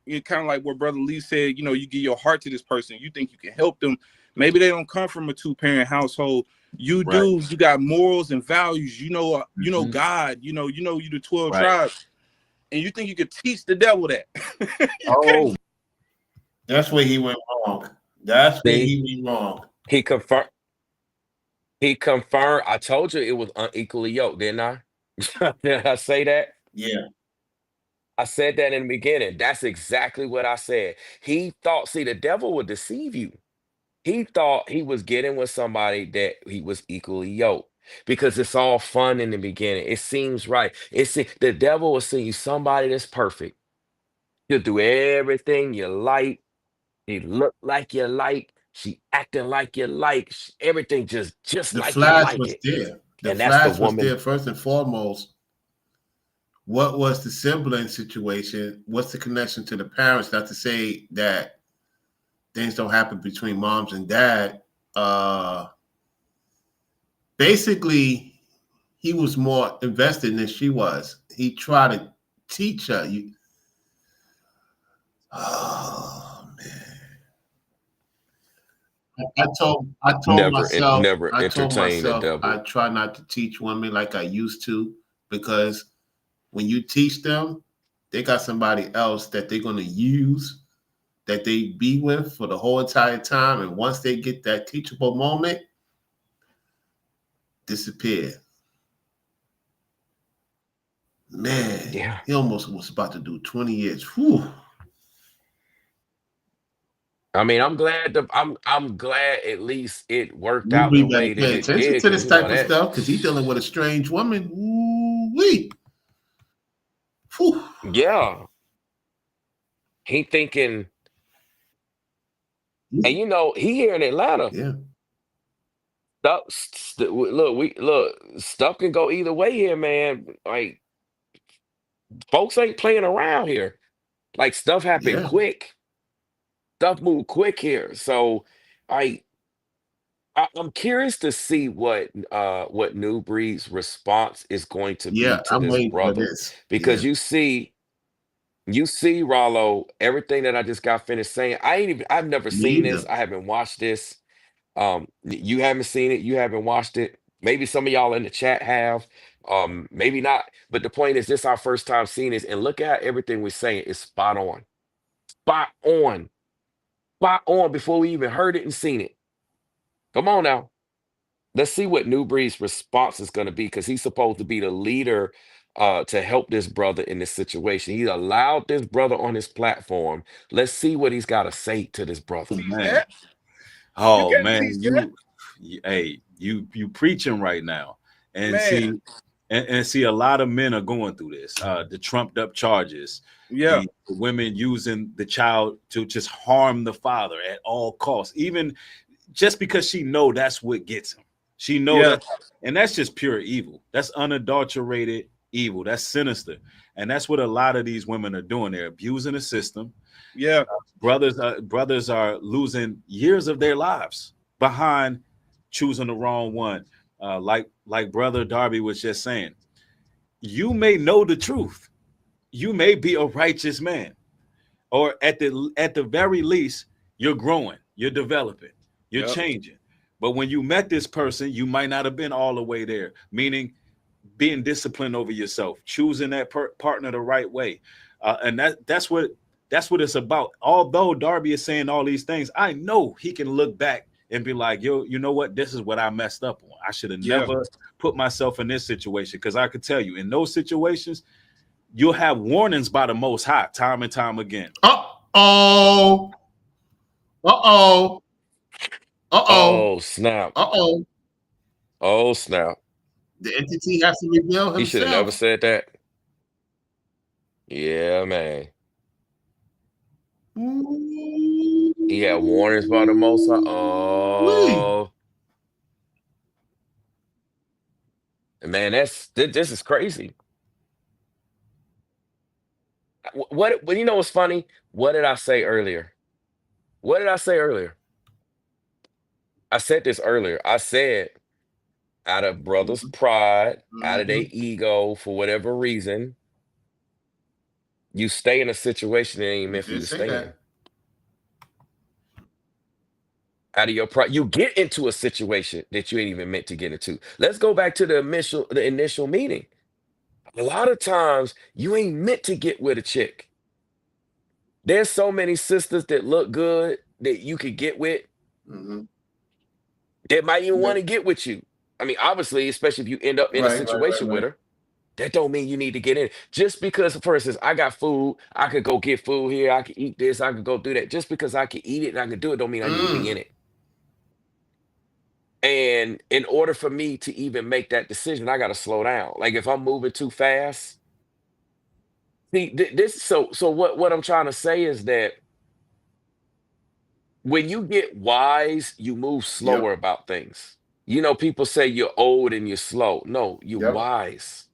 It's kind of like what Brother Lee said, you give your heart to this person, you think you can help them. Maybe they don't come from a 2-parent household. You do, you got morals and values, you know God, you the 12 tribes, and you think you could teach the devil that. That's where he went wrong. That's where he went wrong. He confirmed. I told you it was unequally yoked, didn't I? Did I say that? Yeah. I said that in the beginning. That's exactly what I said. He thought, see, the devil would deceive you. He thought he was getting with somebody that he was equally yoked because it's all fun in the beginning. It seems right. The devil will see you somebody that's perfect. He'll do everything you like. He look like you like. She acting like you like. Everything just The like flash you like was it. there. The And that's flash the was woman. there first and foremost. What was the sibling situation? What's the connection to the parents? Not to say that things don't happen between moms and dad. Basically, he was more invested than she was. He tried to teach her. Oh man! I told myself, never entertain the devil. I try not to teach women like I used to, because when you teach them, they got somebody else that they're going to use, that they be with for the whole entire time. And once they get that teachable moment, disappear. Man, he almost was about to do 20 years. Whew. I mean, I'm glad I'm glad at least it worked You out be the way better that pay it attention did. to this 'Cause, you know, type of stuff, because he's dealing with a strange woman. Ooh-wee. Whew. Yeah. He thinking, and you know, he here in Atlanta. Yeah. Stuff can go either way here, man. Like folks ain't playing around here. Like stuff happen Yeah. quick. Stuff move quick here. So I I'm curious to see what New Breed's response is going to be Yeah. to I'm this waiting for brother. this. Because Yeah. you see, Rollo, everything that I just got finished saying. I've never Me seen either. this. I haven't watched this. You haven't seen it, you haven't watched it. Maybe some of y'all in the chat have, maybe not. But the point is, this our first time seeing this, and look at everything we're saying is spot on, spot on, spot on before we even heard it and seen it. Come on now, let's see what New Breed's response is going to be because he's supposed to be the leader to help this brother in this situation. He allowed this brother on his platform. Let's see what he's got to say to this brother. Man. Oh can't man, teach that. you preaching right now, and Man. see, and see a lot of men are going through this. The trumped up charges, Yeah. the women using the child to just harm the father at all costs, even just because she know that's what gets him. She know Yeah. that, and that's just pure evil. That's unadulterated evil. That's sinister, and that's what a lot of these women are doing. They're abusing the system. Yeah. Brothers are losing years of their lives behind choosing the wrong one. Like brother Darby was just saying, you may know the truth, you may be a righteous man, or at the very least, you're growing, you're developing, you're Yep. changing. But when you met this person, you might not have been all the way there. Meaning, being disciplined over yourself, choosing that partner the right way, and that's what it's about. Although Darby is saying all these things, I know he can look back and be like, yo, you know what? This is what I messed up on. I should have Yeah. never put myself in this situation. Because I could tell you, in those situations, you'll have warnings by the Most High time and time again. Uh-oh. Uh-oh. Uh-oh. Oh snap! Uh-oh. Oh snap! The entity has to reveal He should have never himself. said that. Yeah, man. He had warnings by the Most High. Oh, man, this is crazy. What? You know what's funny? What did I say earlier? What did I say earlier? I said this earlier. I said, out of brothers' pride, out of their ego, for whatever reason, you stay in a situation that ain't meant for you to stay in. Out of your pride, you get into a situation that you ain't even meant to get into. Let's go back to the initial meeting. A lot of times, you ain't meant to get with a chick. There's so many sisters that look good that you could get with. That might even want to get with you. I mean, obviously, especially if you end up in a situation with her, that don't mean you need to get in. Just because, for instance, I got food, I could go get food here, I could eat this, I could go do that. Just because I can eat it and I can do it, don't mean I need to be in it. And in order for me to even make that decision, I got to slow down. Like if I'm moving too fast, see this. So what I'm trying to say is that when you get wise, you move slower about things. You know, people say you're old and you're slow. No, you're wise,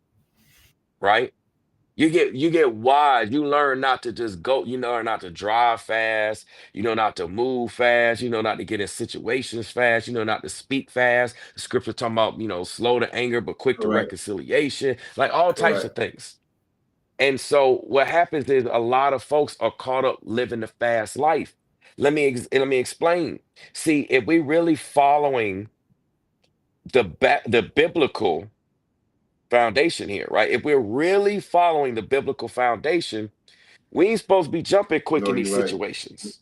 right? You get wise. You learn not to just go. You learn not to drive fast. You know not to move fast. You know not to get in situations fast. You know not to speak fast. The scripture talking about, slow to anger but quick to reconciliation. Like all types of things. And so what happens is a lot of folks are caught up living the fast life. Let me explain. See, if we really following the biblical foundation here, right? If we're really following the biblical foundation, we ain't supposed to be jumping quick in these situations.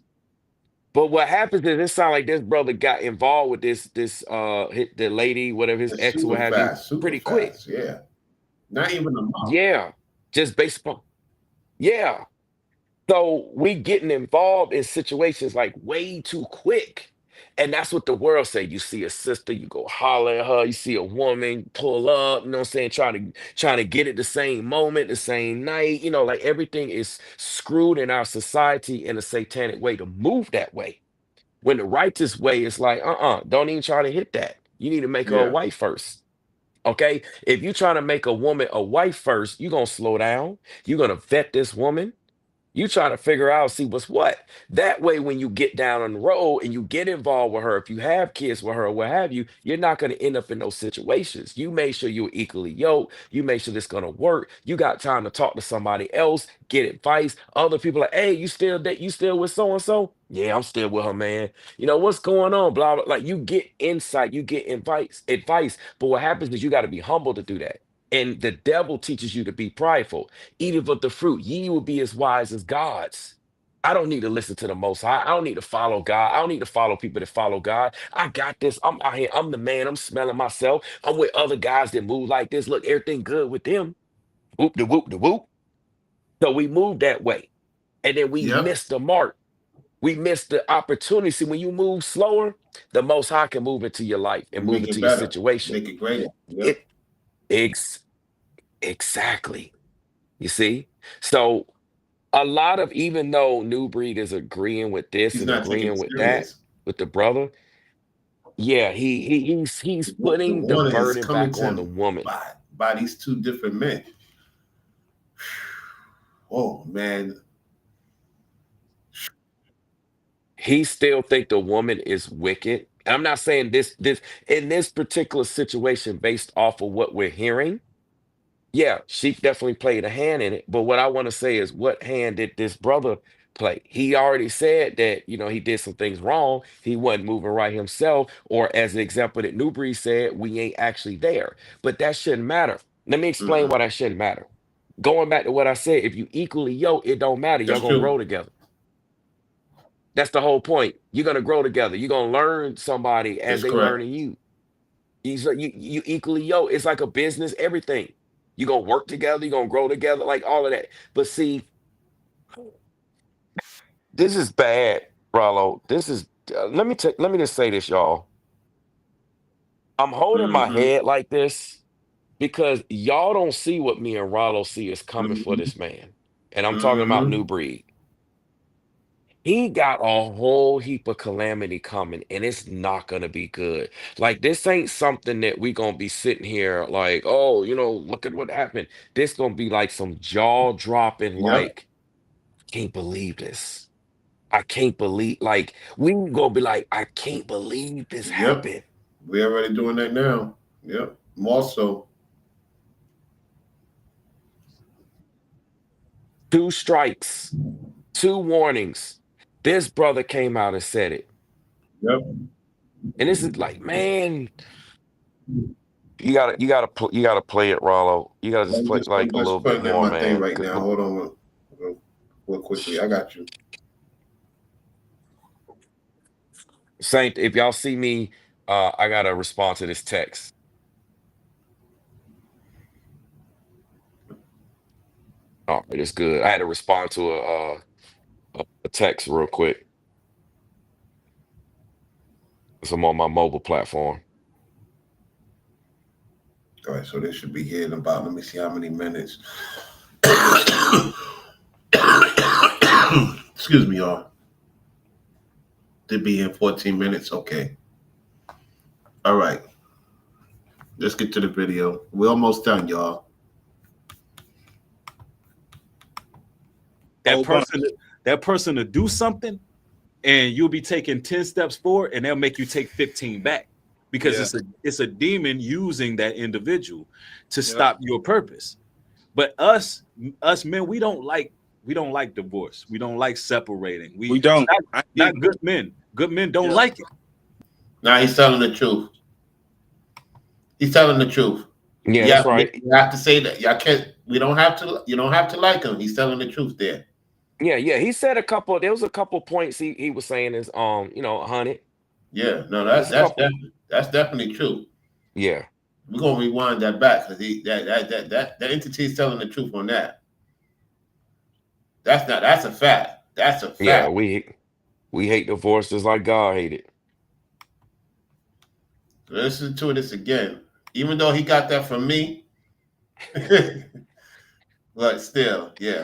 But what happens is it sounds like this brother got involved with the lady, whatever his ex or what have you, pretty quick. Yeah. Not even a month. Yeah. Just based upon. Yeah. So we getting involved in situations like way too quick. And that's what the world say. You see a sister, you go holler at her. You see a woman, pull up, you know what I'm saying? Trying to get it the same moment, the same night. You know, like everything is screwed in our society in a satanic way to move that way. When the righteous way is like, don't even try to hit that. You need to make her a Yeah. wife first. Okay. If you're trying to make a woman a wife first, you're gonna slow down. You're gonna vet this woman. You try to figure out, see what's what. That way, when you get down on the road and you get involved with her, if you have kids with her or what have you, you're not going to end up in those situations. You make sure you're equally yoked. You make sure this going to work. You got time to talk to somebody else, get advice. Other people like, hey, you still with so and so? Yeah, I'm still with her, man. You know what's going on? Blah blah. Like you get insight, you get advice. But what happens is you got to be humble to do that. And the devil teaches you to be prideful. Eat of the fruit, ye will be as wise as gods. I don't need to listen to the Most High. I don't need to follow God. I don't need to follow people that follow God. I got this. I'm out here. I'm the man. I'm smelling myself. I'm with other guys that move like this. Look, everything good with them. Whoop de whoop de whoop. So we move that way. And then we Yep. miss the mark. We miss the opportunity. See, when you move slower, the Most High can move into your life and move Make into it your better. situation. Make it greater. Yep. It exactly. You see? So a lot of, even though New Breed is agreeing with this He's and not taking agreeing it with that, serious. with the brother, yeah, he's The putting the water is burden coming back to on the him woman. by these two different men. Oh man. He still think the woman is wicked. And I'm not saying this in this particular situation based off of what we're hearing. Yeah, she definitely played a hand in it. But what I want to say is, what hand did this brother play? He already said that, he did some things wrong. He wasn't moving right himself. Or as the example that Newbury said, we ain't actually there. But that shouldn't matter. Let me explain why that shouldn't matter. Going back to what I said, if you equally yoke, it don't matter. Y'all That's gonna true. grow together. That's the whole point. You're gonna grow together. You're gonna learn somebody as That's they correct. learning you. You equally yoke. It's like a business, everything. You're gonna work together, you're gonna grow together, like all of that. But see, this is bad, Rollo. This is let me just say this, y'all. I'm holding my Mm-hmm. head like this because y'all don't see what me and Rollo see is coming for this man. And I'm talking about New Breed. He got a whole heap of calamity coming, and it's not gonna be good. Like this ain't something that we gonna be sitting here like, oh, look at what happened. This gonna be like some jaw dropping, Yep. like, can't believe this. I can't believe, like, we gonna be like, I can't believe this Yep. happened. We're already doing that now. Yep. More so. 2 strikes, 2 warnings. This brother came out and said it. Yep. And this is like, man, you gotta play it, Rollo. You gotta just play like a I'm little just bit putting in more, my thing man. right now. Hold on real quickly. I got you. Saint, if y'all see me, I gotta respond to this text. All right, it's good. I had to respond to a text real quick. So I'm on my mobile platform. All right, so this should be here in about, let me see how many minutes. Excuse me, y'all. To be in 14 minutes. Okay. All right. Let's get to the video. We're almost done, y'all. That person to do something, and you'll be taking 10 steps forward, and they'll make you take 15 back because it's a demon using that individual to stop your purpose. But us men, we don't like divorce. We don't like separating. We don't. Not good men. Good men don't like it. Nah, he's telling the truth. He's telling the truth. Yeah, that's right. You have to say that. Y'all can't. You don't have to like him. He's telling the truth there. Yeah. He said there was a couple points he was saying is 100. Yeah, no, that's definitely true. Yeah. We're gonna rewind that back because that entity is telling the truth on that. That's a fact. That's a fact. Yeah, we hate divorce just like God hated. Listen to this again. Even though he got that from me, but still, yeah.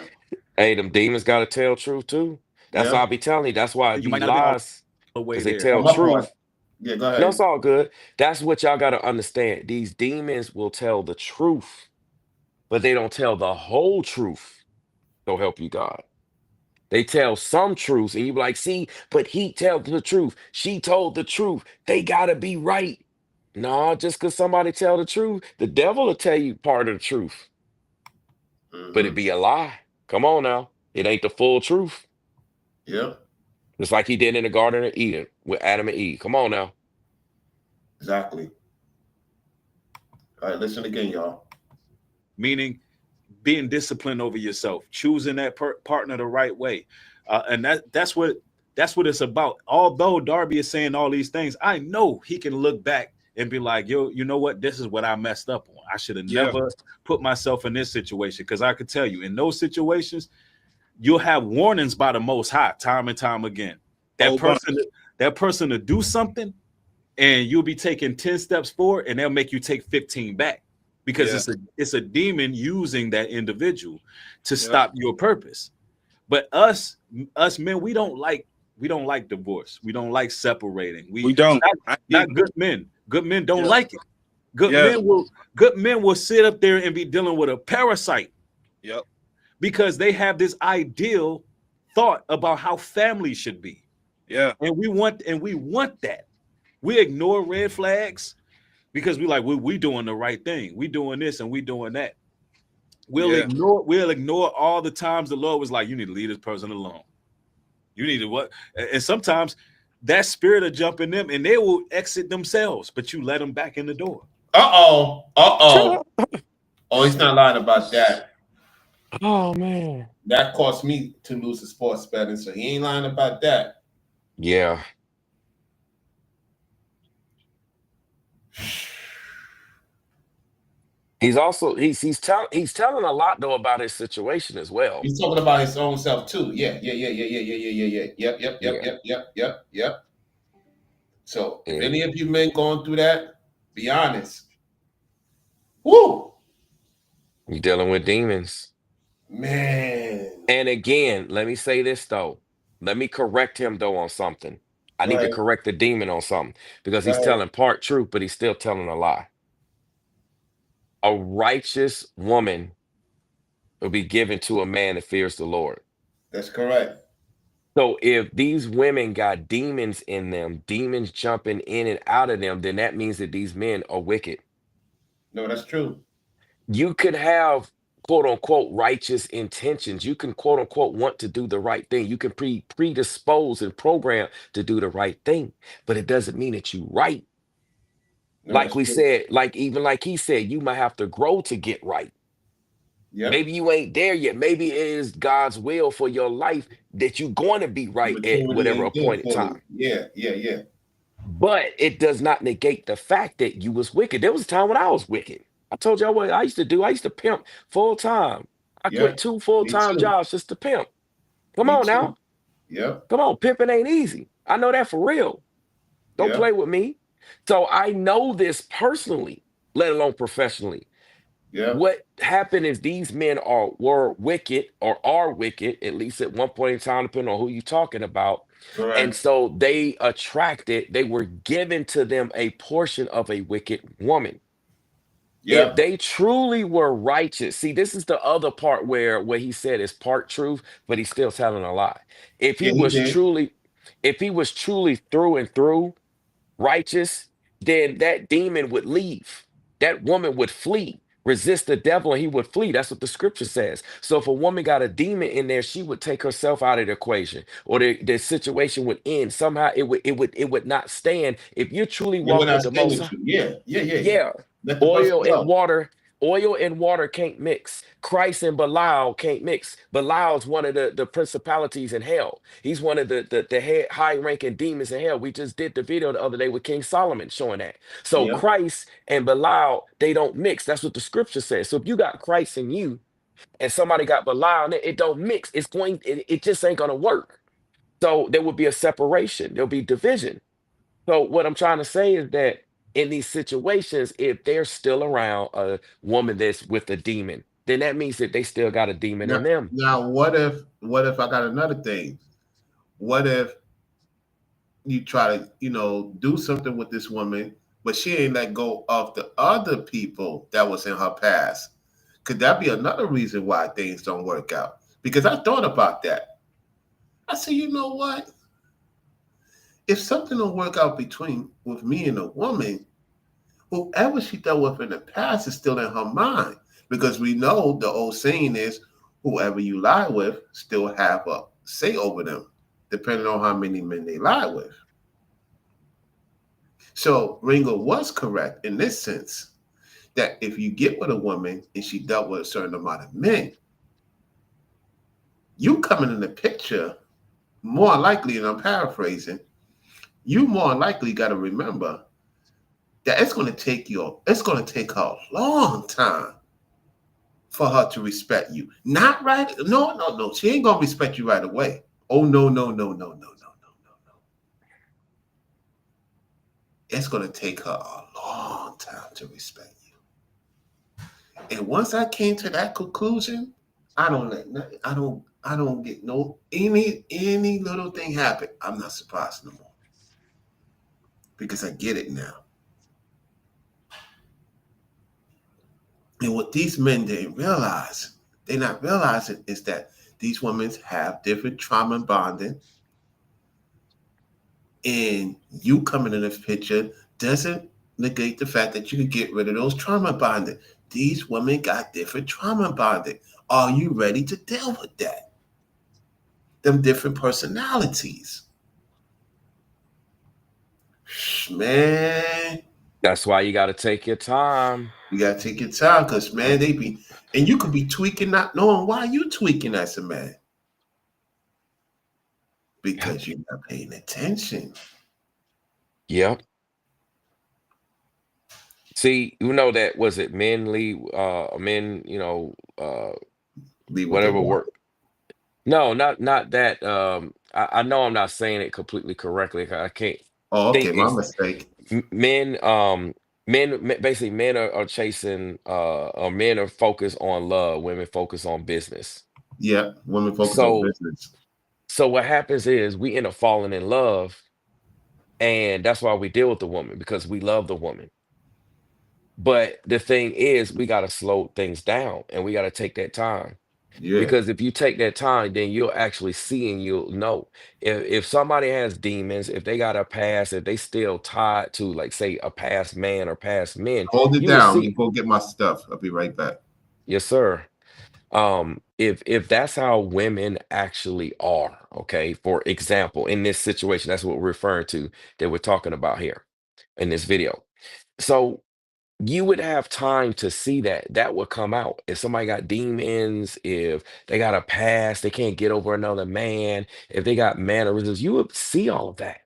Hey, them demons got to tell truth too. That's why I Yep. be telling you. That's why You might these not have been all lies, the way because they there. On tell my part. truth. Yeah, go No, it's ahead. all good. That's what y'all got to understand. These demons will tell the truth, but they don't tell the whole truth. So help you God. They tell some truths, and you be like, see, but he tells the truth. She told the truth. They gotta be right. No, just because somebody tell the truth, the devil will tell you part of the truth, but it Mm-hmm. be a lie. Come on now. It ain't the full truth. Yep, Just like he did in the Garden of Eden with Adam and Eve. Come on now. exactly. All right, listen again, y'all. Meaning being disciplined over yourself, choosing that partner the right way, and that's what it's about. Although Darby is saying all these things, I know he can look back and be like, "Yo, you know what? This is what I messed up on. I should have Yeah. never put myself in this situation." Because I could tell you, in those situations, you'll have warnings by the Most High time and time again. Whole bunch. That person to do something, and you'll be taking 10 steps forward, and they'll make you take 15 back. Because it's a demon using that individual to stop your purpose. But us men, we don't like divorce. We don't like separating. We don't. Not good men. Good men don't Yeah. like it. Good men will sit up there and be dealing with a parasite. Yep. Because they have this ideal thought about how family should be. Yeah. And we want that. We ignore red flags. Because we doing the right thing. We doing this and we doing that. We'll ignore all the times the Lord was like, you need to leave this person alone. You need to what? And sometimes that spirit will jump in them and they will exit themselves, but you let them back in the door. Oh, he's not lying about that. Oh man. That cost me to lose the sports betting, so he ain't lying about that. Yeah. He's also he's telling a lot though about his situation as well. He's talking about his own self too. Yeah. Yep. So if any of you men going through that, be honest. Woo! You're dealing with demons. Man. And again, let me say this though. Let me correct him though on something. I need to correct the demon on something because he's telling part truth, but he's still telling a lie. A righteous woman will be given to a man that fears the Lord. That's correct. So if these women got demons in them, demons jumping in and out of them, then that means that these men are wicked. No, that's true. You could have quote unquote righteous intentions. You can quote unquote want to do the right thing. You can predispose and program to do the right thing, but it doesn't mean that you right. No, Like we true. said, like he said, you might have to grow to get right. Yep. Maybe you ain't there yet. Maybe it is God's will for your life that you're going to be right at whatever appointed time. Yeah. But it does not negate the fact that you was wicked. There was a time when I was wicked. I told y'all what I used to do. I used to pimp full time. I quit 2 full-time jobs just to pimp. Come on now. Yep. Come on, pimping ain't easy. I know that for real. Don't play with me. So I know this personally, let alone professionally. Yeah. What happened is these men were wicked or are wicked, at least at one point in time, depending on who you're talking about. Correct. And so they were given to them a portion of a wicked woman. Yeah. If they truly were righteous, see, this is the other part where he said is part truth, but he's still telling a lie. If he was truly through and through righteous, then that demon would leave. That woman would flee, resist the devil, and he would flee. That's what the scripture says. So if a woman got a demon in there, she would take herself out of the equation, or the situation would end. Somehow it would not stand. If you truly walk with the Most High, yeah. Oil and water can't mix. Christ and Belial can't mix. Belial's one of the principalities in hell. He's one of the high-ranking demons in hell. We just did the video the other day with King Solomon showing that. So Christ and Belial, they don't mix. That's what the scripture says. So if you got Christ in you and somebody got Belial, it don't mix. It just ain't gonna work. So there would be a separation. There'll be division. So what I'm trying to say is that in these situations, if they're still around a woman that's with a demon, then that means that they still got a demon in them. Now, what if I got another thing? What if you try to, do something with this woman, but she ain't let go of the other people that was in her past? Could that be another reason why things don't work out? Because I thought about that. I said, you know what? If something don't work out with me and a woman, whoever she dealt with in the past is still in her mind. Because we know the old saying is, whoever you lie with still have a say over them, depending on how many men they lie with. So Ringo was correct in this sense, that if you get with a woman and she dealt with a certain amount of men, you coming in the picture, more likely, and I'm paraphrasing, you more likely got to remember that it's going to take her a long time for her to respect you. Not right. No. She ain't going to respect you right away. Oh, no. It's going to take her a long time to respect you. And once I came to that conclusion, I don't get any little thing happen. I'm not surprised no more. Because I get it now. And what these men didn't realize, they're not realizing, is that these women have different trauma bonding. And you coming in this picture doesn't negate the fact that you can get rid of those trauma bonding. These women got different trauma bonding. Are you ready to deal with that? Them different personalities. Man. That's why you got to take your time. You got to take your time because, man, and you could be tweaking not knowing why you tweaking as a man. Because you're not paying attention. Yep. See, that, was it men lead, whatever work. No, not that. I know I'm not saying it completely correctly. I can't. Oh, okay, my mistake. Men basically, men are chasing, or men are focused on love. Women focus on business. Yeah, women focus on business. So what happens is we end up falling in love, and that's why we deal with the woman, because we love the woman. But the thing is, we got to slow things down, and we got to take that time. Yeah. Because if you take that time, then you'll actually see and you'll know. If somebody has demons, if they got a past, if they still tied to, like, say, a past man or past men. Hold it down. Let me go get my stuff. I'll be right back. Yes, sir. If that's how women actually are, okay, for example, in this situation, that's what we're referring to, that we're talking about here in this video. So you would have time to see that would come out. If somebody got demons, if they got a past, they can't get over another man, if they got mannerisms, you would see all of that.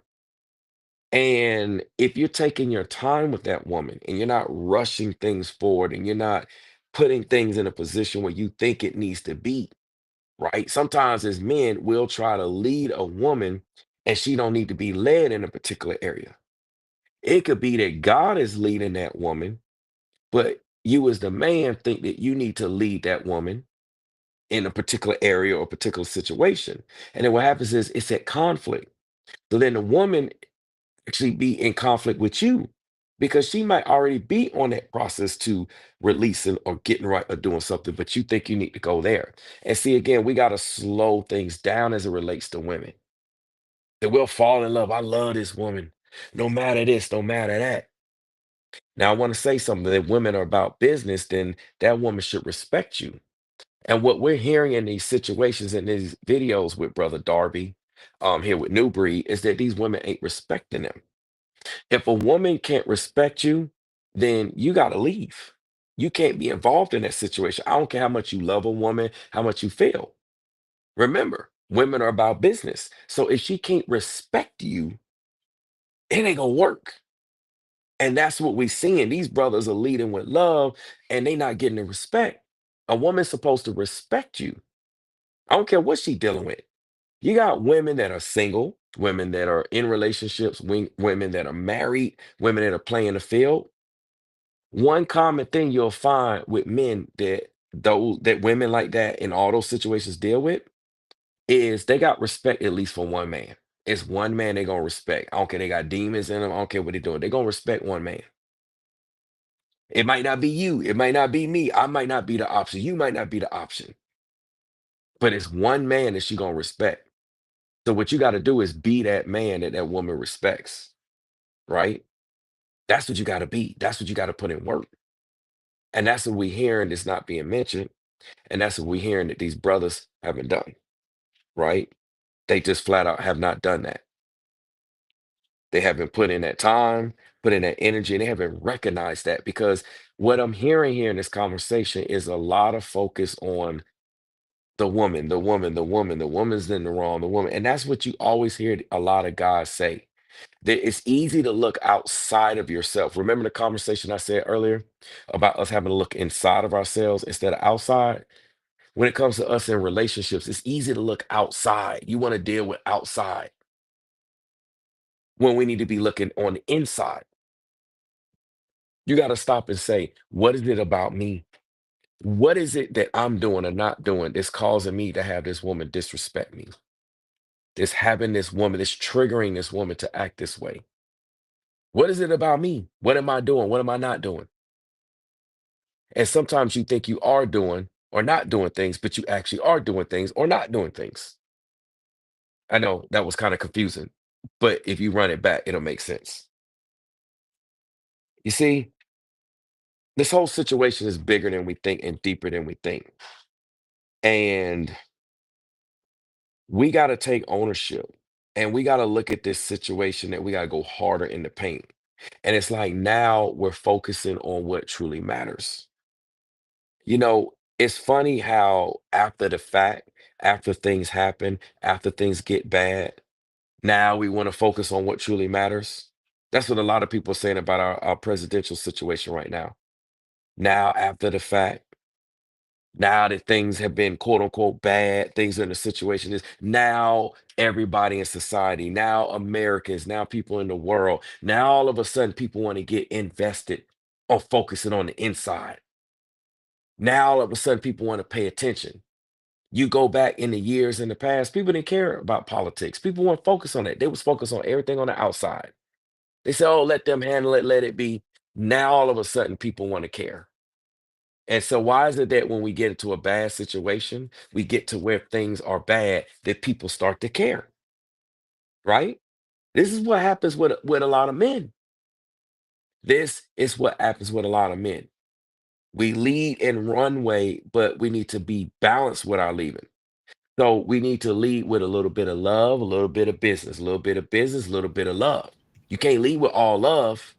And if you're taking your time with that woman and you're not rushing things forward and you're not putting things in a position where you think it needs to be, right? Sometimes as men, we'll try to lead a woman and she don't need to be led in a particular area. It could be that God is leading that woman, but you as the man think that you need to lead that woman in a particular area or particular situation. And then what happens is it's at conflict. So then the woman actually be in conflict with you because she might already be on that process to releasing or getting right or doing something, but you think you need to go there. And see, again, we got to slow things down as it relates to women. That we'll fall in love. I love this woman, no matter this, no matter that. Now, I want to say something, that women are about business, then that woman should respect you. And what we're hearing in these situations, in these videos with Brother Darby, here with New Breed, is that these women ain't respecting them. If a woman can't respect you, then you got to leave. You can't be involved in that situation. I don't care how much you love a woman, how much you feel. Remember, women are about business. So if she can't respect you, it ain't gonna work. And that's what we're seeing. These brothers are leading with love and they not getting the respect. A woman's supposed to respect you. I don't care what she dealing with. You got women that are single, women that are in relationships, women that are married, women that are playing the field. One common thing you'll find with men that women like that in all those situations deal with is they got respect at least for one man. It's one man they're gonna respect. I don't care they got demons in them. I don't care what they're doing. They're gonna respect one man. It might not be you. It might not be me. I might not be the option. You might not be the option. But it's one man that she gonna respect. So what you got to do is be that man that that woman respects, right? That's what you got to be. That's what you got to put in work. And that's what we hearing that's not being mentioned. And that's what we hearing that these brothers haven't done, right? They just flat out have not done that. They haven't put in that time, put in that energy, and they haven't recognized that, because what I'm hearing here in this conversation is a lot of focus on the woman, the woman, the woman, the woman's in the wrong, the woman. And that's what you always hear a lot of guys say. That it's easy to look outside of yourself. Remember the conversation I said earlier about us having to look inside of ourselves instead of outside? When it comes to us in relationships, it's easy to look outside. You want to deal with outside when we need to be looking on the inside. You got to stop and say, what is it about me? What is it that I'm doing or not doing that's causing me to have this woman disrespect me? That's having this woman, that's triggering this woman to act this way. What is it about me? What am I doing? What am I not doing? And sometimes you think you are doing or not doing things, but you actually are doing things or not doing things. I know that was kind of confusing, but if you run it back, it'll make sense. You see, this whole situation is bigger than we think and deeper than we think. And we got to take ownership, and we got to look at this situation that we got to go harder in the paint. And it's like now we're focusing on what truly matters. You know, it's funny how after the fact, after things happen, after things get bad, now we want to focus on what truly matters. That's what a lot of people are saying about our presidential situation right now. Now, after the fact, now that things have been quote unquote bad, things are in the situation is now everybody in society, now Americans, now people in the world, now all of a sudden people want to get invested on focusing on the inside. Now all of a sudden people want to pay attention. You go back in the years in the past, people didn't care about politics. People weren't focused on it. They was focused on everything on the outside. They said, oh, let them handle it, let it be. Now all of a sudden people want to care. And so why is it that when we get into a bad situation, we get to where things are bad, that people start to care? Right? This is what happens with a lot of men. This is what happens with a lot of men. We lead in runway, but we need to be balanced with our leading. So we need to lead with a little bit of love, a little bit of business, a little bit of business, a little bit of love. You can't lead with all love.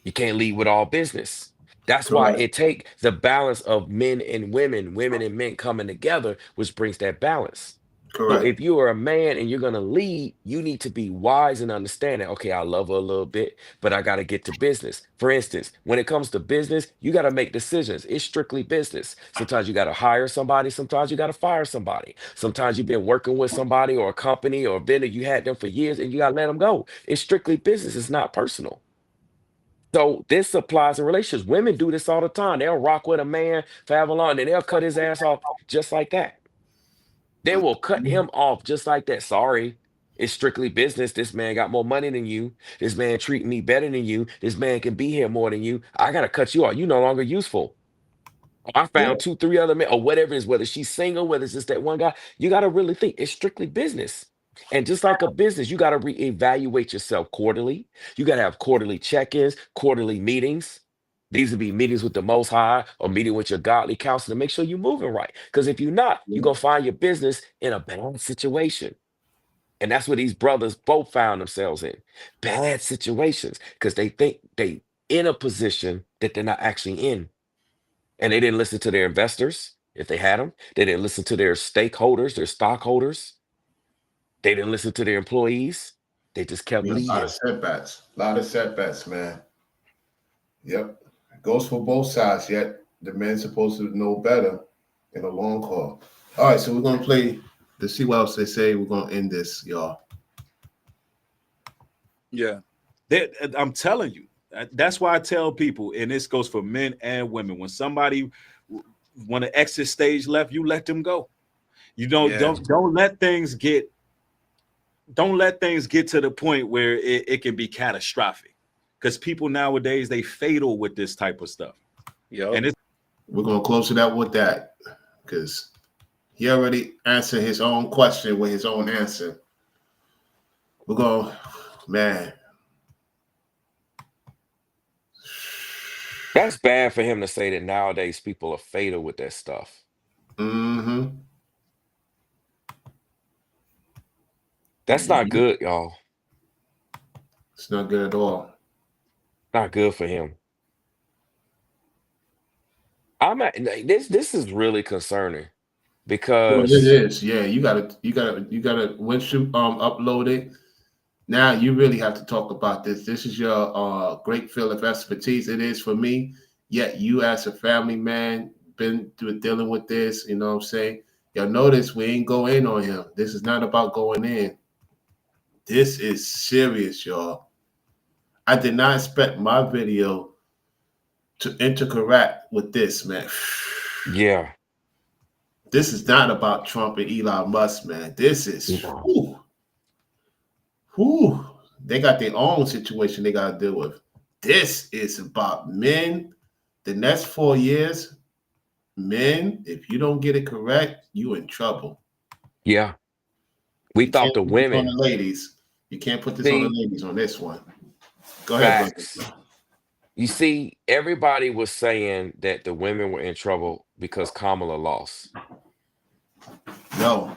You can't lead with all business. That's why Correct. it take the balance of men and women, women and men coming together, which brings that balance. So Correct. if you are a man and you're going to lead, you need to be wise and understand that, okay, I love her a little bit, but I got to get to business. For instance, when it comes to business, you got to make decisions. It's strictly business. Sometimes you got to hire somebody. Sometimes you got to fire somebody. Sometimes you've been working with somebody or a company or a vendor, you had them for years and you got to let them go. It's strictly business. It's not personal. So this applies in relationships. Women do this all the time. They'll rock with a man for however long, and they'll cut his ass off just like that. They will cut him off just like that. Sorry, it's strictly business. This man got more money than you. This man treating me better than you. This man can be here more than you. I gotta cut you off. You no longer useful. I found 2, 3 other men, or whatever it is, whether she's single, whether it's just that one guy. You gotta really think it's strictly business. And just like a business, you gotta reevaluate yourself quarterly. You gotta have quarterly check-ins, quarterly meetings. These would be meetings with the Most High or meeting with your godly counselor to make sure you're moving right. Because if you're not, you're going to find your business in a bad situation. And that's what these brothers both found themselves in. Bad situations because they think they in a position that they're not actually in. And they didn't listen to their investors, if they had them. They didn't listen to their stakeholders, their stockholders. They didn't listen to their employees. They just kept A lot leading. of setbacks. A lot of setbacks, man. Yep. It goes for both sides, yet the men's supposed to know better in the long haul. All right, so we're gonna play to see what else they say. We're gonna end this, y'all. Yeah. I'm telling you, that's why I tell people, and this goes for men and women. When somebody want to exit stage left, you let them go. You don't Yeah. don't let things get to the point where it can be catastrophic. Because people nowadays, they fatal with this type of stuff. Yep. And it's We're gonna close it out with that because he already answered his own question with his own answer. We're going, man. That's bad for him to say that nowadays people are fatal with that stuff. Mm-hmm. That's not good, y'all. It's not good at all. Not good for him. I'm at this is really concerning Well, it because is. Yeah, you gotta once you upload it, now you really have to talk about this. This is your great field of expertise. It is for me. Yet you as a family man been through dealing with this, you know what I'm saying? Y'all notice we ain't go in on him. This is not about going in. This is serious, y'all. I did not expect my video to interact with this, man. yeah. This is not about Trump and Elon Musk, man. This is they got their own situation they got to deal with. This is about men. The next 4 years, men, if you don't get it correct, you in trouble. Yeah. We You thought can't the put this on women the ladies. You can't put this on the see ladies on this one. Go ahead, facts. brother. You see, everybody was saying that the women were in trouble because Kamala lost. No.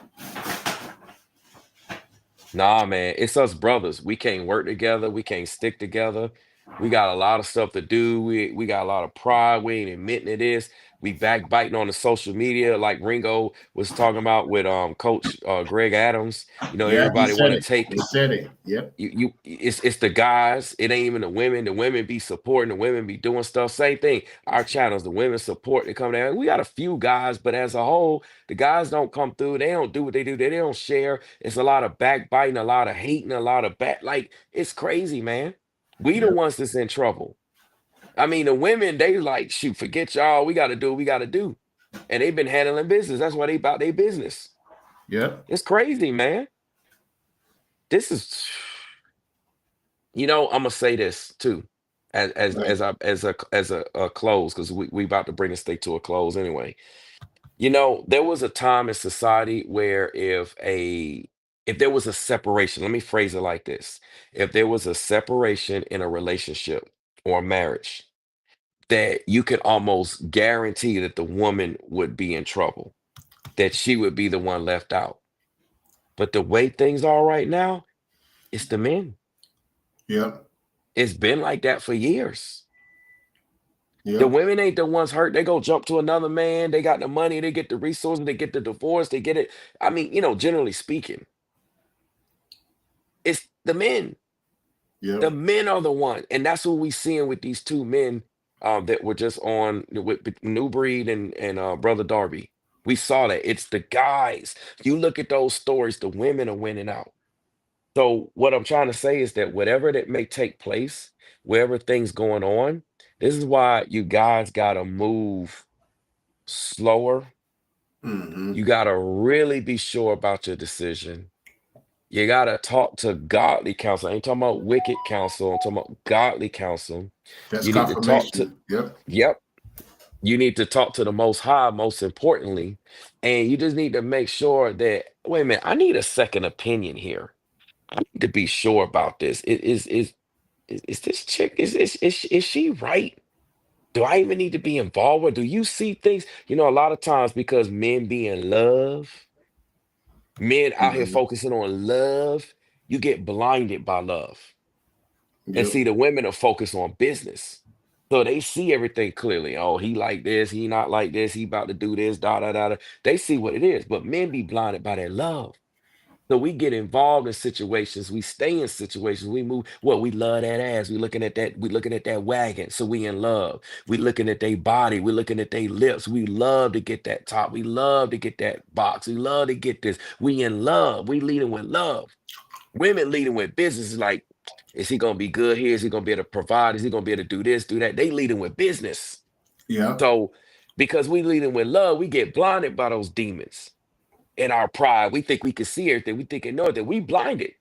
Nah, man, it's us brothers. We can't work together. We can't stick together. We got a lot of stuff to do. We got a lot of pride. We ain't admitting to this. We backbiting on the social media, like Ringo was talking about with Coach Greg Adams. You know, Yeah, he everybody said want to it. take He said it. Yep. it's the guys. It ain't even the women. The women be supporting. The women be doing stuff. Same thing. Our channels, the women support. They come down. We got a few guys, but as a whole, the guys don't come through. They don't do what they do. They don't share. It's a lot of backbiting, a lot of hating, a lot of like it's crazy, man. We the Yep. ones that's in trouble. I mean, the women, they like, shoot, forget y'all. We got to do what we got to do. And they've been handling business. That's why they about their business. Yep. It's crazy, man. This is, I'm gonna say this too, as Right. a close, because we about to bring the state to a close anyway. There was a time in society where if there was a separation, let me phrase it like this. If there was a separation in a relationship or a marriage, that you could almost guarantee that the woman would be in trouble, that she would be the one left out. But the way things are right now, it's the men. Yep. It's been like that for years. The Yep. women ain't the ones hurt. They go jump to another man. They got the money. They get the resources. They get the divorce. They get it. I mean, generally speaking, it's the men. The Yep. men are the one, and that's what we seeing with these two men that were just on with New Breed and Brother Darby. We saw that it's the guys. You look at those stories, the women are winning out. So what I'm trying to say is that whatever that may take place, wherever things going on, this is why you guys gotta move slower. Mm-hmm. You gotta really be sure about your decision. You gotta talk to godly counsel. I ain't talking about wicked counsel. I'm talking about godly counsel. That's You need to talk to, confirmation. Yep. yep. You need to talk to the Most High, most importantly. And you just need to make sure that, wait a minute, I need a second opinion here. I need to be sure about this. Is this chick, is she right? Do I even need to be involved? Or do you see things? A lot of times because men be in love, men out here Mm-hmm. focusing on love, you get blinded by love. And Yep. see, the women are focused on business. So they see everything clearly. Oh, he like this, he not like this, he about to do this, da da da da. They see what it is, but men be blinded by their love. So we get involved in situations, we stay in situations, we move. Well, we love that ass. We looking at that wagon. So we in love. We looking at their body, we looking at their lips. We love to get that top. We love to get that box. We love to get this. We in love. We leading with love. Women leading with business is like, Is he gonna be good here? Is he gonna be able to provide? Is he gonna be able to do this, do that? They leading with business. Yeah. So because we leading with love, we get blinded by those demons in our pride. We think we can see everything. We think and know that we blinded.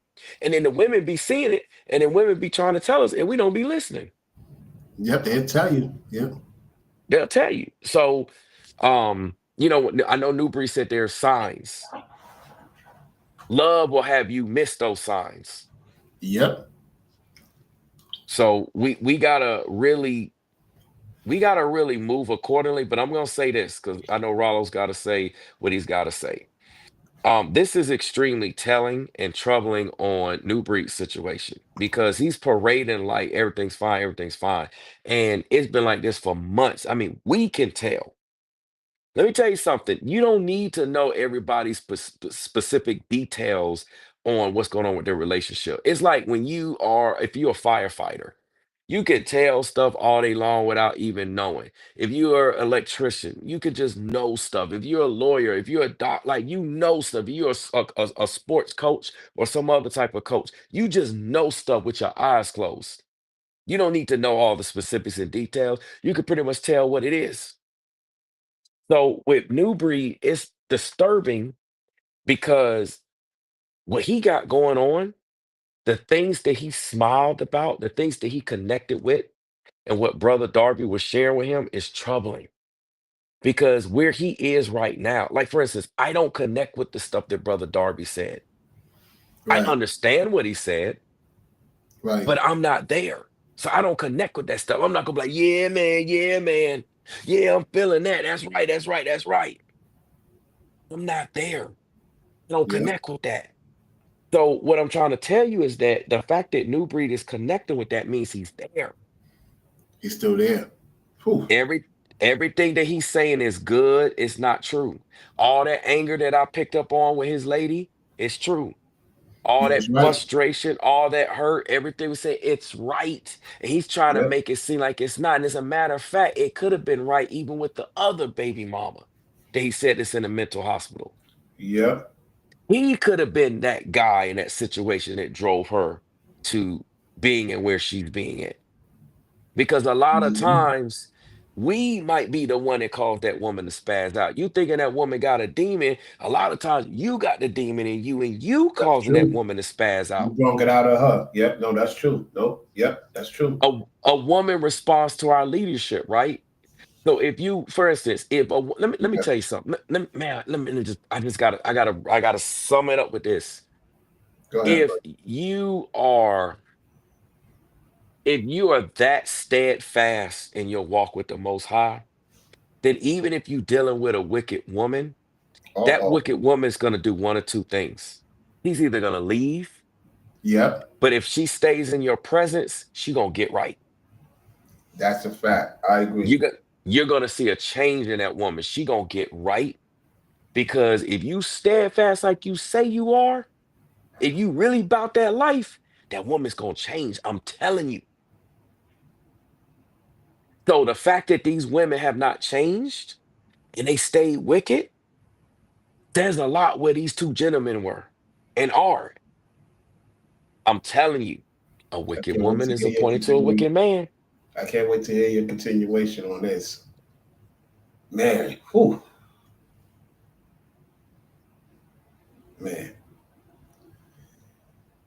And then the women be seeing it, and then women be trying to tell us, and we don't be listening. Yep, they'll tell you. Yep. They'll tell you. So you know, I know Newbury said there are signs. Love will have you miss those signs. Yep. So we gotta really move accordingly. But I'm gonna say this because I know Rollo's gotta say what he's gotta say. This is extremely telling and troubling on Newbury's situation because he's parading like everything's fine. And it's been like this for months. I mean, we can tell. Let me tell you something. You don't need to know everybody's specific details on what's going on with their relationship. It's like if you're a firefighter, you can tell stuff all day long without even knowing. If you're an electrician, you could just know stuff. If you're a lawyer, if you're a doc, like you know stuff. If you're a sports coach or some other type of coach, you just know stuff with your eyes closed. You don't need to know all the specifics and details. You can pretty much tell what it is. So with Newbury, it's disturbing because what he got going on, the things that he smiled about, the things that he connected with, and what Brother Darby was sharing with him is troubling. Because where he is right now, like for instance, I don't connect with the stuff that Brother Darby said. Right. I understand what he said, Right. but I'm not there. So I don't connect with that stuff. I'm not gonna be like, yeah, man. Yeah, I'm feeling that. That's right. I'm not there. I don't Yeah. connect with that. So what I'm trying to tell you is that the fact that New Breed is connecting with that means he's there. He's still there. Whew. Everything that he's saying is good. It's not true. All that anger that I picked up on with his lady, it's true. All He was that right. frustration, all that hurt, everything we say, it's right. And he's trying to Yep. make it seem like it's not. And as a matter of fact, it could have been right even with the other baby mama that he said is in a mental hospital. Yep. He could have been that guy in that situation that drove her to being and where she's being at. Because a lot of Mhm. times we might be the one that caused that woman to spaz out. You thinking that woman got a demon, a lot of times you got the demon in you and you causing that true. woman to spaz You out. drunk it out of her. Yep. No, that's true. No. Yep. That's true. A woman responds to our leadership, right? So if you, for instance, let me tell you something. Let me just I gotta sum it up with this. Go ahead. If you are that steadfast in your walk with the Most High, then even if you're dealing with a wicked woman, that wicked woman is going to do one or two things. He's either going to leave, Yep. but if she stays in your presence, she going to get right. That's a fact. I agree. You're going to see a change in that woman. She going to get right because if you steadfast like you say you are, if you really about that life, that woman's going to change. I'm telling you. So the fact that these women have not changed and they stayed wicked, there's a lot where these two gentlemen were and are. I'm telling you, a wicked woman is appointed to a wicked man. I can't wait to hear your continuation on this. Man, whew. Man.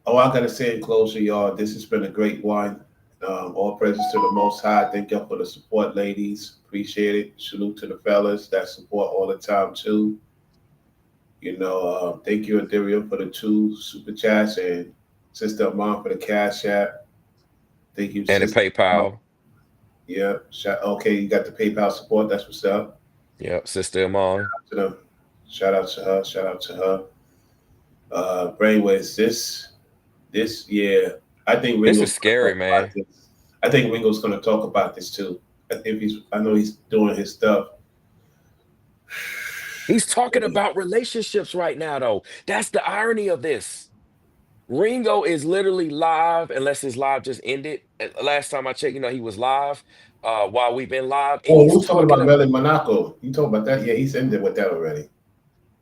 Oh, I gotta say in closing, y'all, this has been a great one. All praises to the Most High. Thank y'all for the support, ladies. Appreciate it. Salute to the fellas that support all the time too. You know, thank you, Ethereum, for the 2 super chats and Sister Amon for the Cash App. Thank you, And the Sister PayPal. Yeah. Okay, you got the PayPal support. That's what's up. Yep, Sister Amon. Shout out to her. Shout out to her. Brainwaves, this yeah. I think This Ringo's is scary, man. I think Ringo's going to talk about this too. I know he's doing his stuff. He's talking about relationships right now, though. That's the irony of this. Ringo is literally live, unless his live just ended. Last time I checked, he was live while we've been live. And we're talking about Melly Monaco. You talking about that? Yeah, he's ended with that already.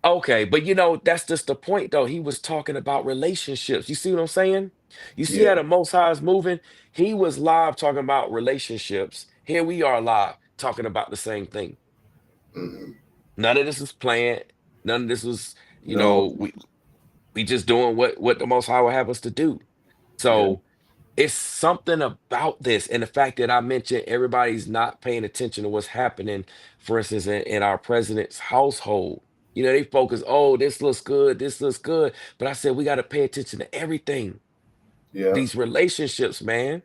Okay, but that's just the point, though. He was talking about relationships. You see what I'm saying? You see how the Most High is moving? He was live talking about relationships. Here we are live talking about the same thing. Mhm. None of this was planned. None of this was, No. we just doing what the Most High would have us to do. Yeah. So it's something about this, and the fact that I mentioned everybody's not paying attention to what's happening. For instance, in our president's household, they focus, oh, this looks good, this looks good, but I said we got to pay attention to everything. Yeah. These relationships, man.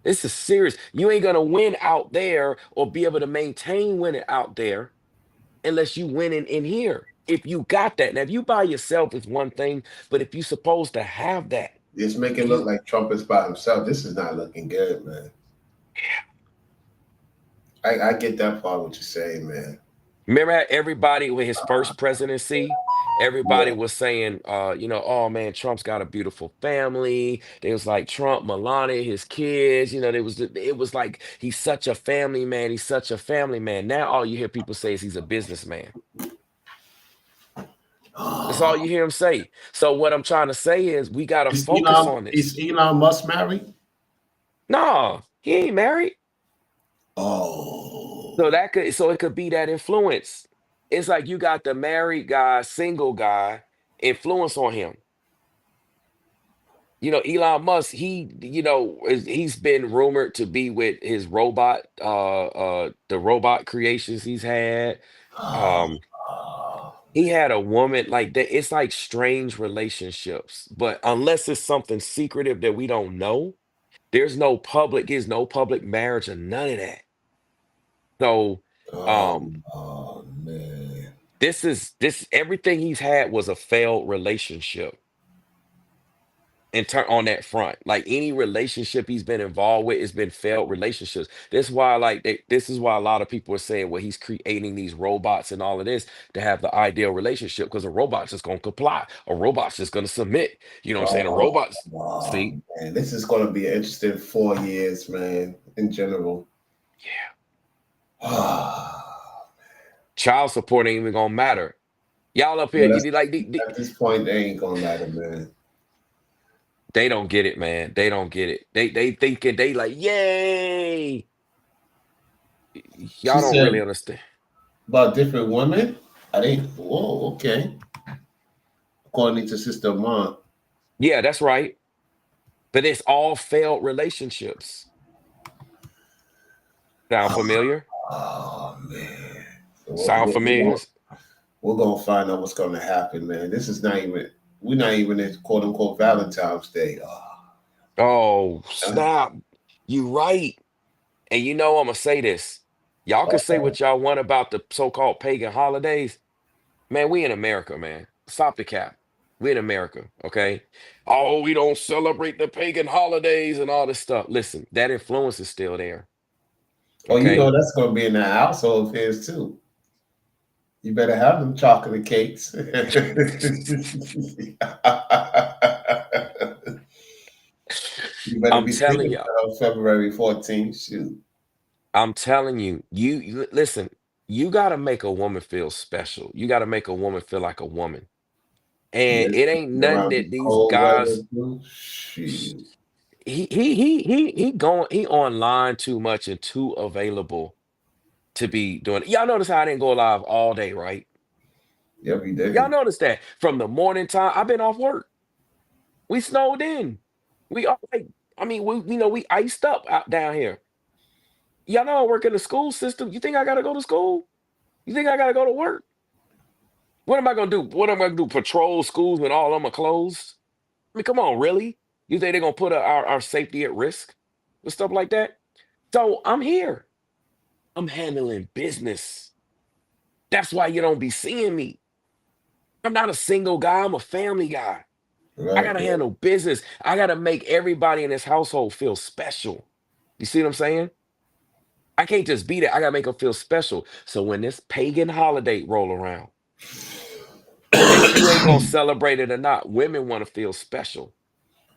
This is serious. You ain't gonna win out there or be able to maintain winning out there unless you win in here. If you got that. Now, if you by yourself is one thing, but if you're supposed to have that, It's making it look like Trump is by himself. This is not looking good, man. I get that part what you're saying, man. remember how everybody with his first presidency, everybody was saying, oh man, Trump's got a beautiful family. They was like Trump, Melania, his kids. It was like he's such a family man. He's such a family man. Now all you hear people say is he's a businessman. That's all you hear him say. So what I'm trying to say is we got to focus on this. Is Elon Musk married? No, he ain't married. Oh. So it could be that influence. It's like you got the married guy, single guy, influence on him. Elon Musk, he's been rumored to be with his robot, the robot creations he's had. He had a woman like that. It's like strange relationships, but unless it's something secretive that we don't know, there's no public marriage or none of that. So, Oh man. this everything he's had was a failed relationship. On that front, like any relationship he's been involved with, has been failed relationships. This is why a lot of people are saying, well, he's creating these robots and all of this to have the ideal relationship, because a robot's just gonna comply, a robot's just gonna submit. You know what I'm saying? A robot's see, man, this is going to be an interesting 4 years, man. In general. Yeah. Child support ain't even gonna matter. Y'all up here, at this point, they ain't gonna matter, man. They don't get it, man. They don't get it. They thinking they like, yay. Y'all don't really understand. About different women? Whoa, okay. According to Sister Mom. Yeah, that's right. But it's all failed relationships. Sound familiar? Oh man. Sound familiar? We're gonna find out what's gonna happen, man. We're not even in quote unquote Valentine's Day. Oh, snap. You right. And I'm gonna say this. Y'all can say what y'all want about the so-called pagan holidays. Man, we in America, man. Stop the cap. We in America, okay? Oh, we don't celebrate the pagan holidays and all this stuff. Listen, that influence is still there. Okay? Oh, that's gonna be in the household affairs too. You better have them chocolate cakes. I'm telling y'all. February 14th. Shoot. I'm telling you, you listen, you got to make a woman feel special. You got to make a woman feel like a woman. And it ain't nothing that these guys. He online too much and too available to be doing it. Y'all notice how I didn't go live all day, right? Yeah, we did. Y'all notice that from the morning time I've been off work. We snowed in. We iced up out down here. Y'all know I work in the school system. You think I gotta go to school? You think I gotta go to work? What am I gonna do? What am I gonna do? Patrol schools when all of them are closed? I mean, come on, really? You think they're gonna put our safety at risk with stuff like that? So I'm here. I'm handling business. That's why you don't be seeing me. I'm not a single guy. I'm a family guy. Right, I gotta handle business. I gotta make everybody in this household feel special. You see what I'm saying? I can't just be there. I gotta make them feel special. So when this pagan holiday roll around, if you ain't gonna celebrate it or not, women want to feel special.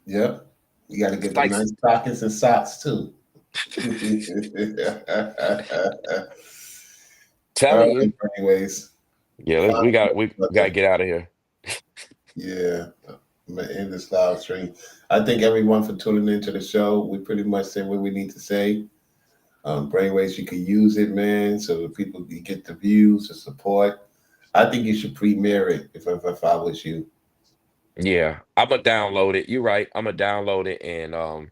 Yeah, you gotta get the nice stockings and socks too. Telling you. Anyways, yeah, we gotta get out of here. Yeah. I'm gonna end this live stream. I thank everyone for tuning into the show. We pretty much said what we need to say. Brainwaves, you can use it, man, so that people can get the views, the support. I think you should premiere it if I was you. Yeah, I'm gonna download it. You're right. I'm gonna download it, and I'm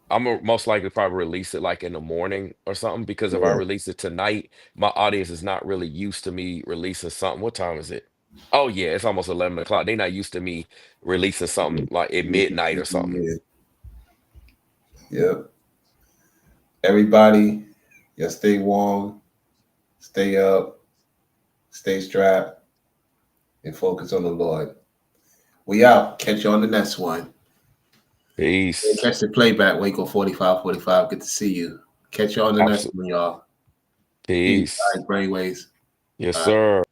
gonna most likely probably release it like in the morning or something, because if I Yeah. release it tonight, my audience is not really used to me releasing something. What time is it? Oh yeah, it's almost 11 o'clock. They're not used to me releasing something like at midnight or something. Yeah. Yep. Everybody, just stay warm, stay up, stay strapped, and focus on the Lord. We out. Catch you on the next one. Peace. Catch the playback, Waco 4545. Good to see you. Catch you on the next one, y'all. Peace. All right, Brainwaves. Yes, Bye. sir.